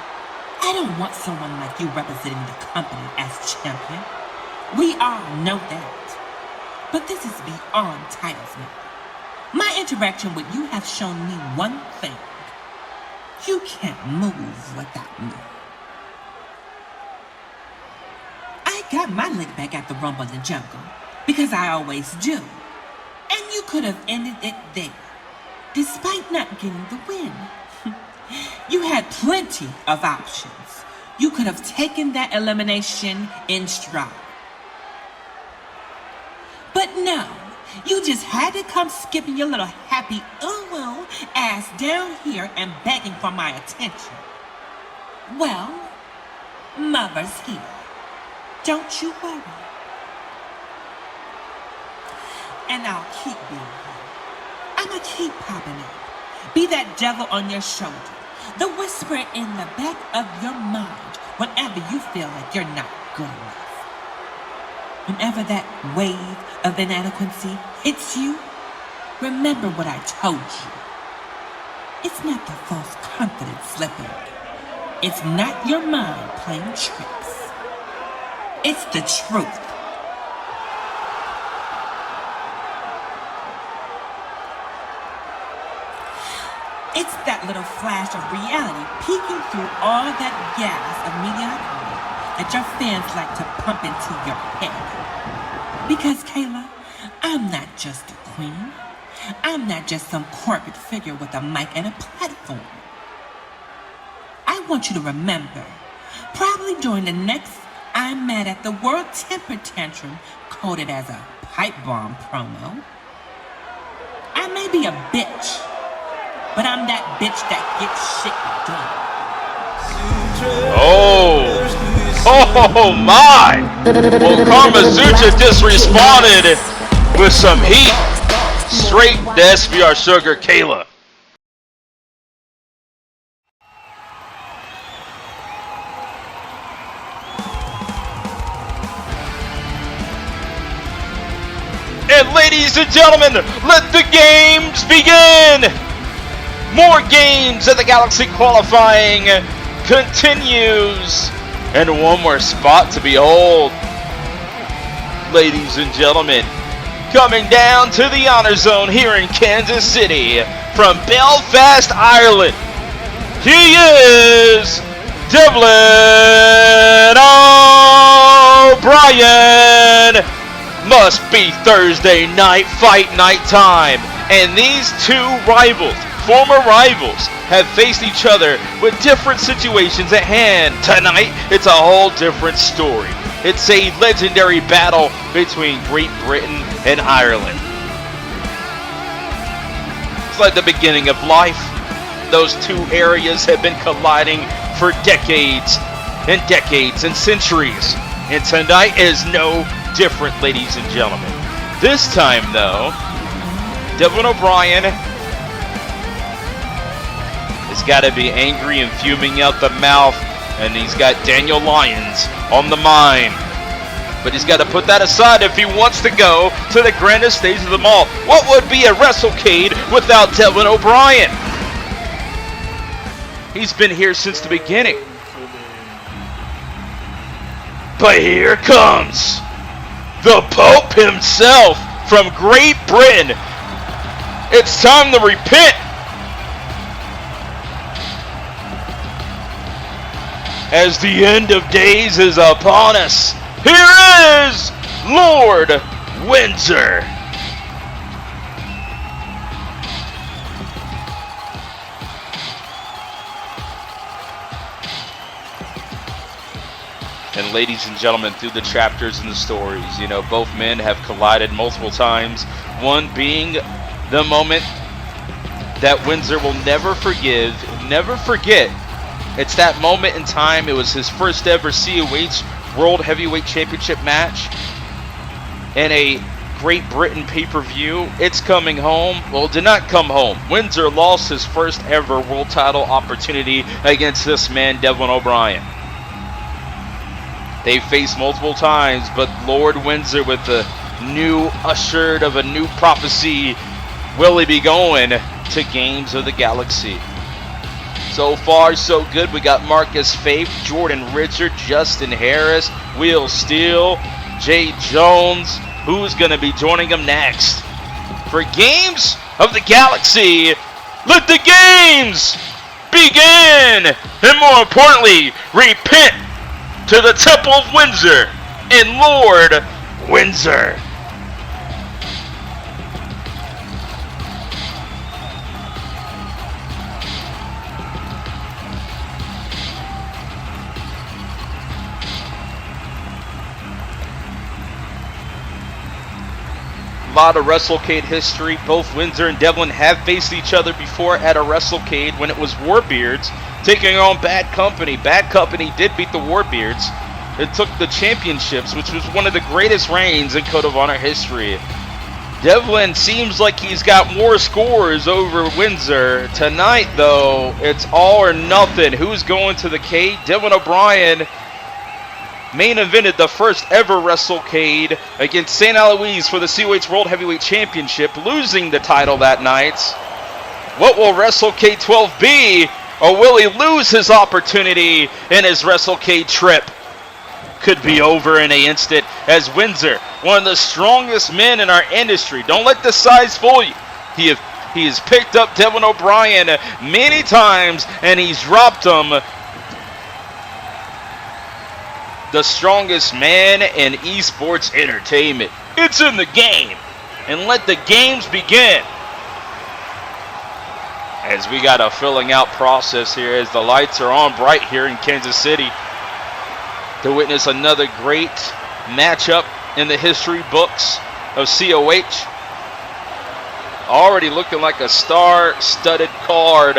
I don't want someone like you representing the company as champion. We all know that. But this is beyond titles now. My interaction with you has shown me one thing. You can't move without me. I got my lick back at the Rumble in the Jungle, because I always do. And you could have ended it there, despite not getting the win. You had plenty of options. You could have taken that elimination in stride. But no, you just had to come skipping your little happy ooh ass down here and begging for my attention. Well, mother's here. Don't you worry. And I'll keep being here. I'ma keep popping up. Be that devil on your shoulder. The whisper in the back of your mind whenever you feel like you're not good enough. Whenever that wave of inadequacy hits you, remember what I told you. It's not the false confidence slipping. It's not your mind playing tricks. It's the truth. It's that little flash of reality peeking through all that gas of mediocrity that your fans like to pump into your head. Because, Kayla, I'm not just a queen. I'm not just some corporate figure with a mic and a platform. I want you to remember, probably during the next I'm Mad at the World Temper Tantrum coded as a pipe bomb promo, I may be a bitch, but I'm that bitch that gets shit done. Oh my! Well, Carmasutra just responded with some heat straight to SBR Sugar Kayla. And ladies and gentlemen, let the games begin! More games at the Galaxy qualifying continues, and one more spot to behold. Ladies and gentlemen, coming down to the Honor Zone here in Kansas City from Belfast, Ireland, he is Devlin O'Brien. Must be Thursday night fight night time, and these two rivals, former rivals, have faced each other with different situations at hand. Tonight, it's a whole different story. It's a legendary battle between Great Britain and Ireland. It's like the beginning of life. Those two areas have been colliding for decades and centuries. And tonight is no different, ladies and gentlemen. This time, though, Devlin O'Brien has got to be angry and fuming out the mouth, and he's got Daniel Lyons on the mind. But he's got to put that aside if he wants to go to the grandest stage of them all. What would be a WrestleCade without Devlin O'Brien? He's been here since the beginning. But here comes the Pope himself from Great Britain. It's time to repent. As the end of days is upon us, here is Lord Windsor. And ladies and gentlemen, through the chapters and the stories, both men have collided multiple times. One being the moment that Windsor will never forget. It's that moment in time. It was his first ever COH World Heavyweight Championship match in a Great Britain pay-per-view. It's coming home. Well, it did not come home. Windsor lost his first ever world title opportunity against this man, Devlin O'Brien. They faced multiple times, but Lord Windsor, with the new ushered of a new prophecy, will he be going to Games of the Galaxy? So far, so good. We got Marcus Faith, Jordan Richard, Justin Harris, Will Steele, Jay Jones, who's going to be joining him next. For Games of the Galaxy, let the games begin! And more importantly, repent to the Temple of Windsor and Lord Windsor. A lot of WrestleCade history. Both Windsor and Devlin have faced each other before at a WrestleCade when it was Warbeards taking on Bad Company. Bad Company did beat the Warbeards. It took the championships, which was one of the greatest reigns in Code of Honor history. Devlin seems like he's got more scores over Windsor. Tonight, though, it's all or nothing. Who's going to the Cade? Devlin O'Brien main evented the first ever WrestleCade against St. Alois for the COH World Heavyweight Championship, losing the title that night. What will WrestleCade 12 be? Or will he lose his opportunity in his WrestleCade trip? Could be over in an instant, as Windsor, one of the strongest men in our industry. Don't let the size fool you. He has picked up Devlin O'Brien many times and he's dropped him. The strongest man in esports entertainment. It's in the game. And let the games begin. As we got a filling out process here as the lights are on bright here in Kansas City to witness another great matchup in the history books of COH. Already looking like a star-studded card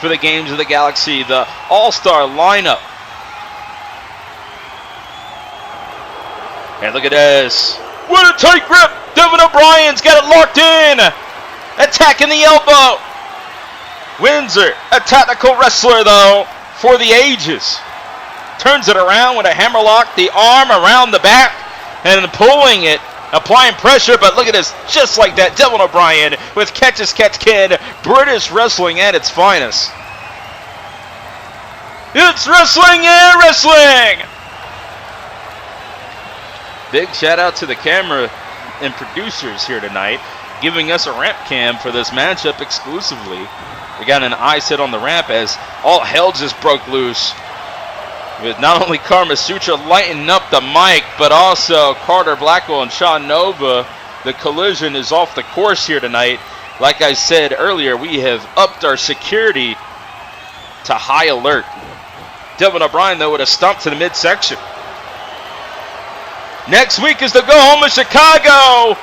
for the Games of the Galaxy. The all-star lineup. And look at this. What a tight grip. Devlin O'Brien's got it locked in. Attacking the elbow. Windsor, a technical wrestler though, for the ages. Turns it around with a hammerlock, the arm around the back, and pulling it, applying pressure, but look at this, just like that, Devlin O'Brien with Catch as Catch Can, British wrestling at its finest. It's wrestling and wrestling! Big shout out to the camera and producers here tonight, giving us a ramp cam for this matchup exclusively. We got an eye set on the ramp as all hell just broke loose, with not only Carmasutra lighting up the mic, but also Carter Blackwell and Sean Nova. The collision is off the course here tonight. Like I said earlier, we have upped our security to high alert. Devlin O'Brien, though, with a stomp to the midsection. Next week is the Go Home of Chicago.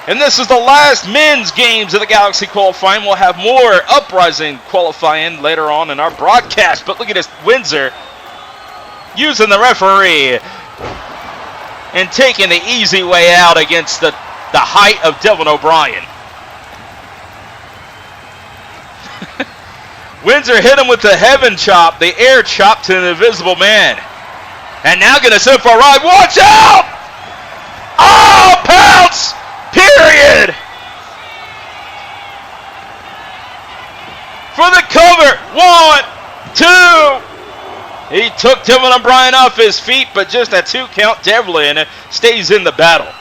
And this is the last men's Games of the Galaxy qualifying. We'll have more Uprising qualifying later on in our broadcast. But look at this, Windsor using the referee and taking the easy way out against the height of Devlin O'Brien. Windsor hit him with the heaven chop, the air chop to the Invisible Man. And now going to sit for a ride. Watch out! Oh, pounce! Period! For the cover. 1, 2. He took Devlin O'Brien off his feet, but just a 2 count. Devlin stays in the battle.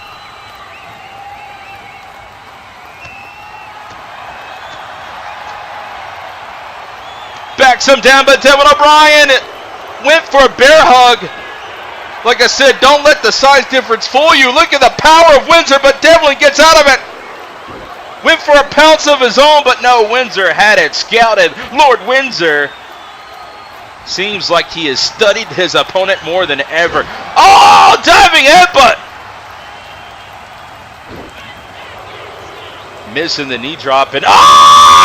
Backs him down, but Devlin O'Brien went for a bear hug. Like I said, don't let the size difference fool you. Look at the power of Windsor, but Devlin gets out of it. Went for a pounce of his own, but no, Windsor had it scouted. Lord Windsor seems like he has studied his opponent more than ever. Oh, diving headbutt. Missing the knee drop, and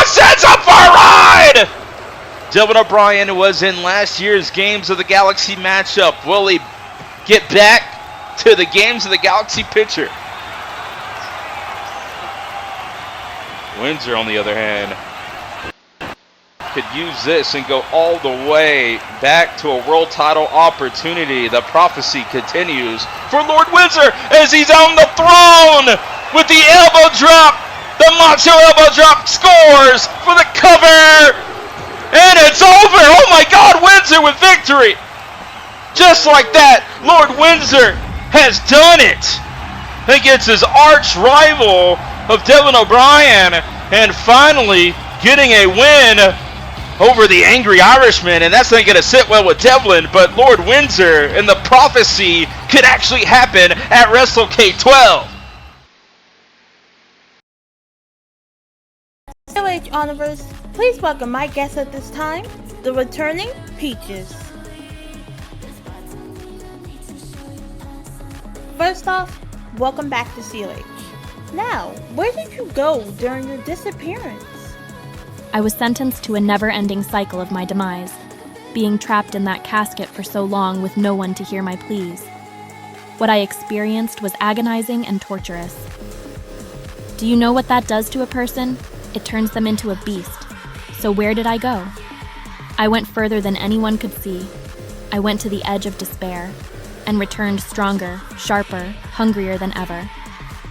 sets up for a ride. Devlin O'Brien was in last year's Games of the Galaxy matchup. Will he get back to the Games of the Galaxy picture? Windsor, on the other hand, could use this and go all the way back to a world title opportunity. The prophecy continues for Lord Windsor as he's on the throne with the elbow drop. The macho elbow drop scores for the cover. And it's over! Oh my God, Windsor with victory! Just like that, Lord Windsor has done it! against his arch rival of Devin O'Brien, and finally getting a win over the Angry Irishman. And that's not going to sit well with Devlin, but Lord Windsor and the prophecy could actually happen at WrestleCade 12. COH Honorers, please welcome my guest at this time, the returning Peaches. First off, welcome back to COH. Now, where did you go during your disappearance? I was sentenced to a never-ending cycle of my demise, being trapped in that casket for so long with no one to hear my pleas. What I experienced was agonizing and torturous. Do you know what that does to a person? It turns them into a beast. So where did I go? I went further than anyone could see. I went to the edge of despair, and returned stronger, sharper, hungrier than ever.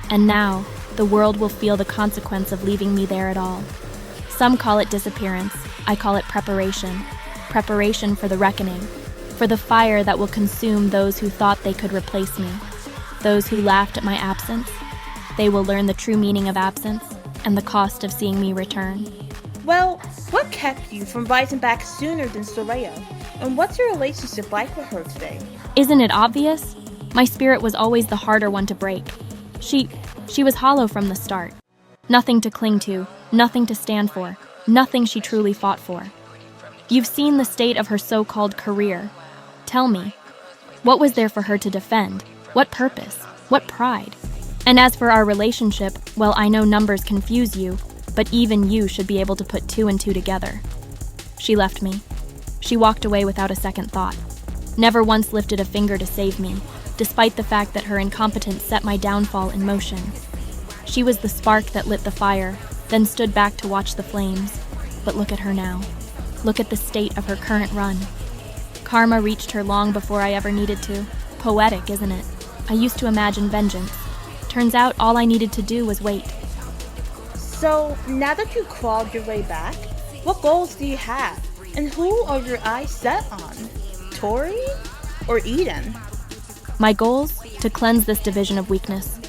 And now, the world will feel the consequence of leaving me there at all. Some call it disappearance. I call it preparation. Preparation for the reckoning, for the fire that will consume those who thought they could replace me. Those who laughed at my absence, they will learn the true meaning of absence and the cost of seeing me return. Well, what kept you from rising back sooner than Soraya? And what's your relationship like with her today? Isn't it obvious? My spirit was always the harder one to break. She was hollow from the start. Nothing to cling to, nothing to stand for, nothing she truly fought for. You've seen the state of her so-called career. Tell me, what was there for her to defend? What purpose? What pride? And as for our relationship, well, I know numbers confuse you, but even you should be able to put two and two together. She left me. She walked away without a second thought. Never once lifted a finger to save me, despite the fact that her incompetence set my downfall in motion. She was the spark that lit the fire, then stood back to watch the flames. But look at her now. Look at the state of her current run. Karma reached her long before I ever needed to. Poetic, isn't it? I used to imagine vengeance. Turns out all I needed to do was wait. So, now that you crawled your way back, what goals do you have? And who are your eyes set on? Tori or Eden? My goals? To cleanse this division of weakness.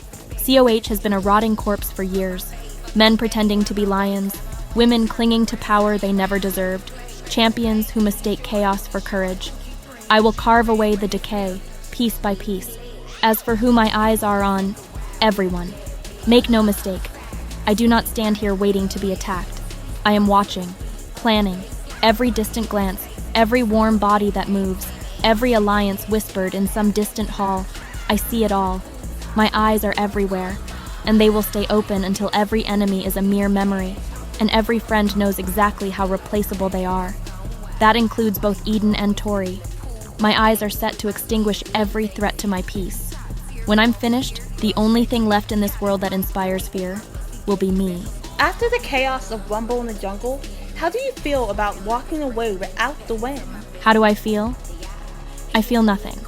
COH has been a rotting corpse for years. Men pretending to be lions, women clinging to power they never deserved, champions who mistake chaos for courage. I will carve away the decay, piece by piece. As for who my eyes are on, everyone. Make no mistake, I do not stand here waiting to be attacked. I am watching, planning, every distant glance, every warm body that moves, every alliance whispered in some distant hall. I see it all. My eyes are everywhere, and they will stay open until every enemy is a mere memory, and every friend knows exactly how replaceable they are. That includes both Eden and Tori. My eyes are set to extinguish every threat to my peace. When I'm finished, the only thing left in this world that inspires fear will be me. After the chaos of Rumble in the Jungle, how do you feel about walking away without the win? How do I feel? I feel nothing.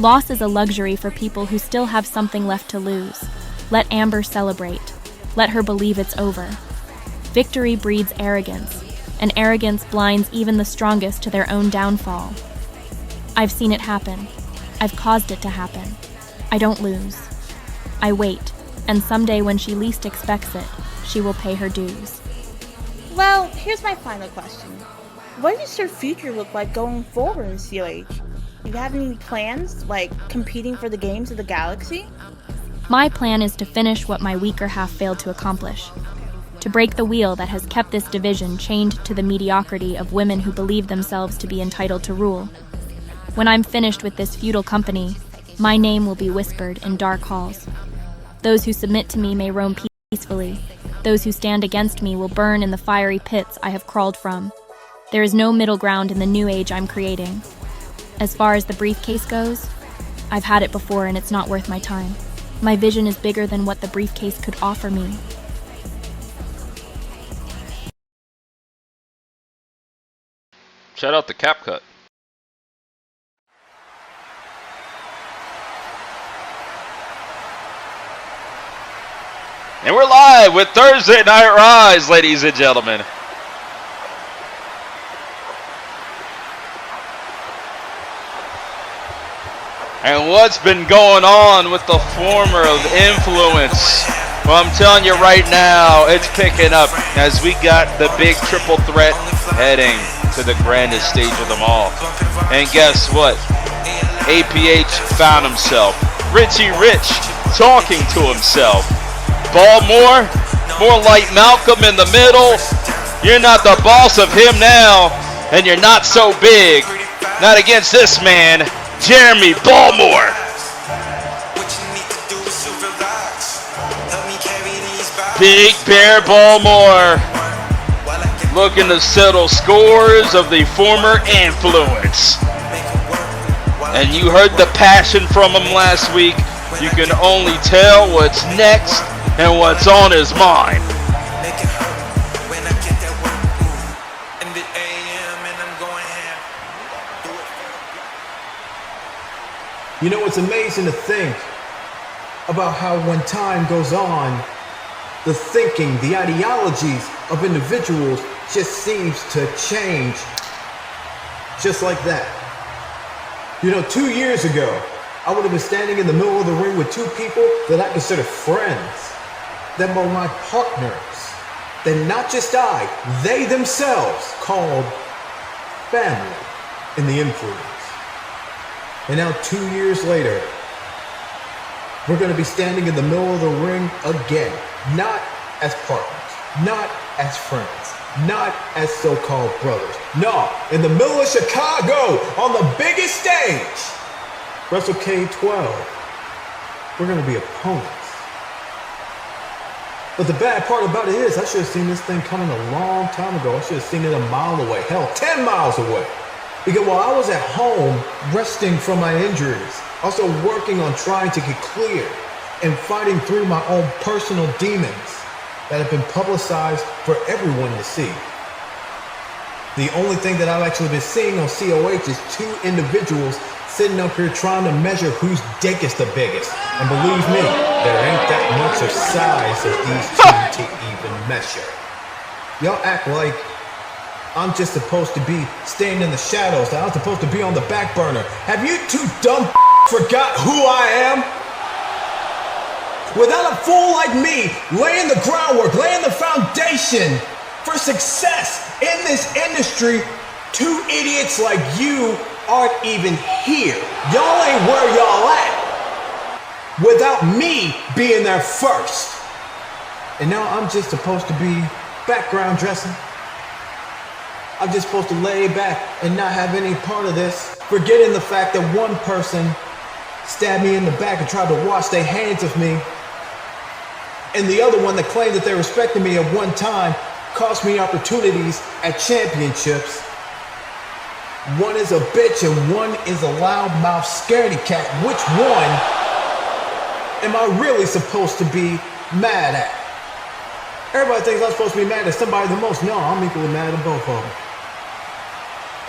Loss is a luxury for people who still have something left to lose. Let Amber celebrate. Let her believe it's over. Victory breeds arrogance, and arrogance blinds even the strongest to their own downfall. I've seen it happen. I've caused it to happen. I don't lose. I wait, and someday when she least expects it, she will pay her dues. Well, here's my final question. What does your future look like going forward in COH? Do you have any plans, like competing for the Games of the Galaxy? My plan is to finish what my weaker half failed to accomplish. To break the wheel that has kept this division chained to the mediocrity of women who believe themselves to be entitled to rule. When I'm finished with this feudal company, my name will be whispered in dark halls. Those who submit to me may roam peacefully. Those who stand against me will burn in the fiery pits I have crawled from. There is no middle ground in the new age I'm creating. As far as the briefcase goes, I've had it before and it's not worth my time. My vision is bigger than what the briefcase could offer me. Shout out to CapCut. And we're live with Thursday Night Rise, ladies and gentlemen. And what's been going on with the former of Influence? Well, I'm telling you right now, it's picking up as we got the big triple threat heading to the grandest stage of them all. And guess what? APH found himself. Richy Rich talking to himself. Baltimore, more like Malcolm in the middle. You're not the boss of him now, and you're not so big. Not against this man, Jeremy Baltimore. Big Bear Baltimore looking to settle scores of the former Influence. And you heard the passion from him last week. You can only tell what's next and what's on his mind. You know, it's amazing to think about how when time goes on, the thinking, the ideologies of individuals just seems to change just like that. You know, 2 years ago, I would have been standing in the middle of the ring with two people that I consider friends, that were my partners, that not just I, they themselves called family in the Influence. And now 2 years later, we're going to be standing in the middle of the ring again, not as partners, not as friends, not as so-called brothers. No, in the middle of Chicago, on the biggest stage, WrestleCade XII, we're going to be opponents. But the bad part about it is, I should have seen this thing coming a long time ago. I should have seen it a mile away, hell, 10 miles away. Because while I was at home resting from my injuries, also working on trying to get clear and fighting through my own personal demons that have been publicized for everyone to see. The only thing that I've actually been seeing on COH is two individuals sitting up here trying to measure whose dick is the biggest. And believe me, there ain't that much of size of these two to even measure. Y'all act like I'm just supposed to be staying in the shadows, that I'm supposed to be on the back burner. Have you two dumb forgot who I am? Without a fool like me laying the groundwork, laying the foundation for success in this industry, two idiots like you aren't even here. Y'all ain't where y'all at without me being there first. And now I'm just supposed to be background dressing. I'm just supposed to lay back and not have any part of this, forgetting the fact that one person stabbed me in the back and tried to wash their hands of me, and the other one that claimed that they respected me at one time cost me opportunities at championships. One is a bitch and one is a loudmouth scaredy cat. Which one am I really supposed to be mad at? Everybody thinks I'm supposed to be mad at somebody the most. No, I'm equally mad at both of them.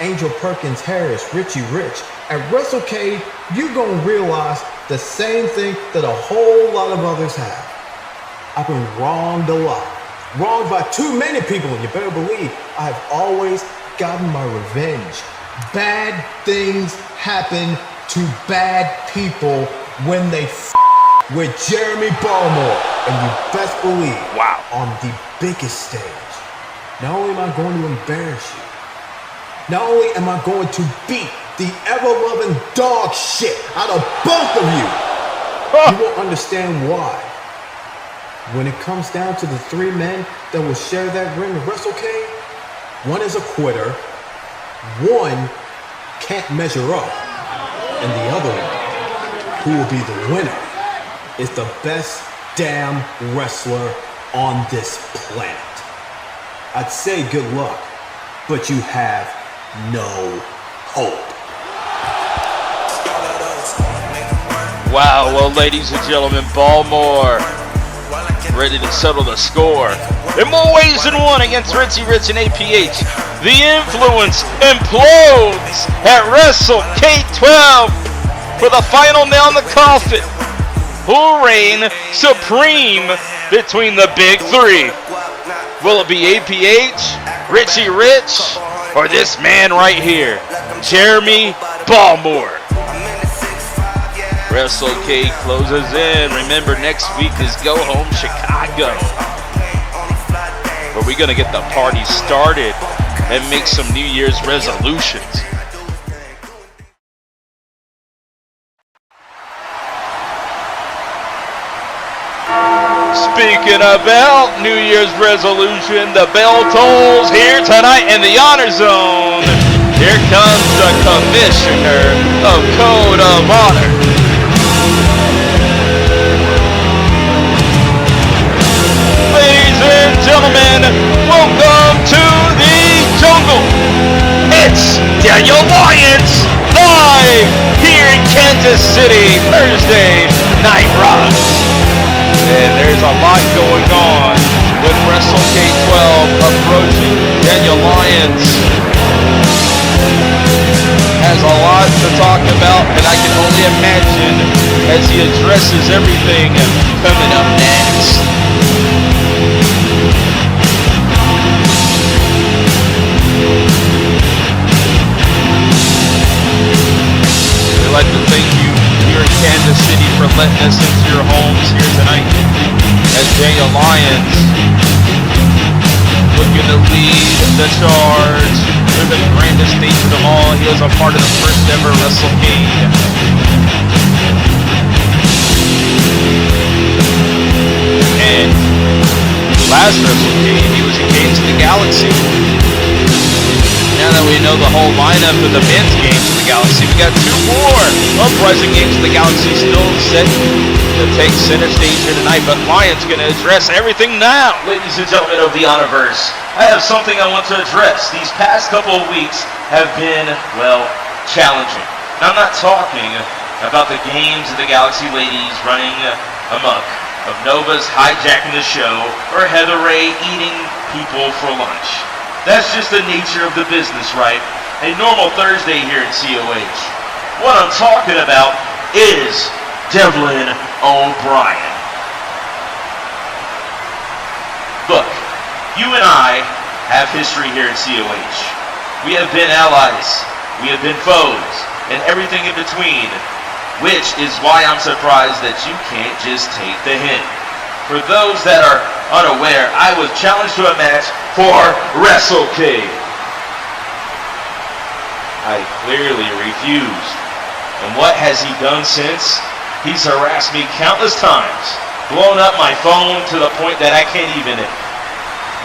Angel Perkins Harris, Richy Rich. At WrestleCade, you're gonna realize the same thing that a whole lot of others have. I've been wronged a lot. Wronged by too many people, and you better believe I've always gotten my revenge. Bad things happen to bad people when they with Jeremy Baltimore, and you best believe, wow, on the biggest stage. Not only am I going to embarrass you, not only am I going to beat the ever-loving dog shit out of both of you, you won't understand why. When it comes down to the three men that will share that ring of WrestleCade, one is a quitter, one can't measure up, and the other one, who will be the winner, is the best damn wrestler on this planet. I'd say good luck, but you have no hope. Wow, well, ladies and gentlemen, Baltimore ready to settle the score in more ways than one against Richy Rich and APH. The Influence implodes at WrestleCade XII for the final nail in the coffin. Who will reign supreme between the big three? Will it be APH, Richy Rich, or this man right here, Jeremy Baltimore? WrestleCade closes in. Remember, next week is Go Home Chicago, where we're going to get the party started and make some New Year's resolutions. Speaking of belt, New Year's resolution, the bell tolls here tonight in the Honor Zone. Here comes the Commissioner of Code of Honor. Ladies and gentlemen, welcome to the jungle. It's Daniel Lyons, live here in Kansas City, Thursday Night Rise. And there's a lot going on with WrestleCade 12 approaching. Daniel Lyons has a lot to talk about, and I can only imagine as he addresses everything coming up next. We'd like to thank you here in Kansas City for letting us into your homes here tonight as Daniel Lyons looking to lead the charge for the grandest stage of them all. He was a part of the first ever WrestleCade. And last WrestleCade, he was in Games of the Galaxy. Now that we know the whole lineup of the men's Games of the Galaxy, we got two more Uprising Games of the Galaxy still set to take center stage here tonight, but Lyons going to address everything now. Ladies and gentlemen of the Honorverse, I have something I want to address. These past couple of weeks have been, well, challenging. Now, I'm not talking about the Games of the Galaxy ladies running amok, of Nova's hijacking the show, or Heather Rae eating people for lunch. That's just the nature of the business, right? A normal Thursday here at COH. What I'm talking about is Devlin O'Brien. Look, you and I have history here at COH. We have been allies, we have been foes, and everything in between, which is why I'm surprised that you can't just take the hint. For those that are unaware, I was challenged to a match for WrestleCade. I clearly refused. And what has he done since? He's harassed me countless times, blown up my phone to the point that I can't even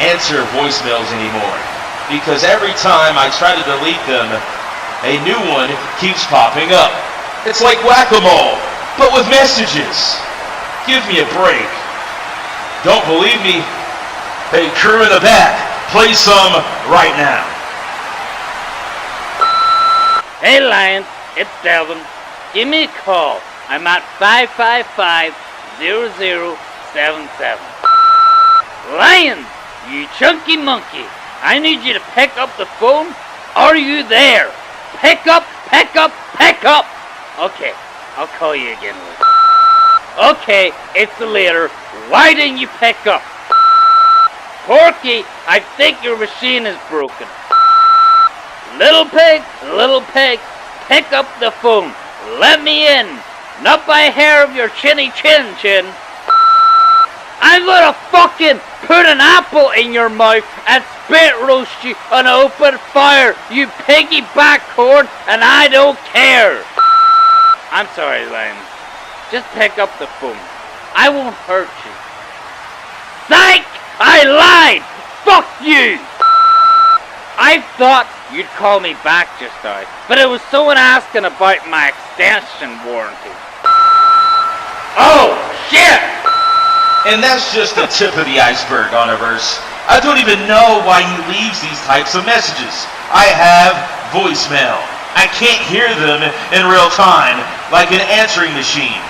answer voicemails anymore. Because every time I try to delete them, a new one keeps popping up. It's like whack-a-mole, but with messages. Give me a break. Don't believe me? Hey, crew in the back, play some right now. Hey, Lions, it's Delvin. Give me a call. I'm at 555-0077. Lions, you chunky monkey. I need you to pick up the phone. Are you there? Pick up, pick up, pick up. Okay, I'll call you again later. Okay, it's the leader. Why didn't you pick up? Porky, I think your machine is broken. Little pig, pick up the phone. Let me in. Not by hair of your chinny chin chin. I'm gonna fucking put an apple in your mouth and spit roast you on open fire, you piggy backhorn, and I don't care. I'm sorry, Lions. Just pick up the phone. I won't hurt you. Psych! I lied! Fuck you! I thought you'd call me back just now, but it was someone asking about my extension warranty. Oh, shit! And that's just the tip of the iceberg, Honorverse. I don't even know why he leaves these types of messages. I have voicemail. I can't hear them in real time, like an answering machine.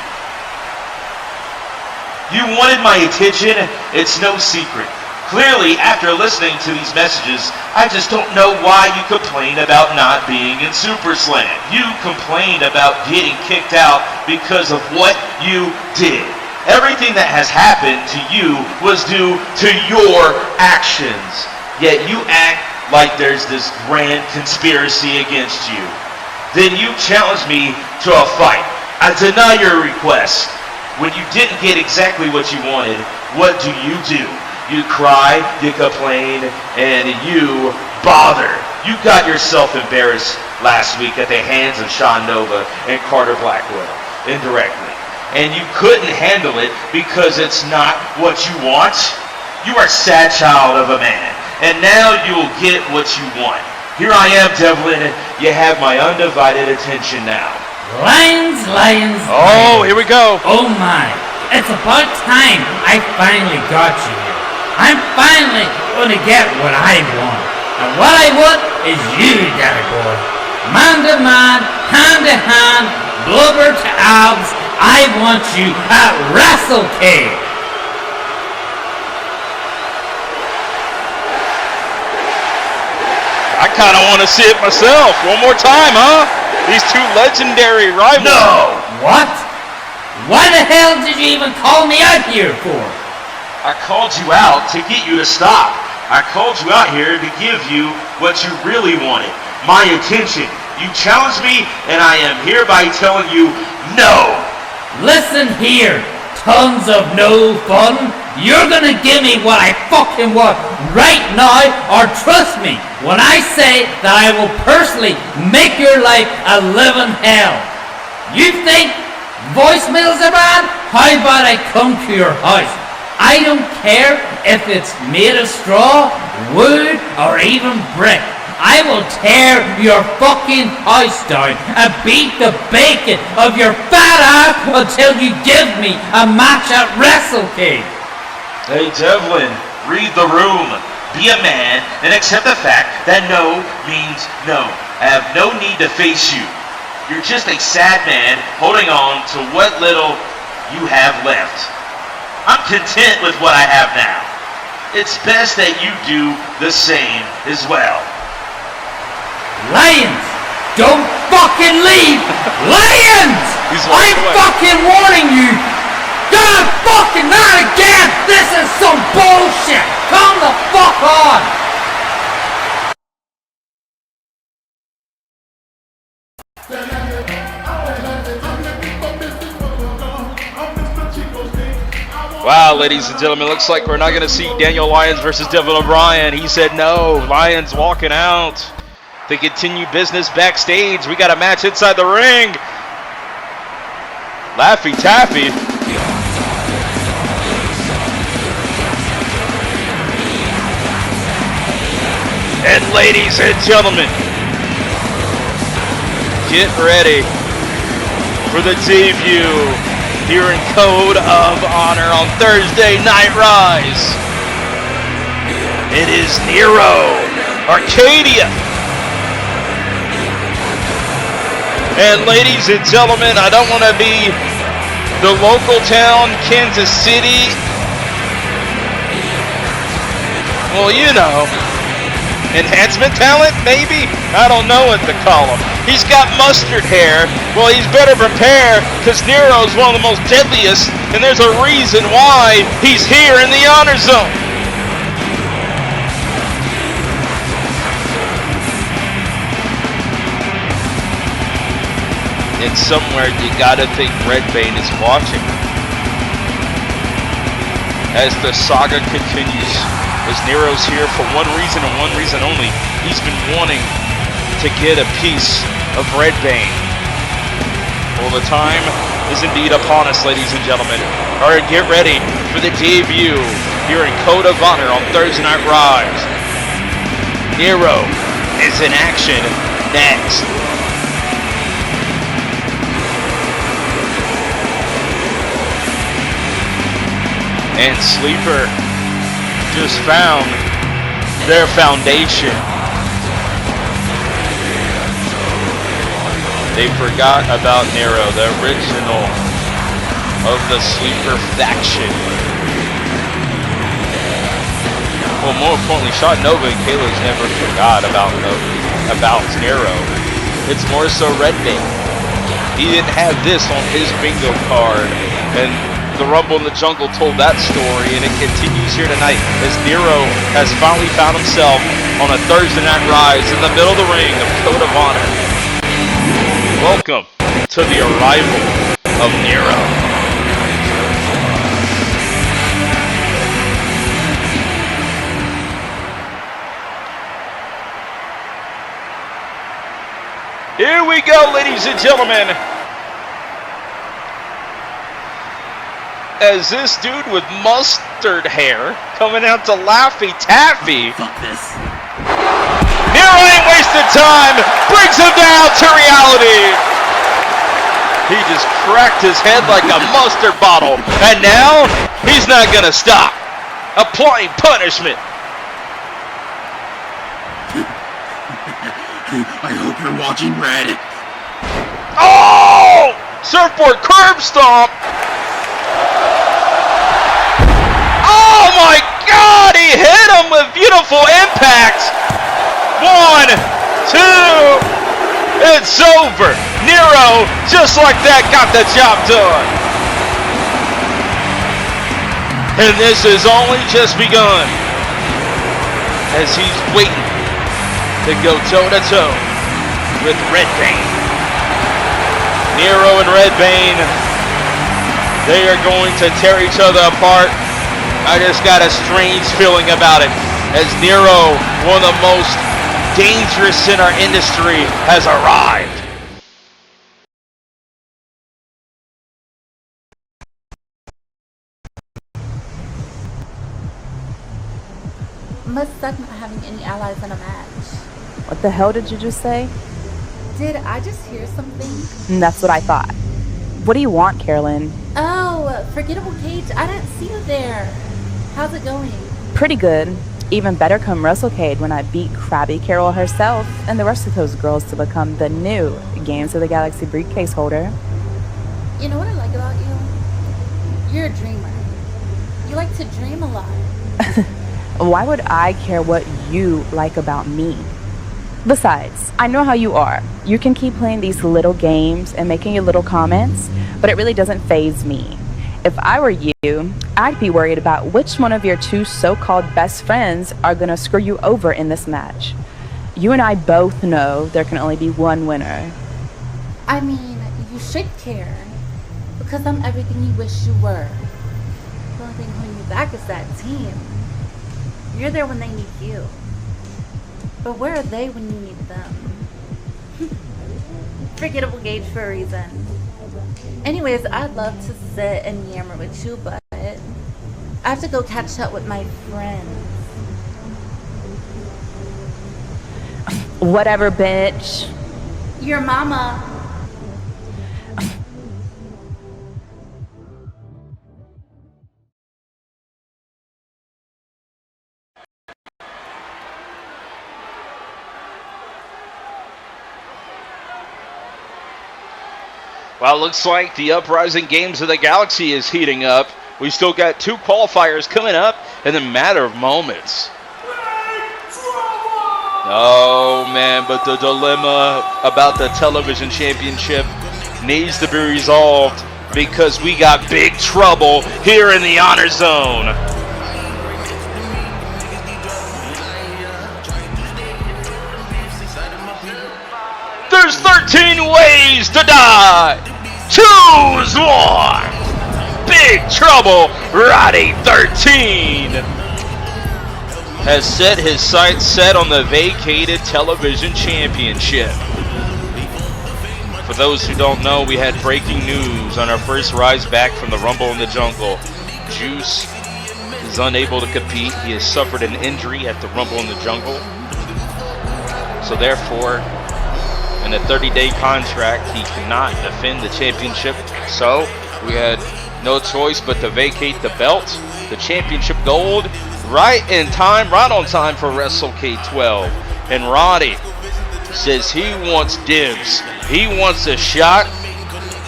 You wanted my attention? It's no secret. Clearly, after listening to these messages, I just don't know why you complain about not being in Super Slam. You complained about getting kicked out because of what you did. Everything that has happened to you was due to your actions. Yet you act like there's this grand conspiracy against you. Then you challenge me to a fight. I deny your request. When you didn't get exactly what you wanted, what do? You cry, you complain, and you bother. You got yourself embarrassed last week at the hands of Sean Nova and Carter Blackwell, indirectly. And you couldn't handle it because it's not what you want. You are a sad child of a man, and now you'll get what you want. Here I am, Devlin, and you have my undivided attention now. Lions. Oh, here we go. Oh my, it's about time I finally got you here. I'm finally gonna get what I want. And what I want is you, daddy boy. Man to man, hand to hand, blubber to abs, I want you at WrestleCade. I kind of want to see it myself. One more time, huh? These two legendary rivals. No! What? Why the hell did you even call me out here for? I called you out to get you to stop. I called you out here to give you what you really wanted. My attention. You challenged me, and I am hereby telling you no. Listen here, tons of no fun. You're gonna give me what I fucking want right now, or trust me when I say that I will personally make your life a living hell. You think voicemails are bad? How about I come to your house? I don't care if it's made of straw, wood, or even brick. I will tear your fucking house down and beat the bacon of your fat ass until you give me a match at WrestleCade. Hey Devlin, read the room. Be a man and accept the fact that no means no. I have no need to face you. You're just a sad man holding on to what little you have left. I'm content with what I have now. It's best that you do the same as well. Lions, don't fucking leave! Lions! I'm fucking warning you! God fucking not again! This is some bullshit! Come the fuck on! Wow, ladies and gentlemen, looks like we're not going to see Daniel Lyons versus Devin O'Brien. He said no. Lyons walking out to continue business backstage. We got a match inside the ring. Laffy Taffy. And ladies and gentlemen, get ready for the debut here in Code of Honor on Thursday Night Rise. It is Nero Arcadia. And ladies and gentlemen, I don't want to be the local town, Kansas City. Well, you know, enhancement talent, maybe? I don't know what to call him. He's got mustard hair. Well, he's better prepare, because Nero's one of the most deadliest, and there's a reason why he's here in the Honor Zone. And somewhere you gotta think Red Bane is watching. As the saga continues, as Nero's here for one reason and one reason only. He's been wanting to get a piece of Red Bane. Well, the time is indeed upon us, ladies and gentlemen. All right, get ready for the debut here in Code of Honor on Thursday Night Rise. Nero is in action next. And Sleeper just found their foundation. They forgot about Nero, the original of the Sleeper faction. Well, more importantly, Sean Nova and Kayla's never forgot about Nero. It's more so Red Bane. He didn't have this on his bingo card, and the Rumble in the Jungle told that story, and it continues here tonight as Nero has finally found himself on a Thursday Night Rise in the middle of the ring of Code of Honor. Welcome to the arrival of Nero. Here we go, ladies and gentlemen. As this dude with mustard hair coming out to Laffy Taffy. Fuck this. Nero ain't wasting time. Brings him down to reality. He just cracked his head like a mustard bottle. And now, he's not gonna stop. Applying punishment. I hope you're watching red. Oh! Surfboard curb stomp. Oh my God! He hit him with beautiful impact. 1, 2. It's over. Nero, just like that, got the job done. And this has only just begun. As he's waiting to go toe-to-toe with Redbane. Nero and Redbane, they are going to tear each other apart. I just got a strange feeling about it, as Nero, one of the most dangerous in our industry, has arrived. Must suck not having any allies in a match. What the hell did you just say? Did I just hear something? That's what I thought. What do you want, Carolyn? Oh, Forgettable Cage, I didn't see you there. How's it going? Pretty good. Even better come WrestleCade when I beat Krabby Carol herself and the rest of those girls to become the new Games of the Galaxy briefcase holder. You know what I like about you? You're a dreamer. You like to dream a lot. Why would I care what you like about me? Besides, I know how you are. You can keep playing these little games and making your little comments, but it really doesn't faze me. If I were you, I'd be worried about which one of your two so-called best friends are gonna screw you over in this match. You and I both know there can only be one winner. I mean, you should care. Because I'm everything you wish you were. The only thing holding you back is that team. You're there when they need you. But where are they when you need them? Forgettable Gage for a reason. Anyways, I'd love to sit and yammer with you, but I have to go catch up with my friends. Whatever, bitch. Your mama. Well, it looks like the Uprising Games of the Galaxy is heating up. We still got 2 qualifiers coming up in a matter of moments. Oh, man, but the dilemma about the television championship needs to be resolved because we got big trouble here in the Honor Zone. There's 13 ways to die. Choose one. Big Trouble, Roddy 13 has set his sights set on the vacated television championship. For those who don't know, we had breaking news on our first rise back from the Rumble in the Jungle. Juice is unable to compete. He has suffered an injury at the Rumble in the Jungle. So therefore, in a 30-day contract, he cannot defend the championship. So we had no choice but to vacate the belt, the championship gold, right on time for WrestleCade 12. And Roddy says he wants dibs. He wants a shot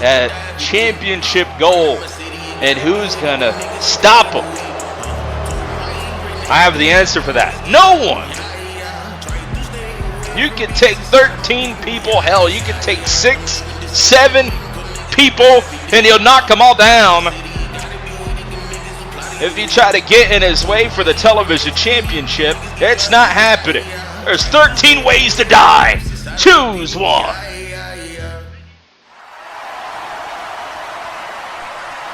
at championship gold. And who's gonna stop him? I have the answer for that. No one. You can take 13 people, hell, you can take 6, 7 people, and he'll knock them all down. If you try to get in his way for the television championship, it's not happening. There's 13 ways to die. Choose one.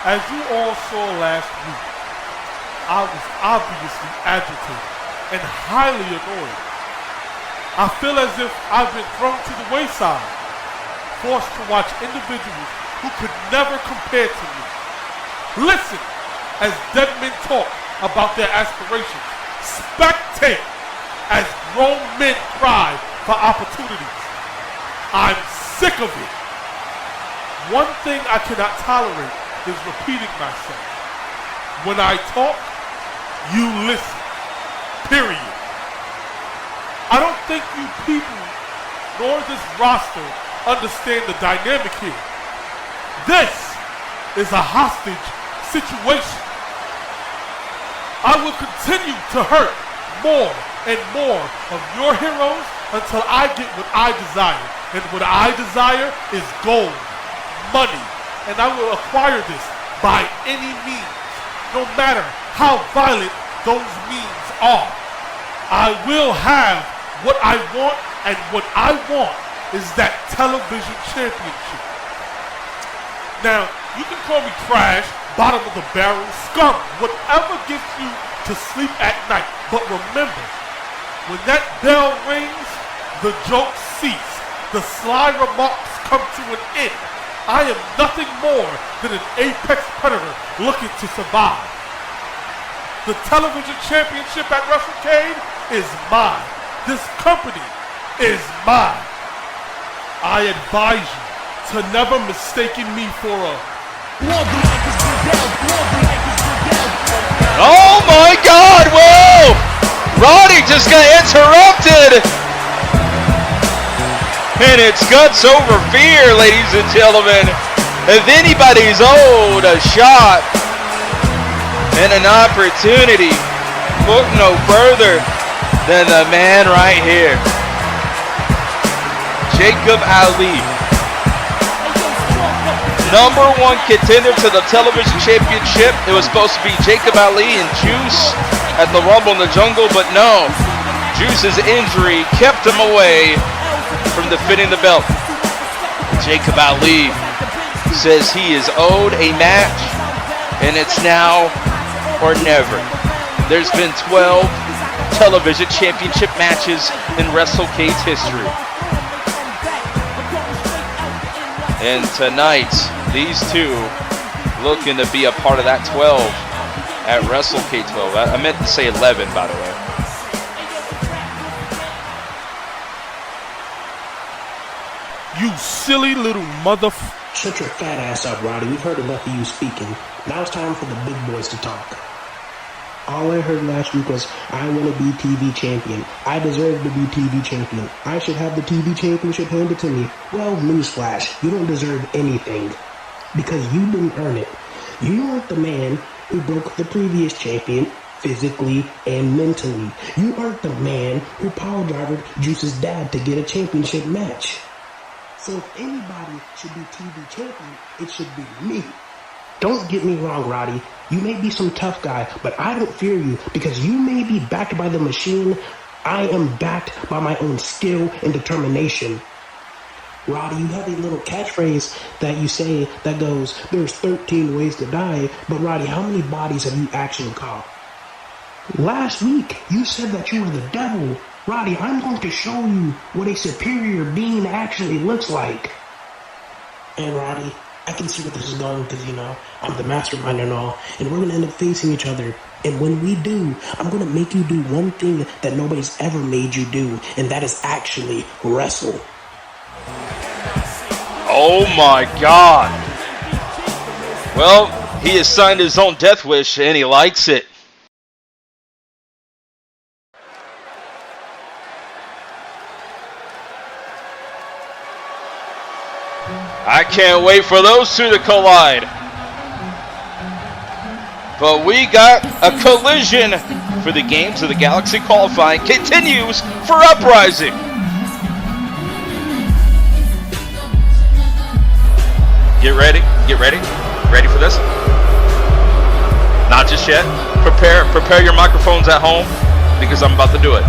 As you all saw last week, I was obviously agitated and highly annoyed. I feel as if I've been thrown to the wayside, forced to watch individuals who could never compare to me. Listen as dead men talk about their aspirations. Spectate as grown men cry for opportunities. I'm sick of it. One thing I cannot tolerate is repeating myself. When I talk, you listen. Period. I don't think you people nor this roster understand the dynamic here. This is a hostage situation. I will continue to hurt more and more of your heroes until I get what I desire. And what I desire is gold, money, and I will acquire this by any means, no matter how violent those means are. I will have what I want, and what I want is that television championship. Now, you can call me trash, bottom of the barrel, scum, whatever gets you to sleep at night. But remember, when that bell rings, the jokes cease. The sly remarks come to an end. I am nothing more than an apex predator looking to survive. The television championship at WrestleCade is mine. This company is mine. I advise you to never mistaken me for a... Oh my God, whoa! Roddy just got interrupted! And it's guts over fear, ladies and gentlemen. If anybody's owed a shot and an opportunity, look no further than the man right here. Jacob Ali. #1 contender to the television championship. It was supposed to be Jacob Ali and Juice at the Rumble in the Jungle, but no. Juice's injury kept him away from defending the belt. Jacob Ali says he is owed a match, and it's now or never. There's been 12 television championship matches in WrestleCade's history. And tonight, these two looking to be a part of that 12 at WrestleCade 12. I meant to say 11, by the way. You silly little Shut your fat ass up, Roddy. We've heard enough of you speaking. Now it's time for the big boys to talk. All I heard last week was, I want to be TV champion. I deserve to be TV champion. I should have the TV championship handed to me. Well, newsflash, you don't deserve anything. Because you didn't earn it. You aren't the man who broke the previous champion physically and mentally. You aren't the man who power drivered Juice's dad to get a championship match. So if anybody should be TV champion, it should be me. Don't get me wrong, Roddy. You may be some tough guy, but I don't fear you because you may be backed by the machine. I am backed by my own skill and determination. Roddy, you have a little catchphrase that you say that goes, there's 13 ways to die, but Roddy, how many bodies have you actually caught? Last week, you said that you were the devil. Roddy, I'm going to show you what a superior being actually looks like. And Roddy, I can see where this is going because, I'm the mastermind and all, and we're going to end up facing each other. And when we do, I'm going to make you do one thing that nobody's ever made you do, and that is actually wrestle. Oh my God. Well, he has signed his own death wish and he likes it. I can't wait for those two to collide. But we got a collision for the Games of the Galaxy qualifying continues for Uprising. Get ready. Ready for this? Not just yet. Prepare your microphones at home because I'm about to do it.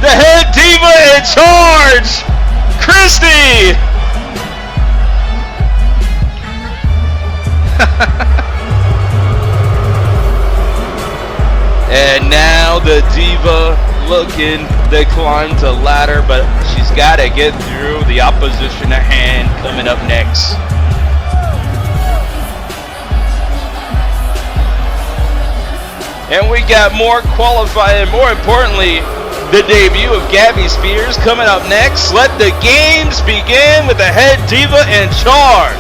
The head diva in charge, Christy And now the Diva looking to climb the ladder, but she's got to get through the opposition at hand coming up next. And we got more qualifying, more importantly, the debut of Gabbie Spears coming up next. Let the games begin with the head diva in charge.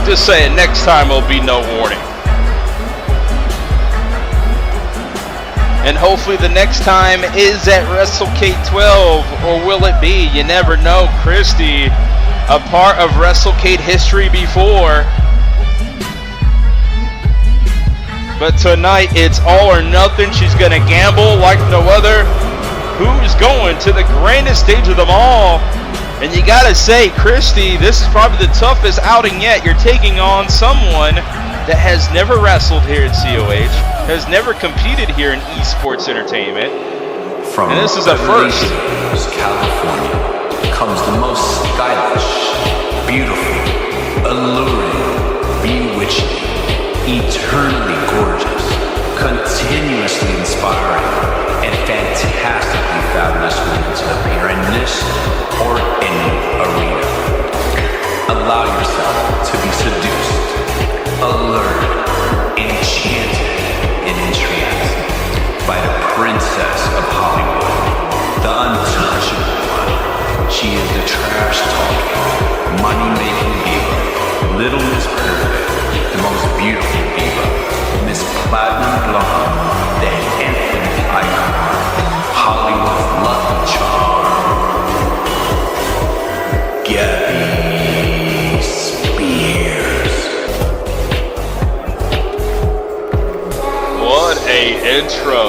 Just saying, next time will be no warning. And hopefully the next time is at WrestleCade 12, or will it be? You never know. Christy, a part of WrestleCade history before. But tonight it's all or nothing. She's gonna gamble like no other. Who's going to the grandest stage of them all? And you gotta say, Christy, this is probably the toughest outing yet. You're taking on someone that has never wrestled here at COH, has never competed here in esports entertainment. From and this is a first. California comes the most stylish, beautiful, alluring, bewitching, eternally gorgeous, continuously inspiring, and fantastically fabulous women to appear in this or any arena. Allow yourself to be seduced, allured, enchanted, and entranced by the princess of Hollywood, the untouchable one. She is the trash-talking, money-making diva, Little Miss Perfect, the most beautiful diva, Miss Platinum Blonde, the infinite icon, Hollywood's lucky charm, Gabbie Spears. What a intro.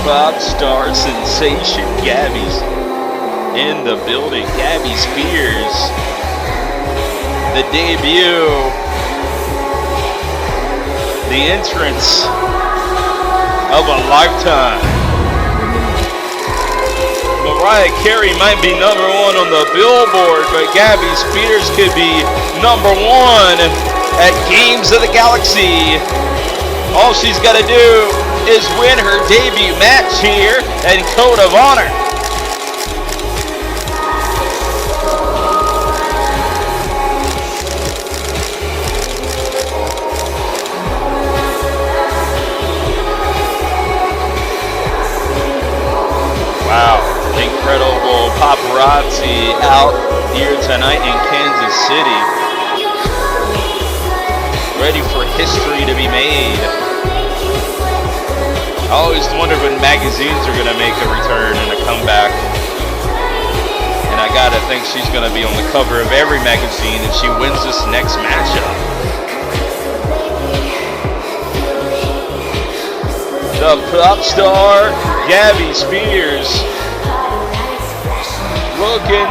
Pop star sensation Gabbie's in the building. Gabbie Spears, the debut, the entrance of a lifetime. Mariah Carey might be #1 on the Billboard, but Gabbie Spears could be #1 at Games of the Galaxy. All she's got to do is win her debut match here in Code of Honor. Wow, incredible paparazzi out here tonight in Kansas City. Ready for history to be made. I always wonder when magazines are going to make a return and a comeback. And I got to think she's going to be on the cover of every magazine if she wins this next matchup. The pop star, Gabbie Spears, looking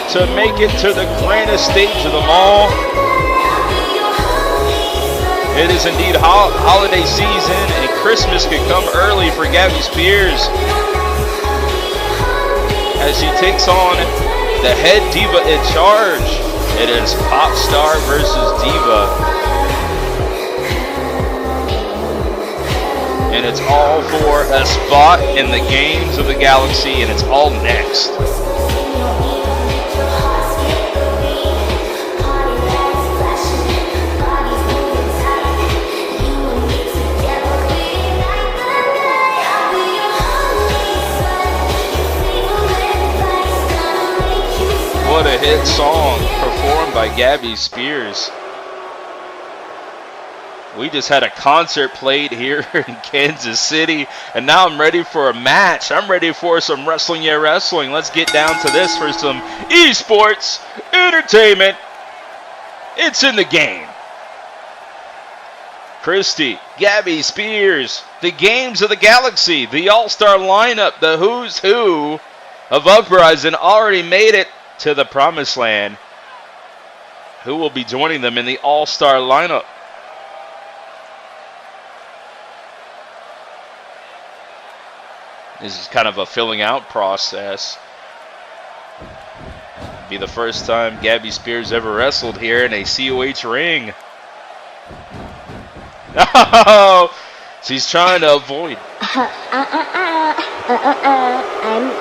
to make it to the grandest stage of them all. It is indeed holiday season, and Christmas could come early for Gabbie Spears as she takes on the head diva in charge. It is pop star versus diva, and it's all for a spot in the Games of the Galaxy, and it's all next. What a hit song performed by Gabbie Spears. We just had a concert played here in Kansas City, and now I'm ready for a match. I'm ready for some Wrestling Yeah Wrestling. Let's get down to this for some esports entertainment. It's in the game. Christy, Gabbie Spears, the Games of the Galaxy, the All-Star lineup, the who's who of Uprising already made it to the Promised Land. Who will be joining them in the All-Star lineup? This is kind of a filling out process. Be the first time Gabbie Spears ever wrestled here in a COH ring. Oh, she's trying to avoid. I'm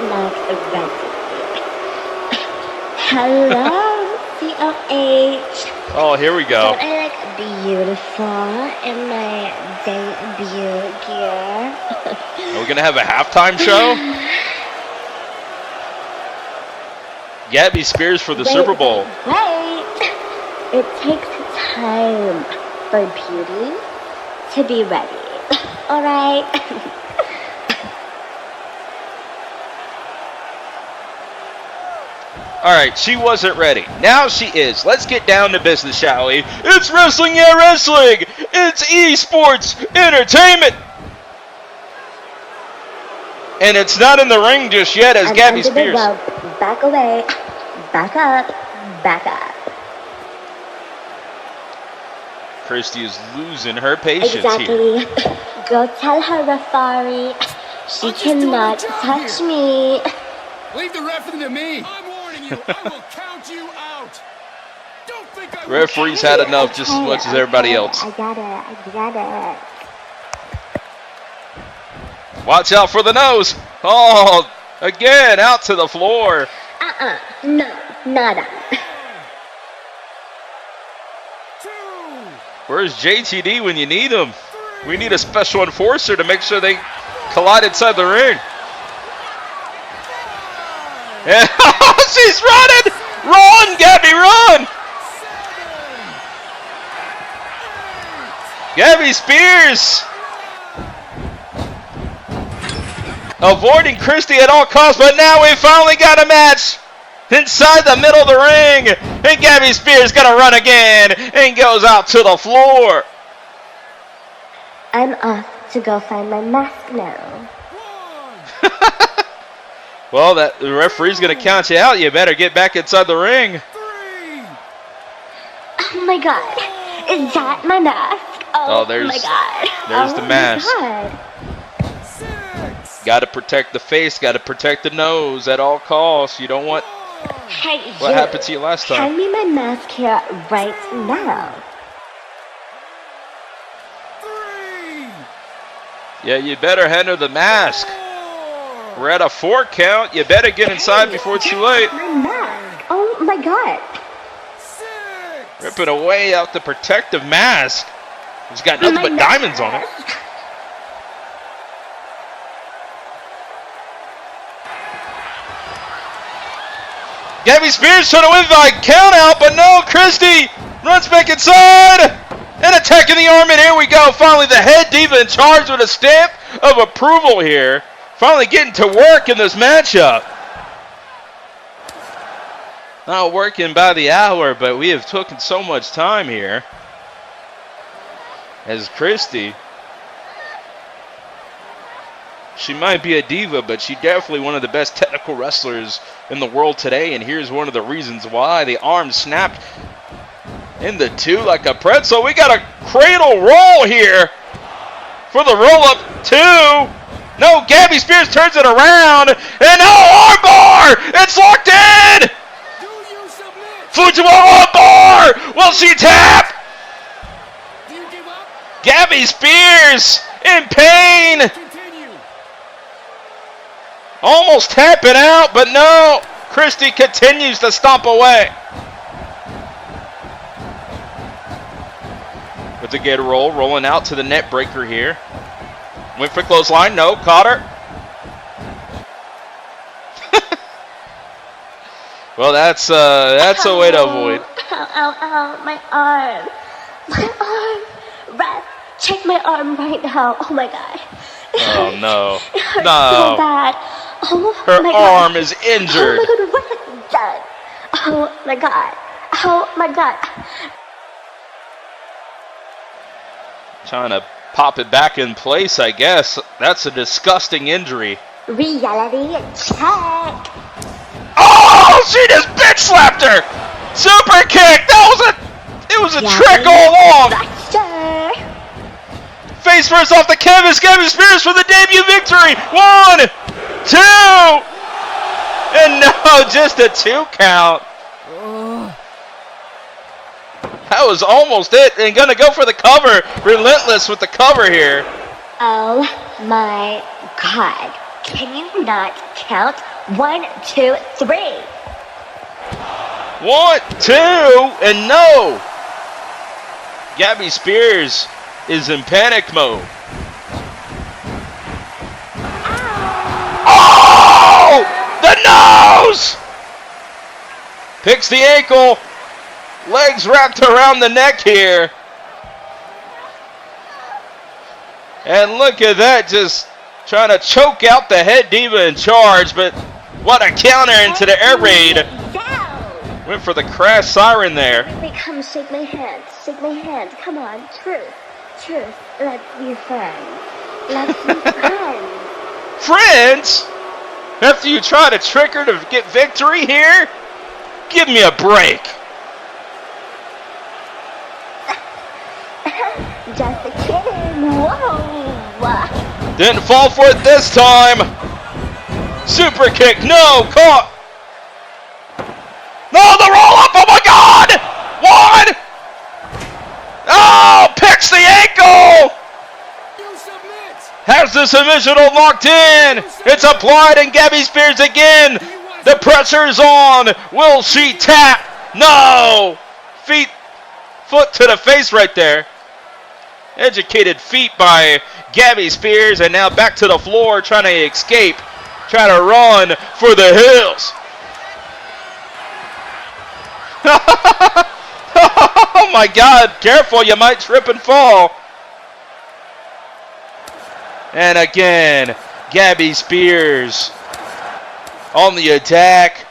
not ready. Hello, COH. Oh, here we go. Don't I look beautiful in my debut gear? Are we going to have a halftime show? Gabbie Spears for the Super Bowl. Wait. It takes time for beauty to be ready. All right? All right, she wasn't ready. Now she is. Let's get down to business, shall we? It's Wrestling Yeah Wrestling. It's esports entertainment. And it's not in the ring just yet as Gabbie Spears. Back away. Back up. Back up. Christy is losing her patience exactly. here. Go tell her, Rafari. She cannot touch me. Leave the referee to me. I'm warning you. I will count you out. Don't think I Referee's had enough just as much as everybody else. I got it. Watch out for the nose. Oh, again, out to the floor. No, nada. Where's JTD when you need him? We need a special enforcer to make sure they collide inside the ring. Yeah. She's running! Run, Gabbie, run! Gabbie Spears avoiding Christy at all costs, but now we finally got a match inside the middle of the ring, and Gabbie Spears gonna run again and goes out to the floor. I'm off to go find my mask now. Well, the referee's gonna count you out. You better get back inside the ring. Oh my god, is that my mask? Oh there's, my god. There's the mask. My god. Gotta protect the face, gotta protect the nose at all costs. You don't want what happened to you last time. Hand me my mask here right now. Yeah, you better hand her the mask. We're at a 4 count. You better get inside before it's too late. My mask. Oh my god. Ripping away out the protective mask. It's got nothing but diamonds on it. Gabbie Spears trying to win by count out, but no, Christy runs back inside and attacking the arm, and here we go. Finally, the head diva in charge with a stamp of approval here. Finally getting to work in this matchup. Not working by the hour, but we have taken so much time here. As Christy, she might be a diva, but she's definitely one of the best technical wrestlers in the world today, and here's one of the reasons why. The arm snapped into two like a pretzel. We got a cradle roll here for the roll-up 2. No, Gabbie Spears turns it around, and no, armbar! It's locked in! Fujiwara armbar! Will she tap? Gabbie Spears in pain! Almost tapping out, but no! Christy continues to stomp away. With the get roll, rolling out to the net breaker here. Went for clothesline, no, caught her. Well, that's a way to avoid. Ow, ow, ow, my arm. My arm. ref, check my arm right now. Oh my god. Oh no. It hurts No. so bad. Oh Her my god. arm is injured. Oh my god, what have you done? Oh my god. Oh my god. Trying to pop it back in place, I guess. That's a disgusting injury. Reality check. Oh, she just bitch slapped her. Super kick. It was a trick all along. Face first off the canvas. Gabbie Spears for the debut victory. 1, 2, and no, just a 2 count. That was almost it, and gonna go for the cover. Relentless with the cover here. Oh my god. Can you not count? 1, 2, 3. 1, 2, and no. Gabbie Spears is in panic mode. Oh! The nose! Picks the ankle. Legs wrapped around the neck here. And look at that, just trying to choke out the head diva in charge, but what a counter into the air raid. Went for the crash siren there. Baby, come shake my hand. Shake my hand. Come on. Truth. Truth. Let's be friends. Let's be friends. Friends? After you try to trick her to get victory here? Give me a break. Just a kidding. Whoa. Didn't fall for it this time. Super kick. No. Caught. No, the roll up. Oh my God. 1. Oh, picks the ankle. Has the submission hold locked in. It's applied and Gabbie Spears again. The pressure's on. Will she tap? No. Foot to the face right there. Educated feet by Gabbie Spears, and now back to the floor trying to escape. Trying to run for the hills. Oh my God, careful, you might trip and fall. And again, Gabbie Spears on the attack.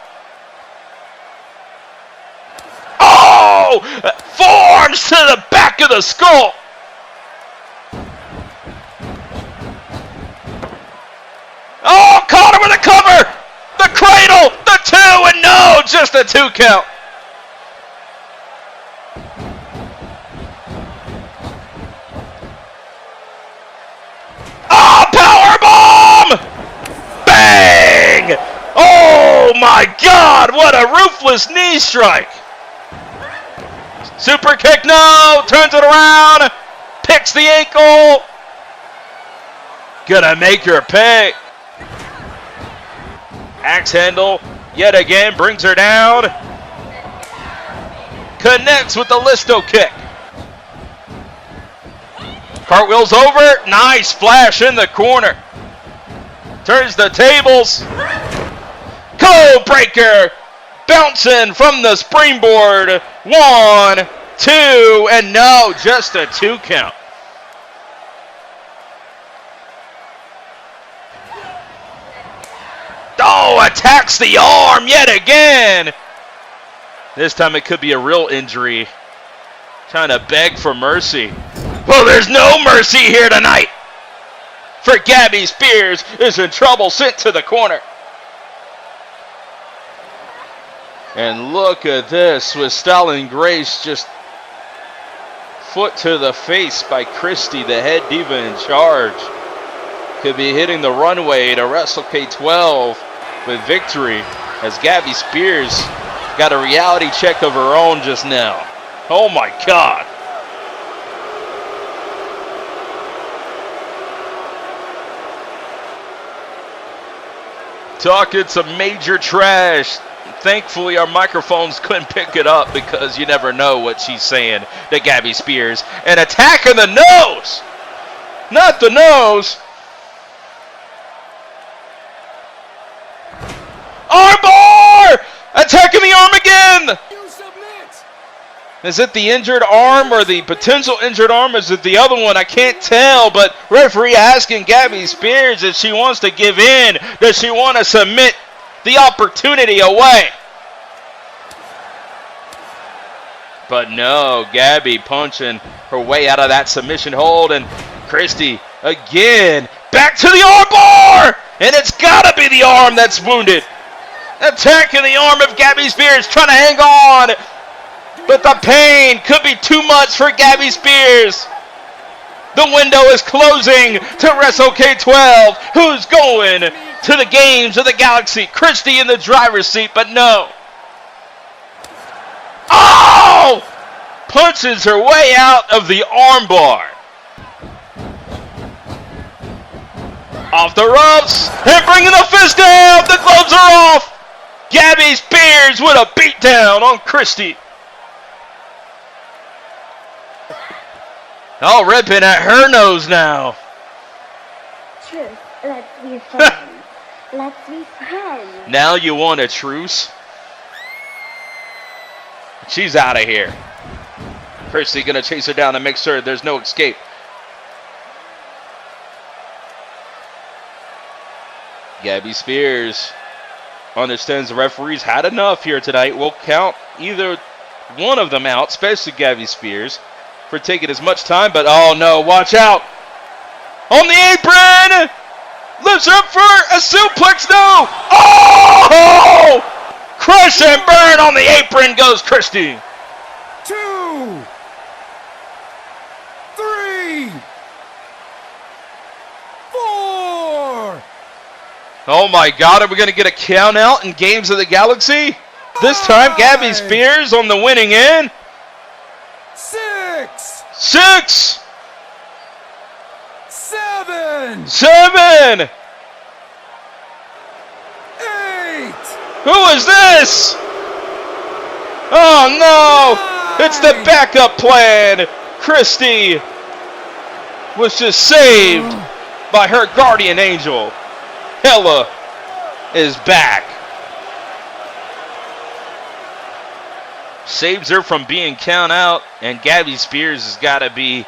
Oh! Forearms to the back of the skull. Oh, caught her with a cover. The cradle, the 2, and no, just a 2 count. Oh, powerbomb! Bang! Oh my God, what a ruthless knee strike. Super kick, no, turns it around, picks the ankle. Gonna make her pay. Axe handle, yet again, brings her down. Connects with the Listo kick. Cartwheels over, nice splash in the corner. Turns the tables. Code breaker, bouncing from the springboard. 1, 2, and no, just a 2 count. Oh, attacks the arm yet again. This time it could be a real injury. Trying to beg for mercy. Well, there's no mercy here tonight. For Gabbie Spears is in trouble, sent to the corner. And look at this with Stallion Grace just foot to the face by Christy, the head diva in charge. Could be hitting the runway to WrestleCade XII with victory as Gabbie Spears got a reality check of her own just now. Oh my God. Talking some major trash. Thankfully, our microphones couldn't pick it up because you never know what she's saying to Gabbie Spears. And attacking the nose! Not the nose! Armbar! Attacking the arm again! Is it the injured arm or the potential injured arm? Is it the other one? I can't tell, but referee asking Gabbie Spears if she wants to give in. Does she want to submit the opportunity away? But no, Gabbie punching her way out of that submission hold, and Christy again back to the arm bar, and it's got to be the arm that's wounded. Attacking the arm of Gabbie Spears, trying to hang on. But the pain could be too much for Gabbie Spears. The window is closing to WrestleCade 12. Who's going to the games of the Galaxy? Christy in the driver's seat, but no. Oh! Punches her way out of the armbar. Off the ropes, and bringing the fist down. The gloves are off. Gabbie Spears with a beatdown on Christy. Oh, ripping at her nose now. Truth, let's be friends. Let's be friends. Now you want a truce? She's out of here. Christy gonna chase her down and make sure there's no escape. Gabbie Spears understands the referees had enough here tonight. We'll count either one of them out, especially Gabbie Spears, for taking as much time, but oh no, watch out. On the apron! Lifts her up for a suplex, no! Oh! Crush and burn on the apron goes Christy. 2, 3, 4. Oh my God, are we gonna get a count out in Games of the Galaxy? This time, Gabbie Spears on the winning end. 6, 6, 7, 7. 8. Who is this? Oh no! It's the backup plan. Christy was just saved by her guardian angel. Hella is back. Saves her from being count out, and Gabbie Spears has got to be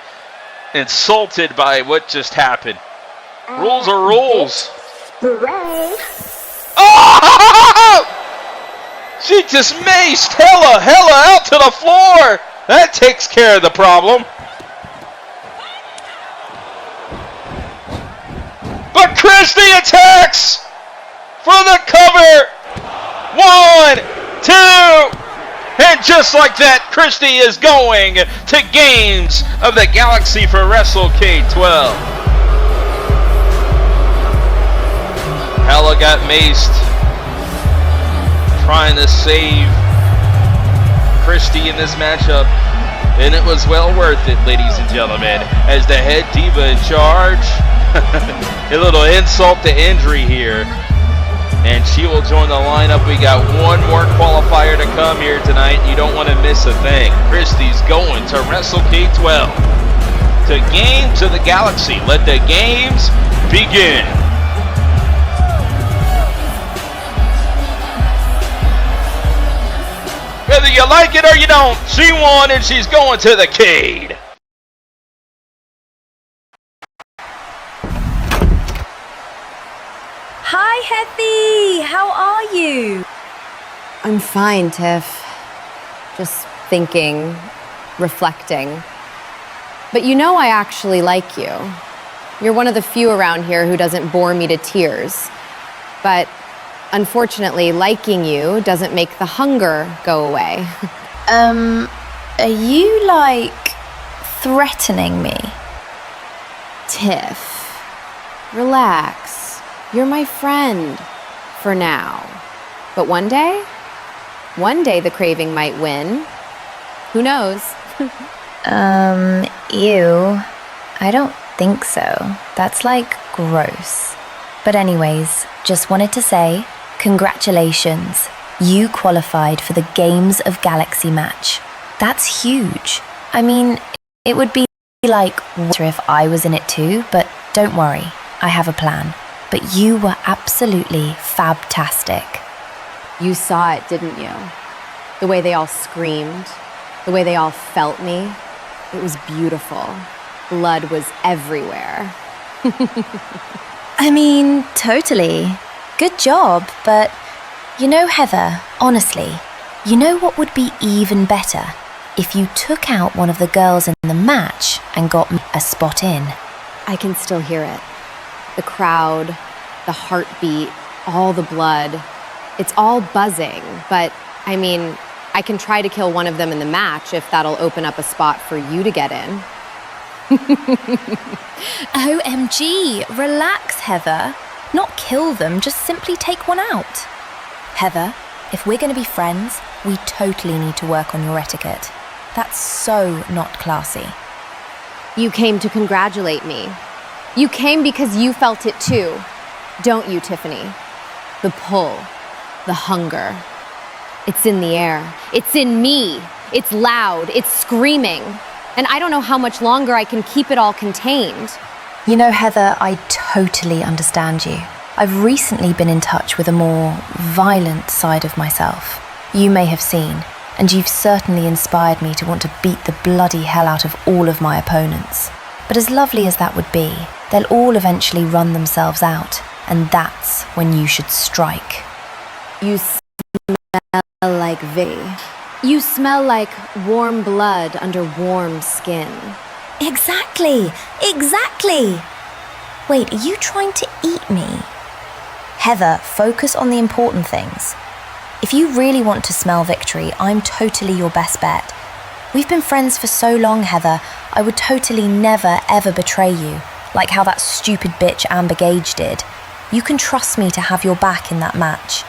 insulted by what just happened. Rules are rules. Hooray! Oh! She just maced Hella out to the floor. That takes care of the problem. But Christy attacks for the cover. 1, 2. And just like that, Christy is going to Games of the Galaxy for WrestleCade 12. Hella got maced, trying to save Christy in this matchup. And it was well worth it, ladies and gentlemen, as the head diva in charge. A little insult to injury here. And she will join the lineup. We got one more qualifier to come here tonight. You don't want to miss a thing. Christy's going to WrestleCade 12. To Games of the Galaxy. Let the games begin. Whether you like it or you don't, she won and she's going to the Cade. Hi, Hethy! How are you? I'm fine, Tiff. Just thinking, reflecting. But you know I actually like you. You're one of the few around here who doesn't bore me to tears. But unfortunately, liking you doesn't make the hunger go away. Are you, like, threatening me? Tiff, relax. You're my friend, for now. But one day the craving might win. Who knows? Ew. I don't think so. That's, like, gross. But anyways, just wanted to say, congratulations. You qualified for the Games of Galaxy match. That's huge. I mean, it would be like water if I was in it too, but don't worry, I have a plan. But you were absolutely fabtastic. You saw it, didn't you? The way they all screamed. The way they all felt me, it was beautiful. Blood was everywhere. I mean, totally. Good job, but you know, Heather, honestly, you know what would be even better? If you took out one of the girls in the match and got a spot in. I can still hear it. The crowd, the heartbeat, all the blood. It's all buzzing, but I mean, I can try to kill one of them in the match if that'll open up a spot for you to get in. OMG, relax, Heather. Not kill them, just simply take one out. Heather, if we're going to be friends, we totally need to work on your etiquette. That's so not classy. You came to congratulate me. You came because you felt it too. Don't you, Tiffany? The pull, the hunger. It's in the air. It's in me. It's loud. It's screaming. And I don't know how much longer I can keep it all contained. You know, Heather, I totally understand you. I've recently been in touch with a more violent side of myself. You may have seen, and you've certainly inspired me to want to beat the bloody hell out of all of my opponents. But as lovely as that would be, they'll all eventually run themselves out, and that's when you should strike. You smell like V. You smell like warm blood under warm skin. Exactly! Wait, are you trying to eat me? Heather, focus on the important things. If you really want to smell victory, I'm totally your best bet. We've been friends for so long, Heather, I would totally never ever betray you, like how that stupid bitch Amber Gage did. You can trust me to have your back in that match.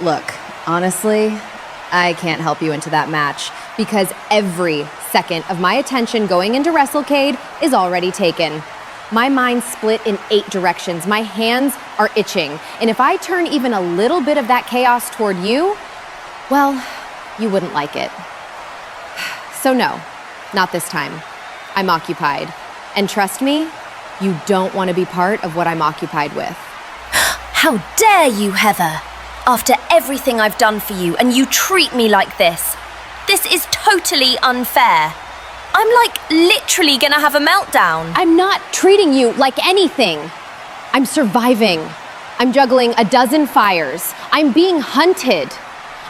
Look, honestly, I can't help you into that match because every second of my attention going into WrestleCade is already taken. My mind's split in 8 directions. My hands are itching. And if I turn even a little bit of that chaos toward you, well, you wouldn't like it. So no, not this time. I'm occupied. And trust me, you don't want to be part of what I'm occupied with. How dare you, Heather? After everything I've done for you, and you treat me like this. This is totally unfair. I'm like literally gonna have a meltdown. I'm not treating you like anything. I'm surviving. I'm juggling a dozen fires. I'm being hunted.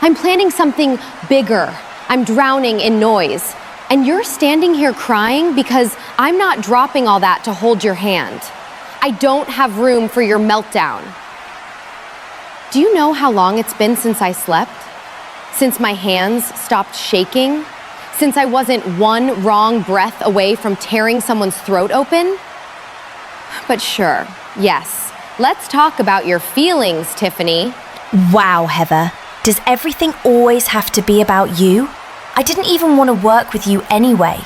I'm planning something bigger. I'm drowning in noise. And you're standing here crying because I'm not dropping all that to hold your hand. I don't have room for your meltdown. Do you know how long it's been since I slept? Since my hands stopped shaking? Since I wasn't one wrong breath away from tearing someone's throat open? But sure, yes. Let's talk about your feelings, Tiffany. Wow, Heather. Does everything always have to be about you? I didn't even want to work with you anyway.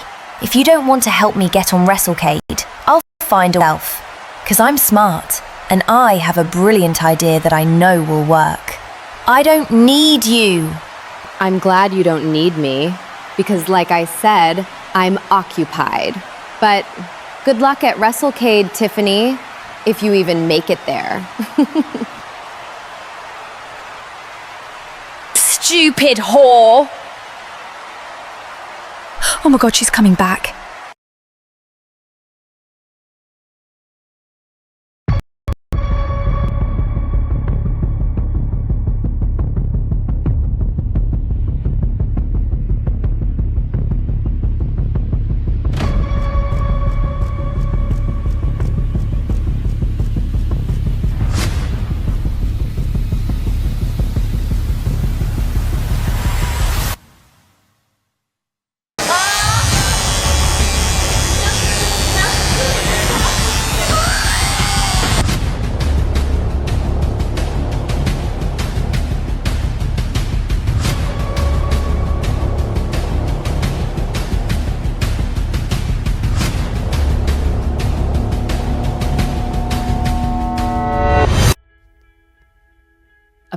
If you don't want to help me get on WrestleCade, I'll find a elf. 'Cause I'm smart, and I have a brilliant idea that I know will work. I don't need you. I'm glad you don't need me, because like I said, I'm occupied. But good luck at WrestleCade, Tiffany, if you even make it there. Stupid whore! Oh my god, she's coming back.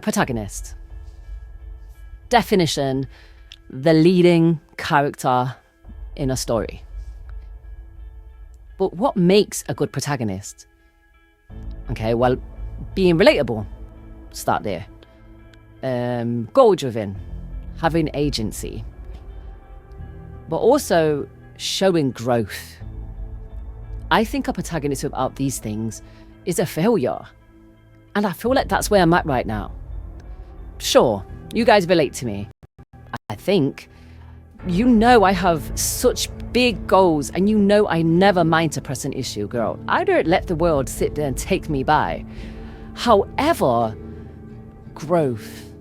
Protagonist. Definition: the leading character in a story. But what makes a good protagonist? Okay, well, being relatable. Start there. Goal-driven. Having agency. but also showing growth. I think a protagonist without these things is a failure. And I feel like that's where I'm at right now. Sure, you guys relate to me. I think. You know I have such big goals, and you know I never mind to press an issue, girl. I don't let the world sit there and take me by. However, growth.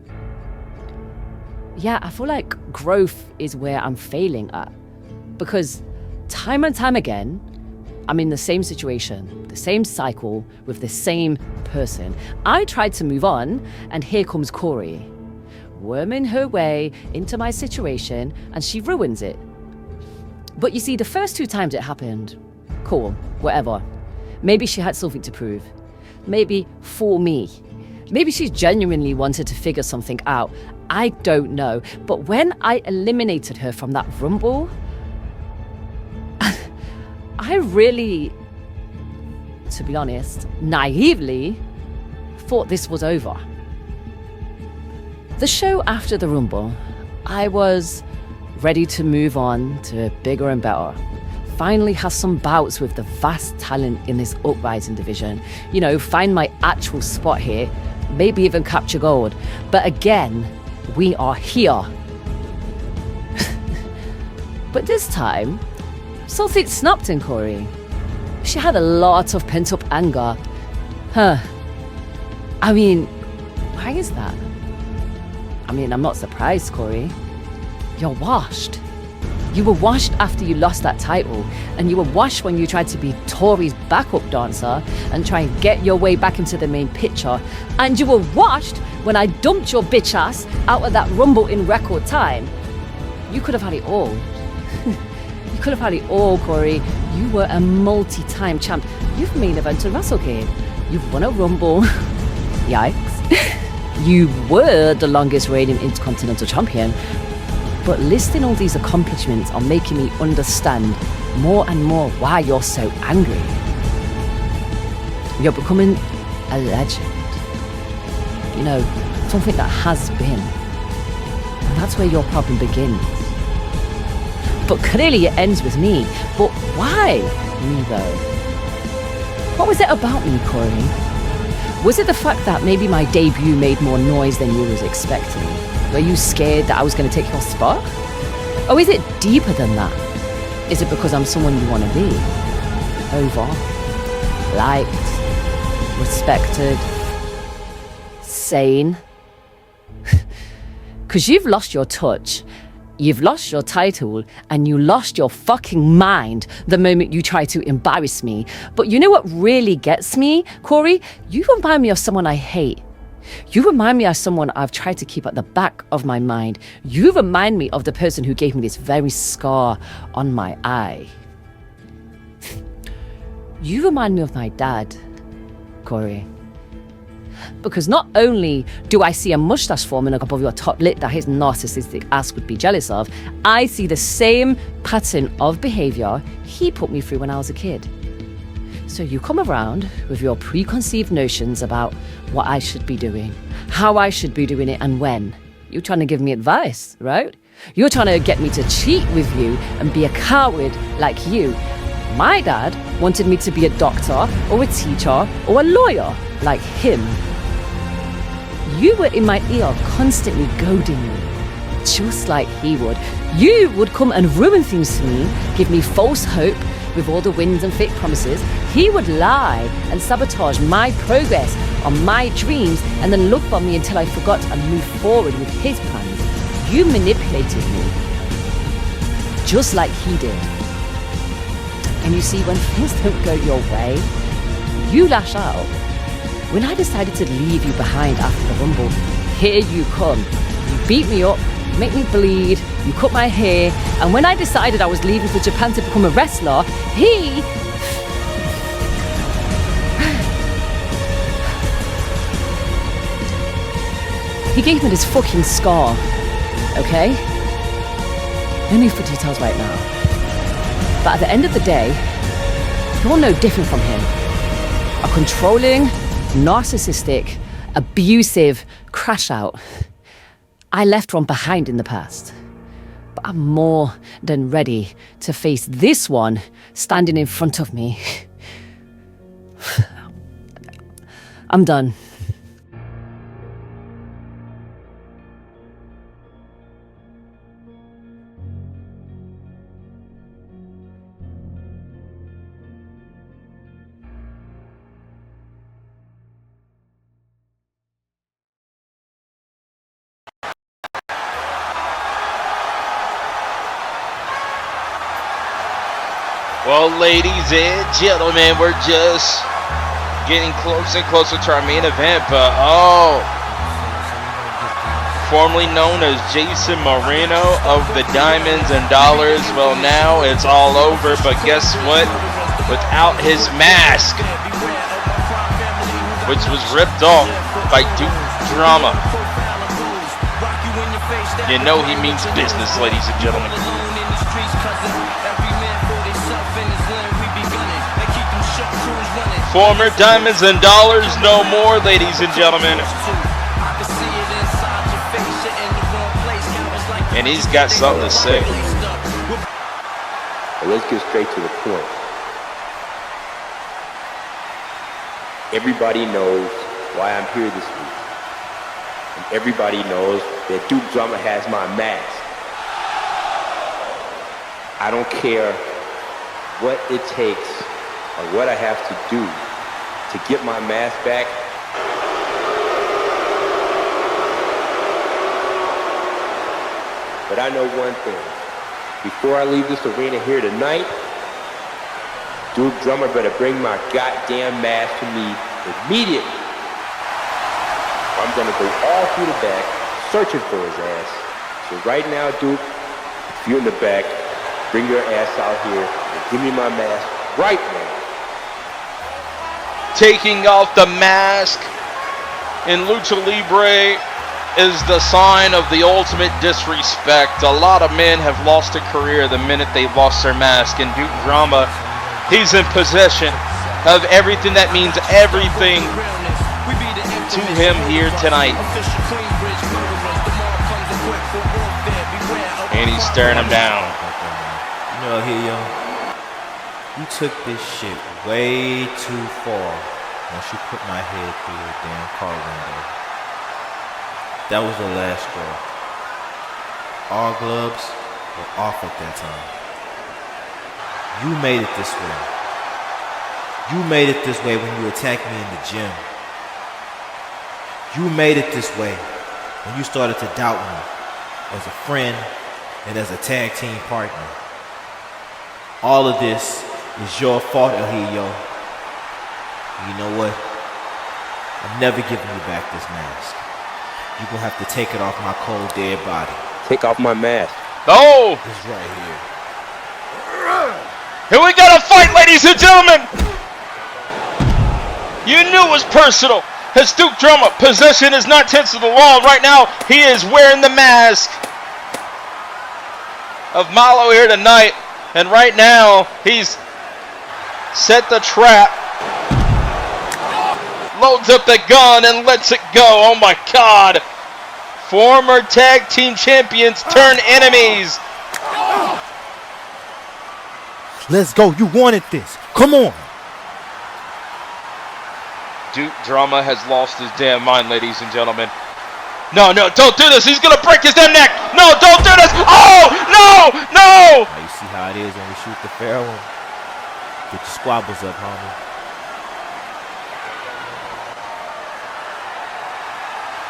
Yeah, I feel like growth is where I'm failing at. Because time and time again, I'm in the same situation, the same cycle, with the same person. I tried to move on, and here comes Corey, worming her way into my situation, and she ruins it. But you see, the first 2 times it happened, cool, whatever. Maybe she had something to prove. Maybe for me. Maybe she genuinely wanted to figure something out. I don't know. But when I eliminated her from that rumble, I really, to be honest, naively thought this was over. The show after the Rumble, I was ready to move on to bigger and better. Finally have some bouts with the vast talent in this uprising division. You know, find my actual spot here, maybe even capture gold. But again, we are here. But this time, something snapped in Corey. She had a lot of pent-up anger. I mean, why is that? I mean, I'm not surprised, Corey. You're washed. You were washed after you lost that title, and you were washed when you tried to be Tori's backup dancer and try and get your way back into the main picture, and you were washed when I dumped your bitch ass out of that Rumble in record time. You could have had it all. You could have had it all, Corey. You were a multi-time champ. You've main evented WrestleCade. You've won a Rumble. Yikes. You were the longest reigning Intercontinental Champion, but listing all these accomplishments are making me understand more and more why you're so angry. You're becoming a legend. You know, something that has been. And that's where your problem begins. But clearly it ends with me. But why me though? What was it about me, Corey? Was it the fact that maybe my debut made more noise than you was expecting? Were you scared that I was going to take your spot? Or is it deeper than that? Is it because I'm someone you want to be? Over, liked, respected, sane? Because you've lost your touch. You've lost your title, and you lost your fucking mind the moment you try to embarrass me. But you know what really gets me, Corey? You remind me of someone I hate. You remind me of someone I've tried to keep at the back of my mind. You remind me of the person who gave me this very scar on my eye. You remind me of my dad, Corey. Because not only do I see a mustache forming above your top lip that his narcissistic ass would be jealous of, I see the same pattern of behavior he put me through when I was a kid. So you come around with your preconceived notions about what I should be doing, how I should be doing it, and when. You're trying to give me advice, right? You're trying to get me to cheat with you and be a coward like you. My dad wanted me to be a doctor or a teacher or a lawyer like him. You were in my ear constantly goading me, just like he would. You would come and ruin things to me, give me false hope with all the wins and fake promises. He would lie and sabotage my progress on my dreams and then look for me until I forgot and moved forward with his plans. You manipulated me, just like he did. And you see, when things don't go your way, you lash out. When I decided to leave you behind after the Rumble, here you come. You beat me up, you make me bleed, you cut my hair, and when I decided I was leaving for Japan to become a wrestler, he gave me this fucking scar, okay? No need for details right now. But at the end of the day, you're no different from him. A controlling, narcissistic, abusive crash out. I left one behind in the past. But I'm more than ready to face this one standing in front of me. I'm done. Well, ladies and gentlemen, we're just getting closer and closer to our main event, but formerly known as Jason Moreno of the Diamonds and Dollars, well, now it's all over, but guess what? Without his mask, which was ripped off by Duke Drama, you know he means business, ladies and gentlemen. Former Diamonds and Dollars no more, ladies and gentlemen. And he's got something to say. Well, let's get straight to the point. Everybody knows why I'm here this week. And everybody knows that Duke Drama has my mask. I don't care what it takes or what I have to do to get my mask back. But I know one thing. Before I leave this arena here tonight, Duke Drummer better bring my goddamn mask to me immediately. I'm gonna go all through the back, searching for his ass. So right now, Duke, if you're in the back, bring your ass out here and give me my mask right now. Taking off the mask in Lucha Libre is the sign of the ultimate disrespect. A lot of men have lost a career the minute they've lost their mask, and Duke Drama, he's in possession of everything that means everything to him here tonight. And he's staring him down. You know, here, yo, you took this shit way too far once you put my head through your damn car window. That was the last straw. All gloves were off at that time. You made it this way. You made it this way when you attacked me in the gym. You made it this way when you started to doubt me as a friend and as a tag team partner. All of this is your fault, Ahio. You know what? I'm never giving you back this mask. You're gonna have to take it off my cold, dead body. Take off my mask. Oh! It's right here. Here we got a fight, ladies and gentlemen! You knew it was personal. As Duke Drama, possession is not tense to the law. Right now, he is wearing the mask of Malo here tonight. And right now, he's set the trap. Loads up the gun and lets it go. Oh my God. Former tag team champions turn enemies. Let's go. You wanted this. Come on. Duke Drama has lost his damn mind, ladies and gentlemen. No, don't do this. He's going to break his damn neck. No, don't do this. Oh, no. Now you see how it is when we shoot the fair one. Get your squabbles up, homie.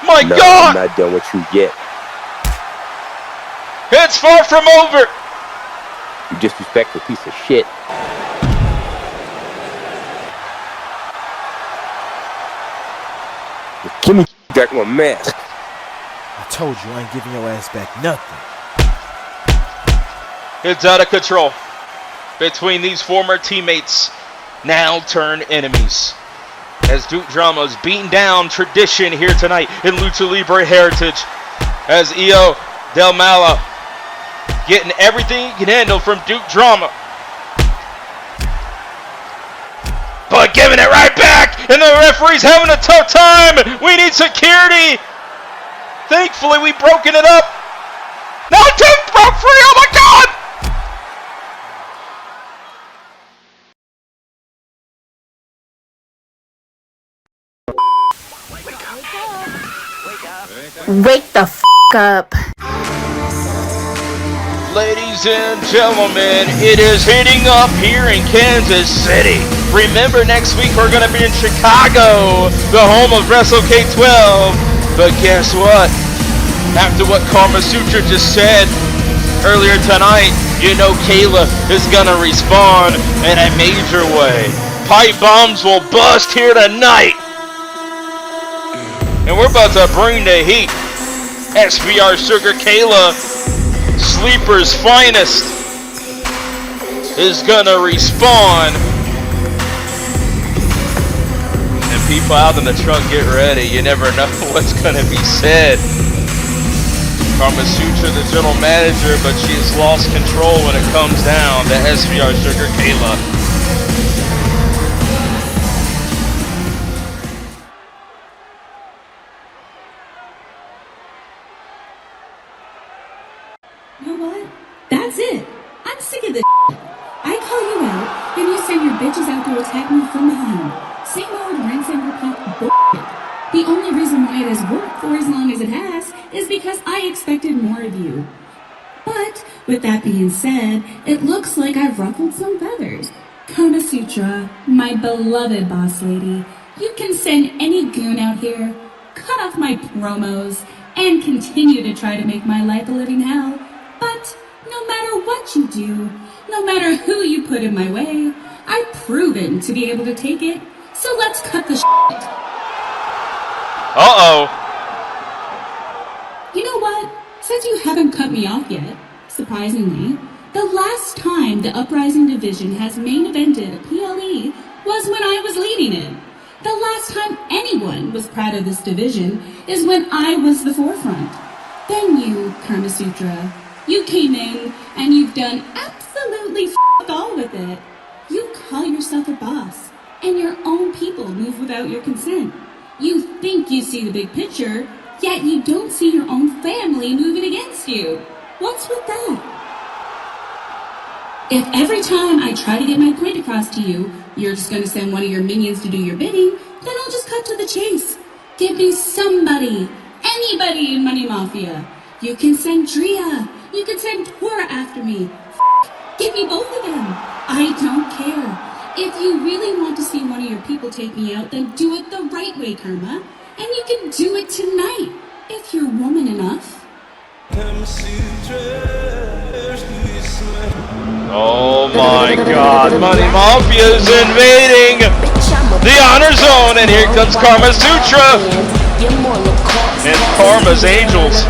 My no, God! I'm not done with you yet. It's far from over. You disrespectful piece of shit. Give me back my mask. I told you I ain't giving your ass back nothing. It's out of control between these former teammates, now turned enemies. As Duke Drama is beating down tradition here tonight in Lucha Libre Heritage. As Io Del Malo getting everything he can handle from Duke Drama. But giving it right back, and the referee's having a tough time. We need security. Thankfully, we've broken it up. No, Tiff broke free! Oh my god! Wake the f up. Ladies and gentlemen, it is heating up here in Kansas City. Remember, next week we're going to be in Chicago, the home of WrestleCade XI. But guess what? After what Carmasutra just said earlier tonight, you know Kayla is going to respond in a major way. Pipe bombs will bust here tonight. And we're about to bring the heat. SBR Sugar Kayla, Sleeper's finest, is gonna respawn. And people out in the truck, get ready. You never know what's gonna be said. Carmasutra, the general manager, but she has lost control when it comes down to SBR Sugar Kayla. You know what? That's it. I'm sick of this shit. I call you out, and you send your bitches out to attack me from behind. Same old rinse and repeat bullshit. The only reason why it has worked for as long as it has is because I expected more of you. But, with that being said, it looks like I've ruffled some feathers. Carmasutra, my beloved boss lady, you can send any goon out here, cut off my promos, and continue to try to make my life a living hell. But no matter what you do, no matter who you put in my way, I've proven to be able to take it. So let's cut the shit. Uh-oh. You know what? Since you haven't cut me off yet, surprisingly, the last time the Uprising division has main evented a PLE was when I was leading it. The last time anyone was proud of this division is when I was the forefront. Then you, Carmasutra, you came in and you've done absolutely f*** all with it. You call yourself a boss, and your own people move without your consent. You think you see the big picture, yet you don't see your own family moving against you. What's with that? If every time I try to get my point across to you, you're just gonna send one of your minions to do your bidding, then I'll just cut to the chase. Give me somebody, anybody in Money Mafia. You can send Drea. You can send Tora after me. Give me both of them. I don't care. If you really want to see one of your people take me out, then do it the right way, Karma. And you can do it tonight, if you're woman enough. Oh my god, Money Mafia is invading the honor zone, and here comes Carmasutra and Karma's Angels.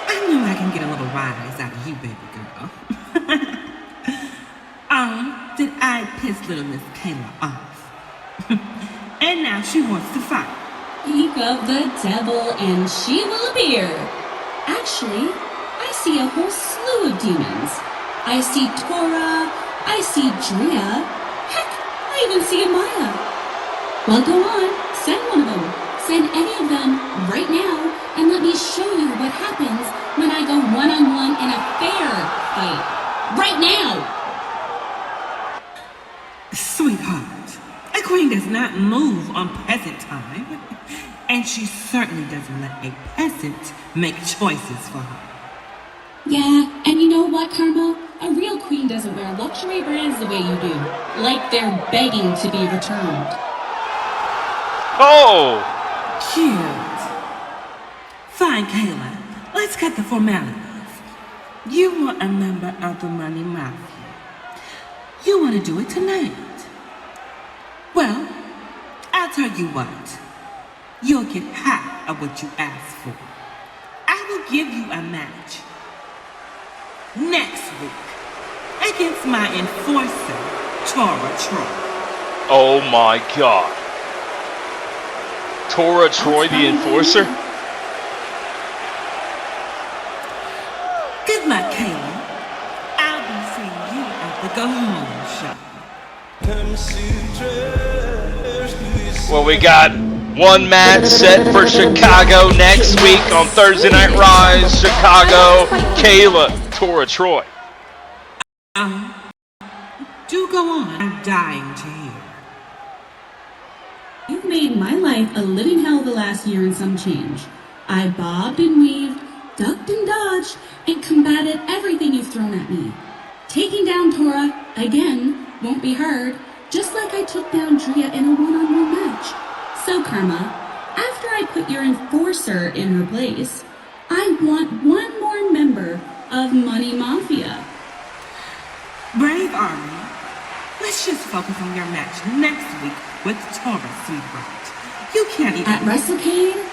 I know I can get a little rise out of you, baby girl. Did I piss little Miss Kayla off? And now she wants to fight. Speak of the devil and she will appear. Actually, I see a whole slew of demons. I see Tora, I see Drea, heck, I even see Amaya. Well, go on, send one of them. Send any of them right now and let me show you what happens when I go one-on-one in a fair fight. Right now! Sweetheart, a queen does not move on peasant time. And she certainly doesn't let a peasant make choices for her. Yeah, and you know what, Karma? A real queen doesn't wear luxury brands the way you do. Like they're begging to be returned. Oh! Cute. Fine, Kayla. Let's cut the formalities. You are a member of the Money Mafia. You want to do it tonight. Well, I'll tell you what. You'll get half of what you asked for. I will give you a match next week against my enforcer, Tori Troy. Oh my god. Tora Troy, the enforcer? Good luck, Kayla. I'll be seeing you at the go-home show. Well, we got One match set for Chicago next week on Thursday Night Rise. Chicago, Kayla, Tora Troy. Do go on. I'm dying to hear. You've made my life a living hell the last year and some change. I bobbed and weaved, ducked and dodged, and combated everything you've thrown at me. Taking down Tora, again, won't be heard, just like I took down Drea in a one-on-one match. So, Karma, after I put your enforcer in her place, I want one more member of Money Mafia. Brave Army, let's just focus on your match next week with Tori Reks. You can't even... At WrestleCade,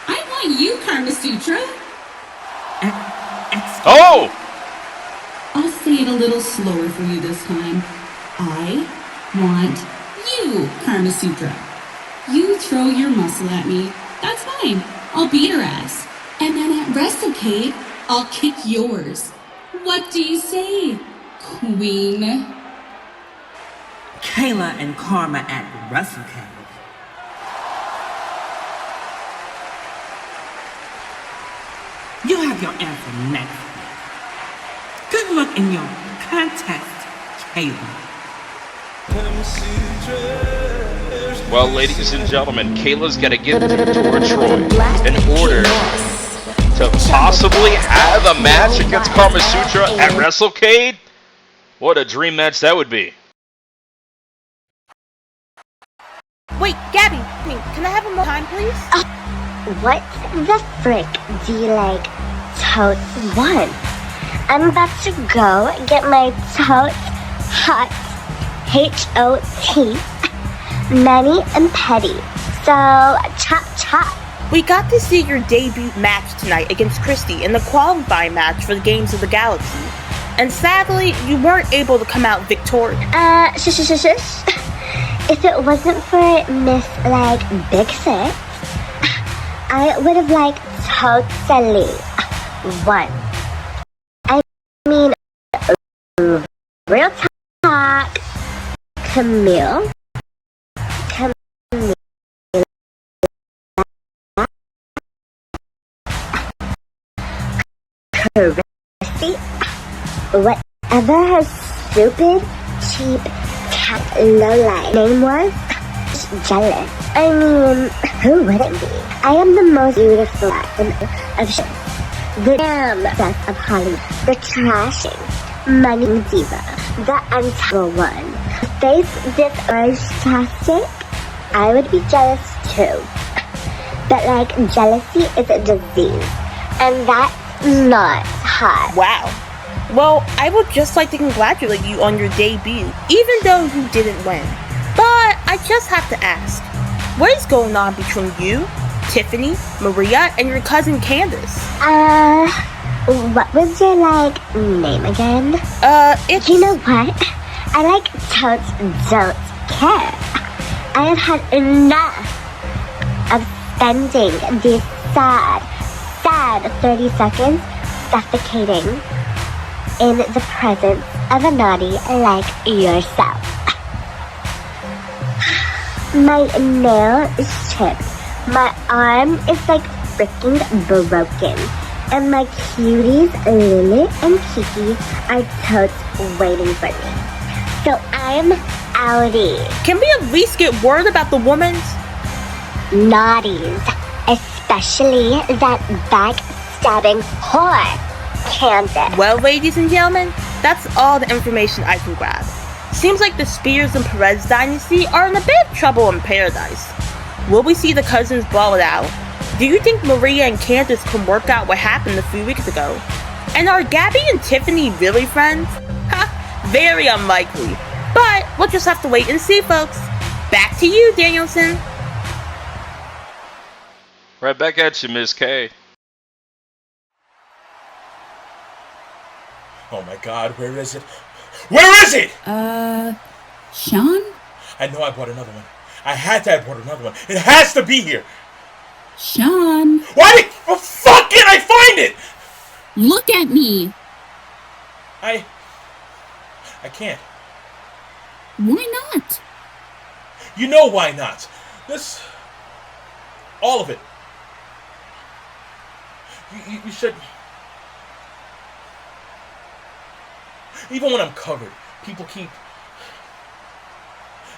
I want you, Carmasutra. Oh! I'll say it a little slower for you this time. I want you, Carmasutra. You throw your muscle at me, that's fine. I'll beat her ass. And then at WrestleCade, I'll kick yours. What do you say, Queen? Kayla and Karma at WrestleCade. You'll have your answer next week. Good luck in your contest, Kayla. Well, ladies and gentlemen, Kayla's got to get through Tora Troy in order to possibly have a match against Carmasutra at WrestleCade. What a dream match that would be. Wait, Gabbie, can I have a more time, please? What the frick do you like totes want? I'm about to go get my totes hot H-O-T many and petty. So chop chop. We got to see your debut match tonight against Christy in the qualifying match for the Games of the Galaxy. And sadly, you weren't able to come out victorious. Shush. If it wasn't for Miss, Big Six, I would have, totally won. I mean, real talk, Camille. Christy, whatever her stupid, cheap, cat lowlife name was, jealous. I mean, who wouldn't be? I am the most beautiful of shit. The damn best of Hollywood. The trashing, money diva. The untouchable one. Face this urge-tastic, I would be jealous too. But jealousy is a disease. And that's not hot. Wow. Well, I would just like to congratulate you on your debut, even though you didn't win. But I just have to ask, what is going on between you, Tiffany, Maria, and your cousin Candace? What was your, name again? It's... You know what? I, totes don't care. I have had enough of spending these sad 30 seconds suffocating in the presence of a naughty like yourself. My nail is chipped. My arm is freaking broken. And my cuties, Lily and Kiki, are totes waiting for me. So I'm outie. Can we at least get word about the woman's? Naughties. Especially that backstabbing whore, Candace. Well, ladies and gentlemen, that's all the information I can grab. Seems like the Spears and Perez dynasty are in a bit of trouble in paradise. Will we see the cousins brawl it out? Do you think Maria and Candace can work out what happened a few weeks ago? And are Gabbie and Tiffany really friends? Ha! Very unlikely. But we'll just have to wait and see, folks. Back to you, Danielson. Right back at you, Miss K. Oh my god, where is it? Where is it? Sean? I know I bought another one. I had to have bought another one. It has to be here. Sean. Why the fuck can't I find it? Look at me. I can't. Why not? You know why not. All of it. You should. Even when I'm covered, people keep.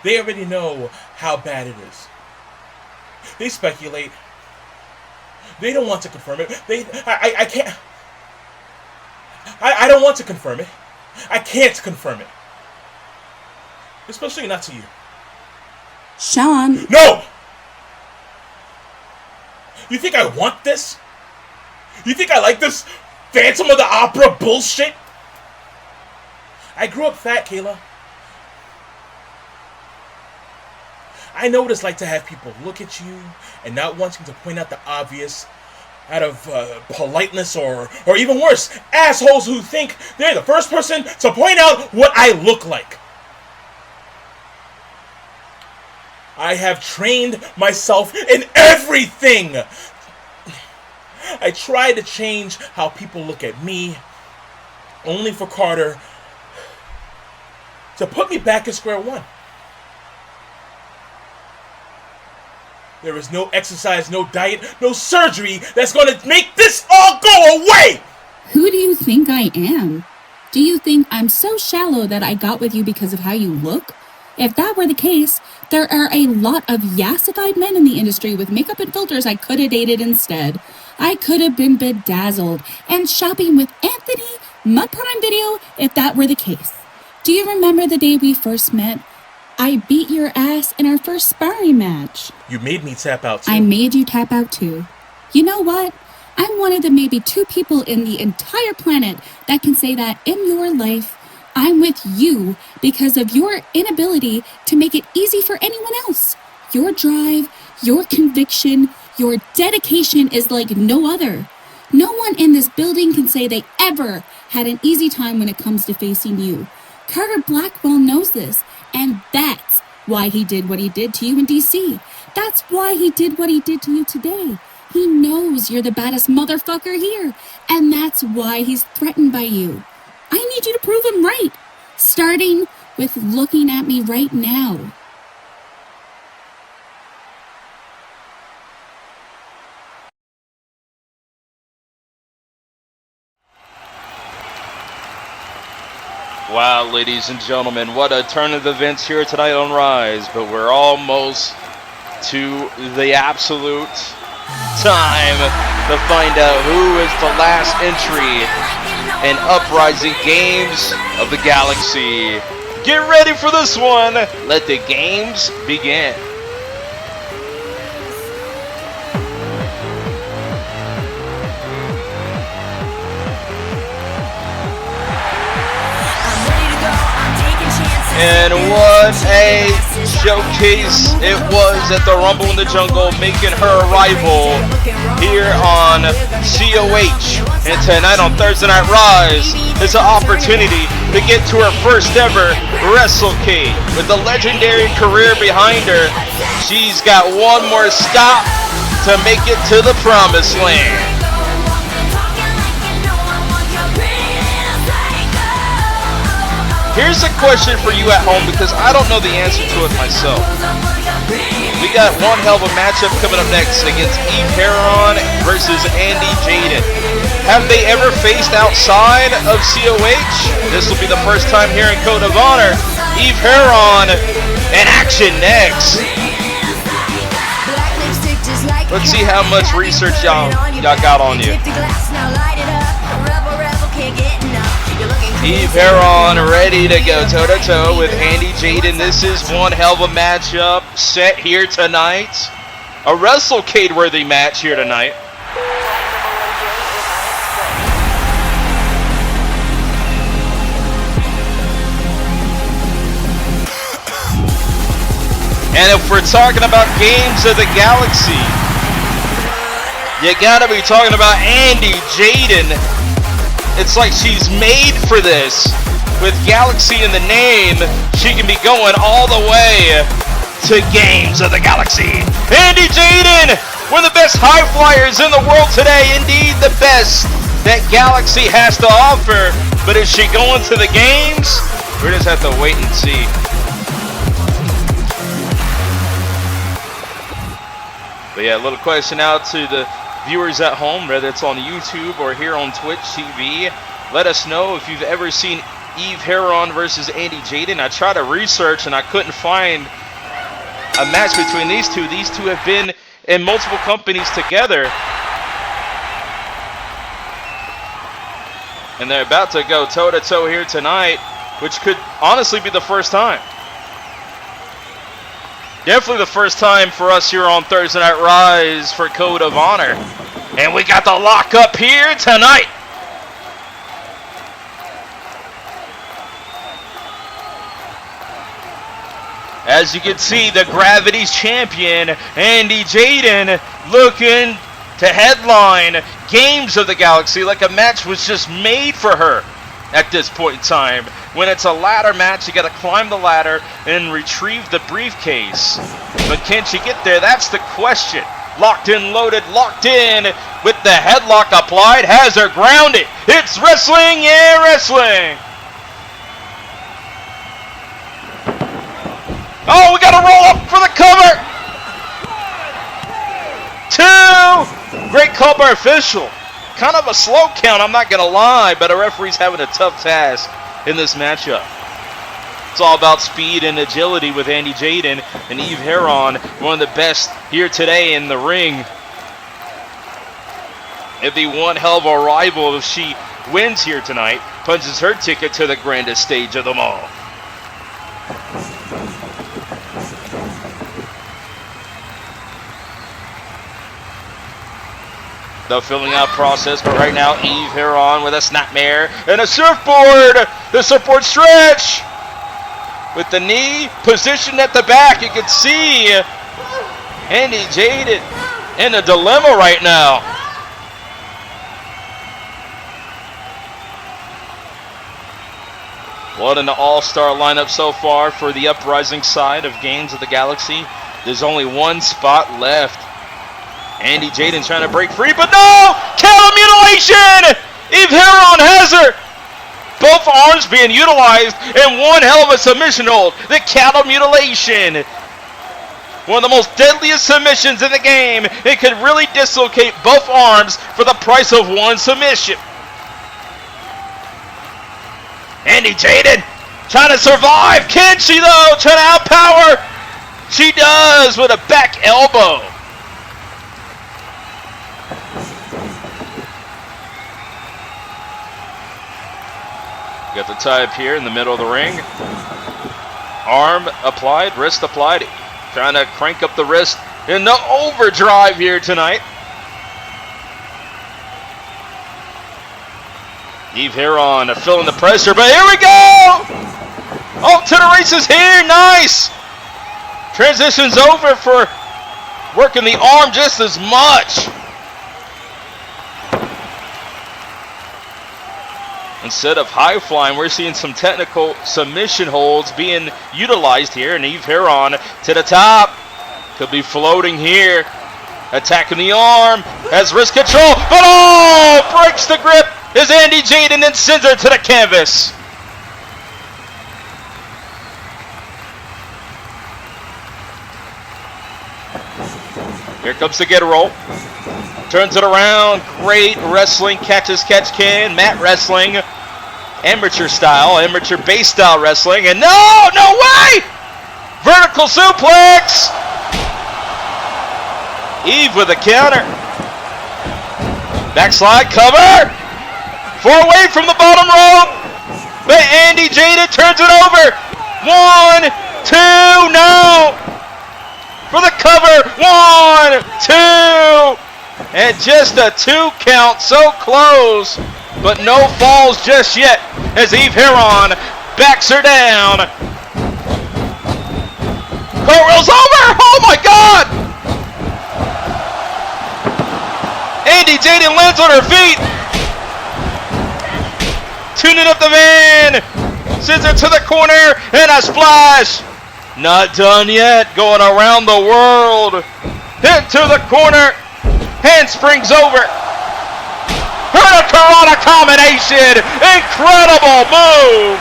They already know how bad it is. They speculate. They don't want to confirm it. I can't. I don't want to confirm it. I can't confirm it. Especially not to you. Sean. No! You think I want this? You think I like this Phantom of the Opera bullshit? I grew up fat, Kayla. I know what it's like to have people look at you and not wanting to point out the obvious out of politeness or even worse, assholes who think they're the first person to point out what I look like. I have trained myself in everything. I try to change how people look at me, only for Carter to put me back at square one. There is no exercise, no diet, no surgery that's going to make this all go away! Who do you think I am? Do you think I'm so shallow that I got with you because of how you look? If that were the case, there are a lot of yassified men in the industry with makeup and filters I could have dated instead. I could have been bedazzled and shopping with Anthony Mud Prime Video if that were the case. Do you remember the day we first met? I beat your ass in our first sparring match. You made me tap out too. I made you tap out too. You know what? I'm one of the maybe 2 people in the entire planet that can say that in your life, I'm with you because of your inability to make it easy for anyone else. Your drive, your conviction, your dedication is like no other. No one in this building can say they ever had an easy time when it comes to facing you. Carter Blackwell knows this, and that's why he did what he did to you in DC. That's why he did what he did to you today. He knows you're the baddest motherfucker here, and that's why he's threatened by you. I need you to prove him right, starting with looking at me right now. Wow, ladies and gentlemen, what a turn of events here tonight on Rise, but we're almost to the absolute time to find out who is the last entry in Uprising Games of the Galaxy. Get ready for this one! Let the games begin. And what a showcase it was at the Rumble in the Jungle, making her arrival here on COH. And tonight on Thursday Night Rise is an opportunity to get to her first ever WrestleCade. With the legendary career behind her, she's got one more stop to make it to the promised land. Here's a question for you at home, because I don't know the answer to it myself. We got one hell of a matchup coming up next against Eve Heron versus Andy Jaden. Have they ever faced outside of COH? This will be the first time here in Code of Honor. Eve Heron in action next. Let's see how much research y'all got on you. Eve Heron ready to go toe-to-toe with Andy Jaden. This is one hell of a matchup set here tonight. A WrestleCade-worthy match here tonight. And if we're talking about Games of the Galaxy, you gotta be talking about Andy Jaden. It's like she's made for this. With Galaxy in the name, she can be going all the way to Games of the Galaxy. Andy Jaden, one of the best high flyers in the world today. Indeed, the best that Galaxy has to offer. But is she going to the games? We just have to wait and see. But yeah, a little question out to the viewers at home, whether it's on YouTube or here on Twitch TV. Let us know if you've ever seen Eve Heron versus Andy Jaden. I tried to research and I couldn't find a match between these two. These two have been in multiple companies together. And they're about to go toe-to-toe here tonight, which could honestly be the first time. Definitely the first time for us here on Thursday Night Rise for Code of Honor. And we got the lockup here tonight. As you can see, the Gravity's champion, Andy Jaden, looking to headline Games of the Galaxy like a match was just made for her at this point in time. When it's a ladder match, you got to climb the ladder and retrieve the briefcase. But can she get there? That's the question. Locked in, loaded, locked in with the headlock applied. Has her grounded. It's wrestling, yeah, wrestling. Oh, we got to roll up for the cover. 2. Great call by official. Kind of a slow count, I'm not going to lie, but a referee's having a tough task in this matchup. It's all about speed and agility with Andy Jaden and Eve Heron, one of the best here today in the ring. It'd be one hell of a rival if she wins here tonight, punches her ticket to the grandest stage of them all. The filling out process, but right now Eve Heron with a snapmare and a surfboard. The surfboard stretch with the knee positioned at the back. You can see Andy Jaden in a dilemma right now. What an all-star lineup so far for the Uprising side of Games of the Galaxy. There's only one spot left. Andy Jaden trying to break free, but no! Cattle mutilation! Eve Heron has her! Both arms being utilized and one hell of a submission hold. The cattle mutilation. One of the most deadliest submissions in the game. It could really dislocate both arms for the price of one submission. Andy Jaden trying to survive. Can she though? Trying to outpower. She does with a back elbow. Got the tie up here in the middle of the ring. Arm applied, wrist applied. Trying to crank up the wrist in the overdrive here tonight. Eve Heron feeling the pressure, but here we go! Oh, to the races here, nice! Transitions over for working the arm just as much. Instead of high flying, we're seeing some technical submission holds being utilized here. And Eve Heron to the top. Could be floating here. Attacking the arm. Has wrist control. But oh! Breaks the grip as Andy Jaden and sends her to the canvas. Here comes the get roll. Turns it around. Great wrestling. Catch as catch can. Mat wrestling. Amateur style. Amateur base style wrestling. And no! No way! Vertical suplex. Eve with a counter. Backslide cover. 4 away from the bottom rope. But Andy Jaden turns it over. 1, 2, no! For the cover. 1, 2. And just a 2 count, so close, but no falls just yet as Eve Heron backs her down. Cartwheel's over! Oh my God! Andy Jaden lands on her feet. Tuning up the van. Sends her to the corner and a splash. Not done yet. Going around the world. Into the corner. Handsprings over. Hurricane combination. Incredible move.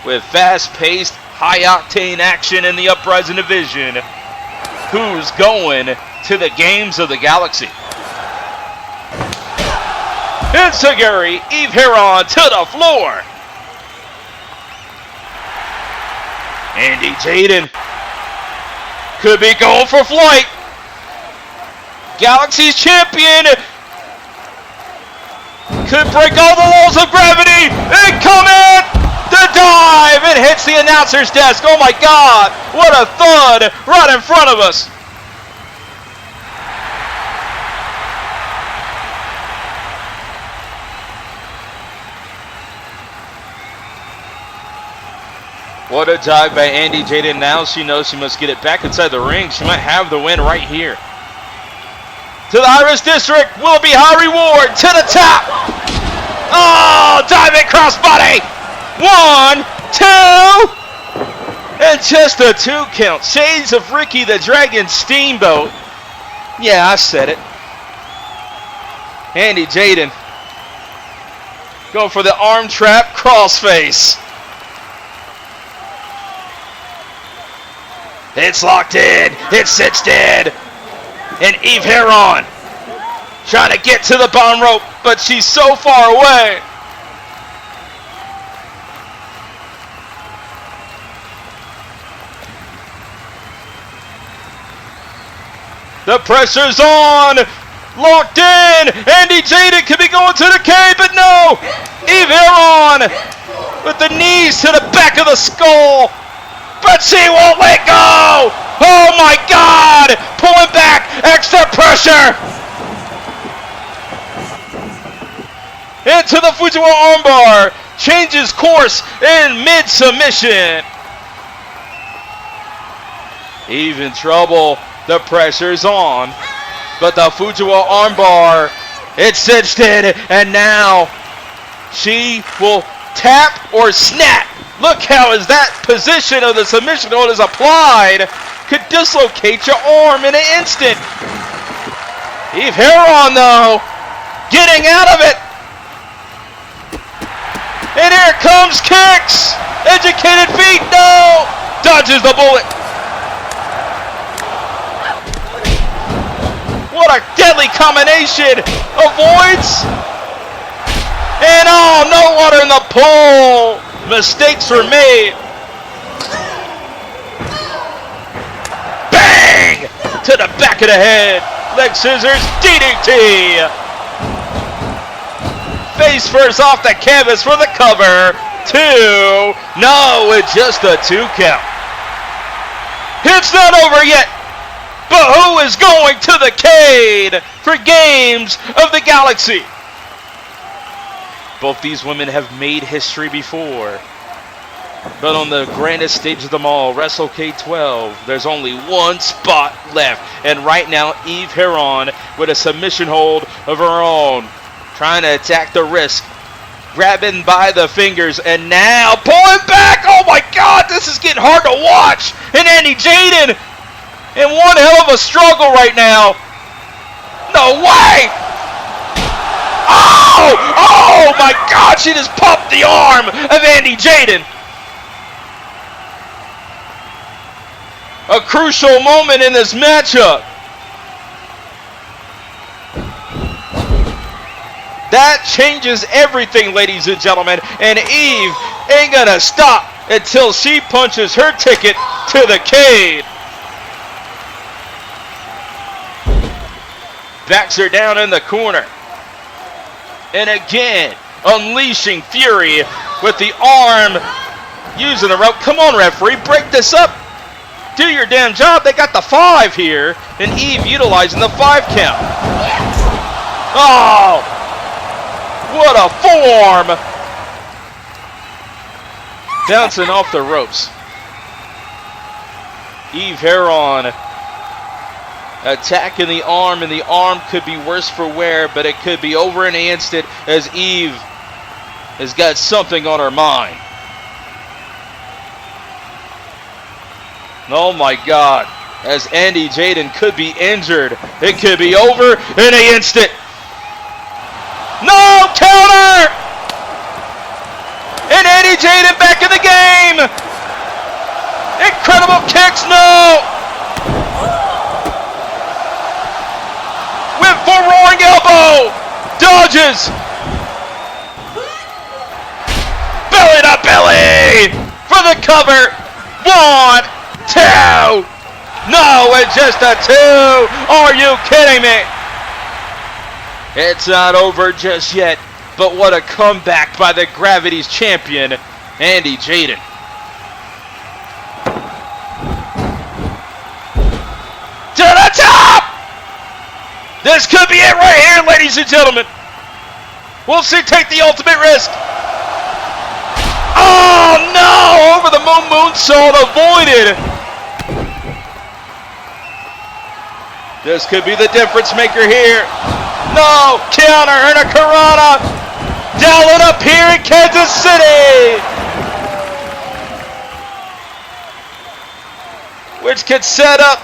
With fast-paced, high-octane action in the Uprising division. Who's going to the Games of the Galaxy? Enziguri, Eve Heron to the floor. Andy Jaden could be going for flight. Galaxy's champion could break all the laws of gravity. Incoming! The dive! It hits the announcer's desk. Oh my God! What a thud right in front of us. What a dive by Andy Jaden. Now she knows she must get it back inside the ring. She might have the win right here. To the Iris District. Will it be high reward? To the top. Oh, diving crossbody. 1, 2. And just a 2 count. Shades of Ricky the Dragon Steamboat. Yeah, I said it. Andy Jaden. Go for the arm trap crossface. It's locked in. It's cinched in. And Eve Heron trying to get to the bottom rope, but she's so far away. The pressure's on. Locked in. Andy Jaden could be going to the cave, but no. Eve Heron with the knees to the back of the skull. But she won't let go! Oh my God! Pulling back, extra pressure! Into the Fujiwara armbar, changes course in mid-submission. Eve in trouble, the pressure's on. But the Fujiwara armbar, it's cinched in, and now she will tap or snap. Look how is that position of the submission hold is applied. Could dislocate your arm in an instant. Eve Heron, though, getting out of it. And here comes kicks. Educated feet, no. Dodges the bullet. What a deadly combination. Avoids. And oh, no water in the pool. Mistakes were made. Bang! To the back of the head. Leg scissors, DDT. Face first off the canvas for the cover. 2. No, it's just a 2 count. It's not over yet. But who is going to the Cade for Games of the Galaxy? Both these women have made history before. But on the grandest stage of them all, WrestleCade XII, there's only one spot left. And right now, Eve Heron with a submission hold of her own. Trying to attack the wrist. Grabbing by the fingers. And now pulling back. Oh my God, this is getting hard to watch. And Andy Jaden in one hell of a struggle right now. No way. Oh my God, she just popped the arm of Andy Jaden. A crucial moment in this matchup. That changes everything, ladies and gentlemen. And Eve ain't gonna stop until she punches her ticket to the Cade. Backs her down in the corner. And again, unleashing fury with the arm, using the rope. Come on, referee, break this up. Do your damn job. They got the 5 here. And Eve utilizing the 5 count. Oh, what a form. Bouncing off the ropes. Eve Heron attacking the arm, and the arm could be worse for wear, but it could be over in an instant as Eve has got something on her mind. Oh my God, as Andy Jaden could be injured. It could be over in an instant. No, counter! And Andy Jaden back in the game. Incredible kicks, no! Whip for roaring elbow! Dodges! Belly to belly! For the cover! 1, 2! No, it's just a 2! Are you kidding me? It's not over just yet, but what a comeback by the Gravity's champion, Andy Jaden. To the top! This could be it right here, ladies and gentlemen. We'll see, take the ultimate risk. Oh no! Over the moonsault avoided. This could be the difference maker here. No! Counter and a Karana! Down up here in Kansas City! Which could set up.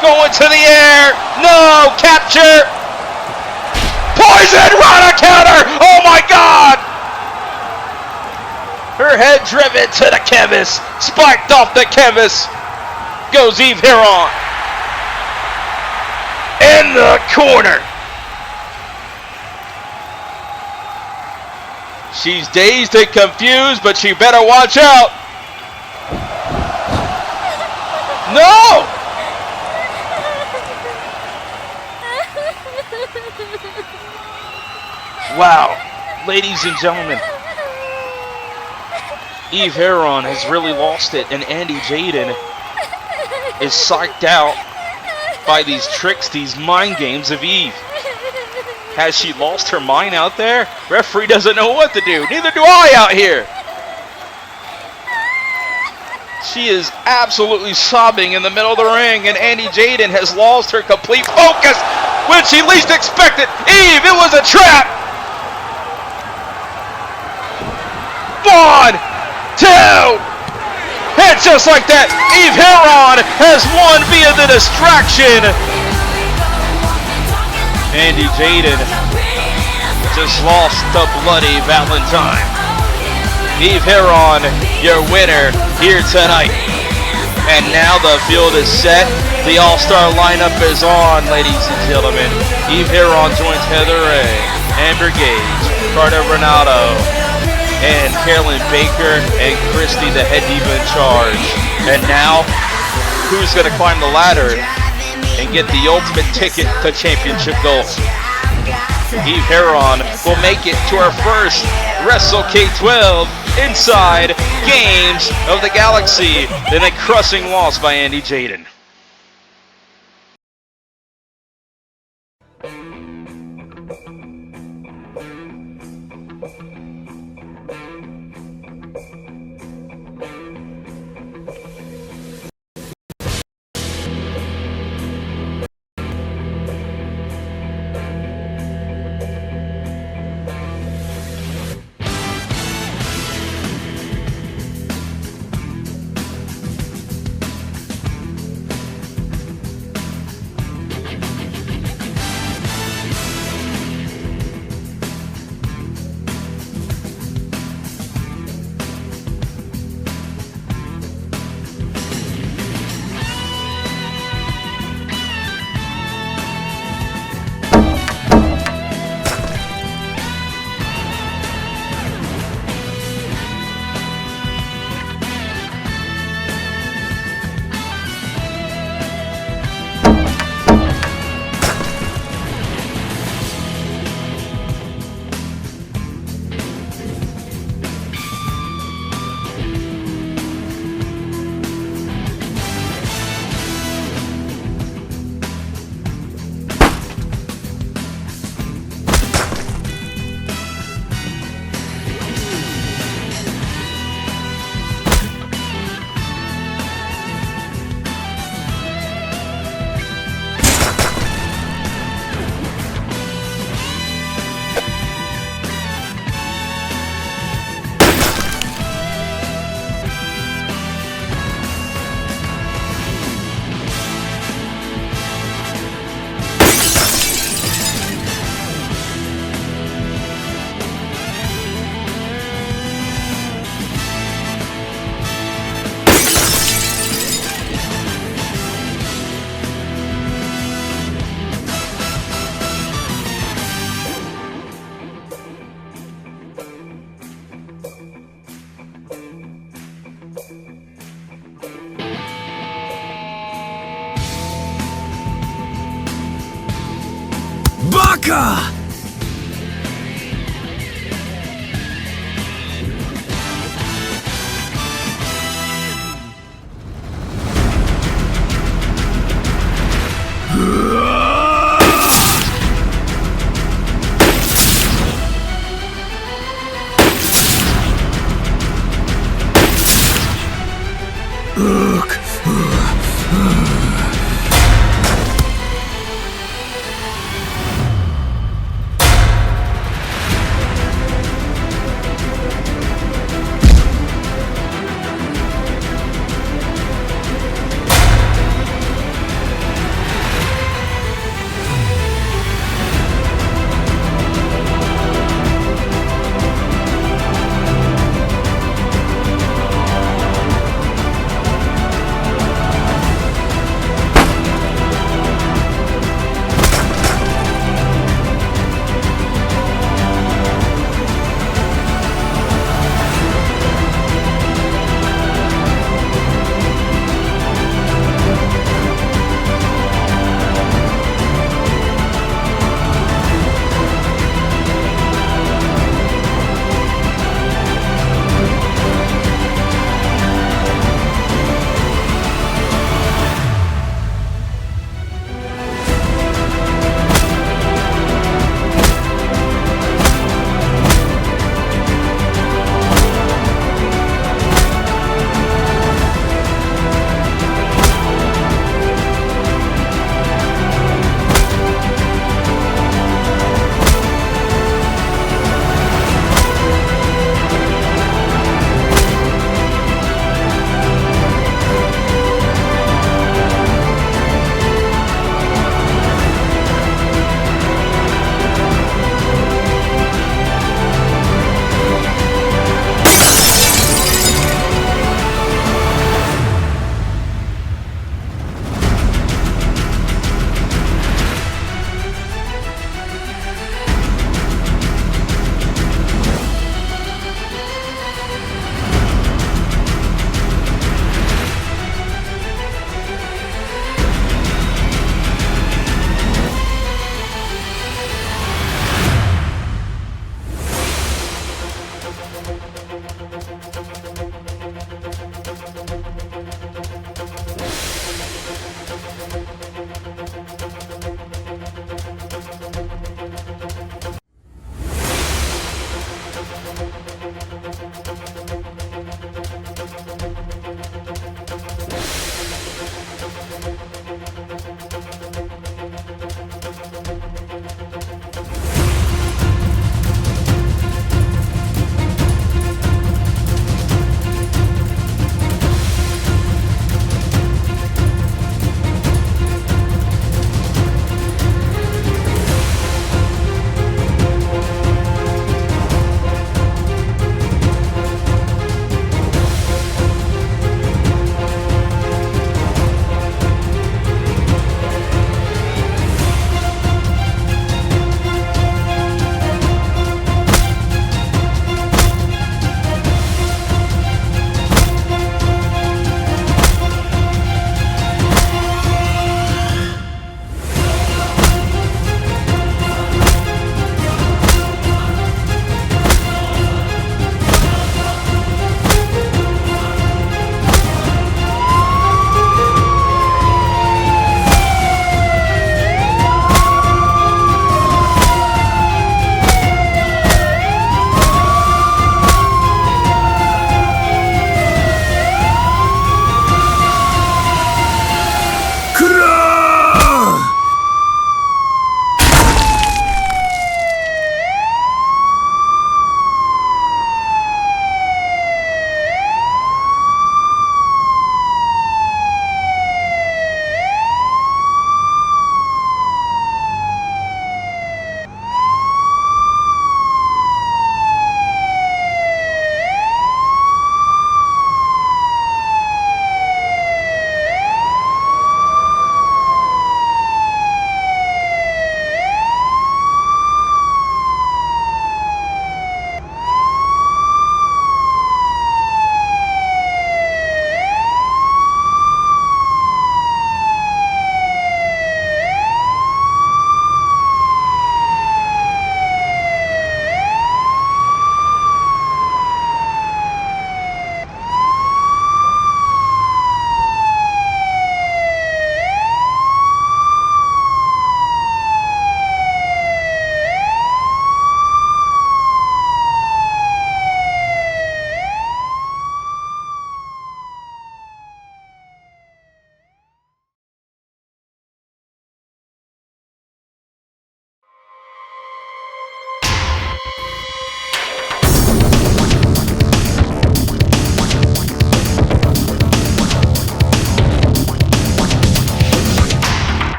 Going to the air! No! Capture! Poison! Rana counter! Oh my god! Her head driven to the canvas. Spiked off the canvas. Goes Eve Heron. In the corner. She's dazed and confused, but she better watch out. No! Wow, ladies and gentlemen, Eve Heron has really lost it, and Andy Jaden is psyched out by these tricks, these mind games of Eve. Has she lost her mind out there? Referee doesn't know what to do. Neither do I out here. She is absolutely sobbing in the middle of the ring, and Andy Jaden has lost her complete focus when she least expected. Eve, it was a trap. 1, 2, and just like that, Eve Heron has won via the distraction. Andy Jaden just lost the bloody Valentine. Eve Heron, your winner here tonight. And now the field is set. The All-Star lineup is on, ladies and gentlemen. Eve Heron joins Heather Rae, Amber Gage, Carter Renato, and Carolyn Baker, and Christy, the head diva in charge. And now, who's going to climb the ladder and get the ultimate ticket to championship gold? Eve Heron will make it to her first WrestleCade XI inside Games of the Galaxy in a crushing loss by Andy Jaden. Tanaka!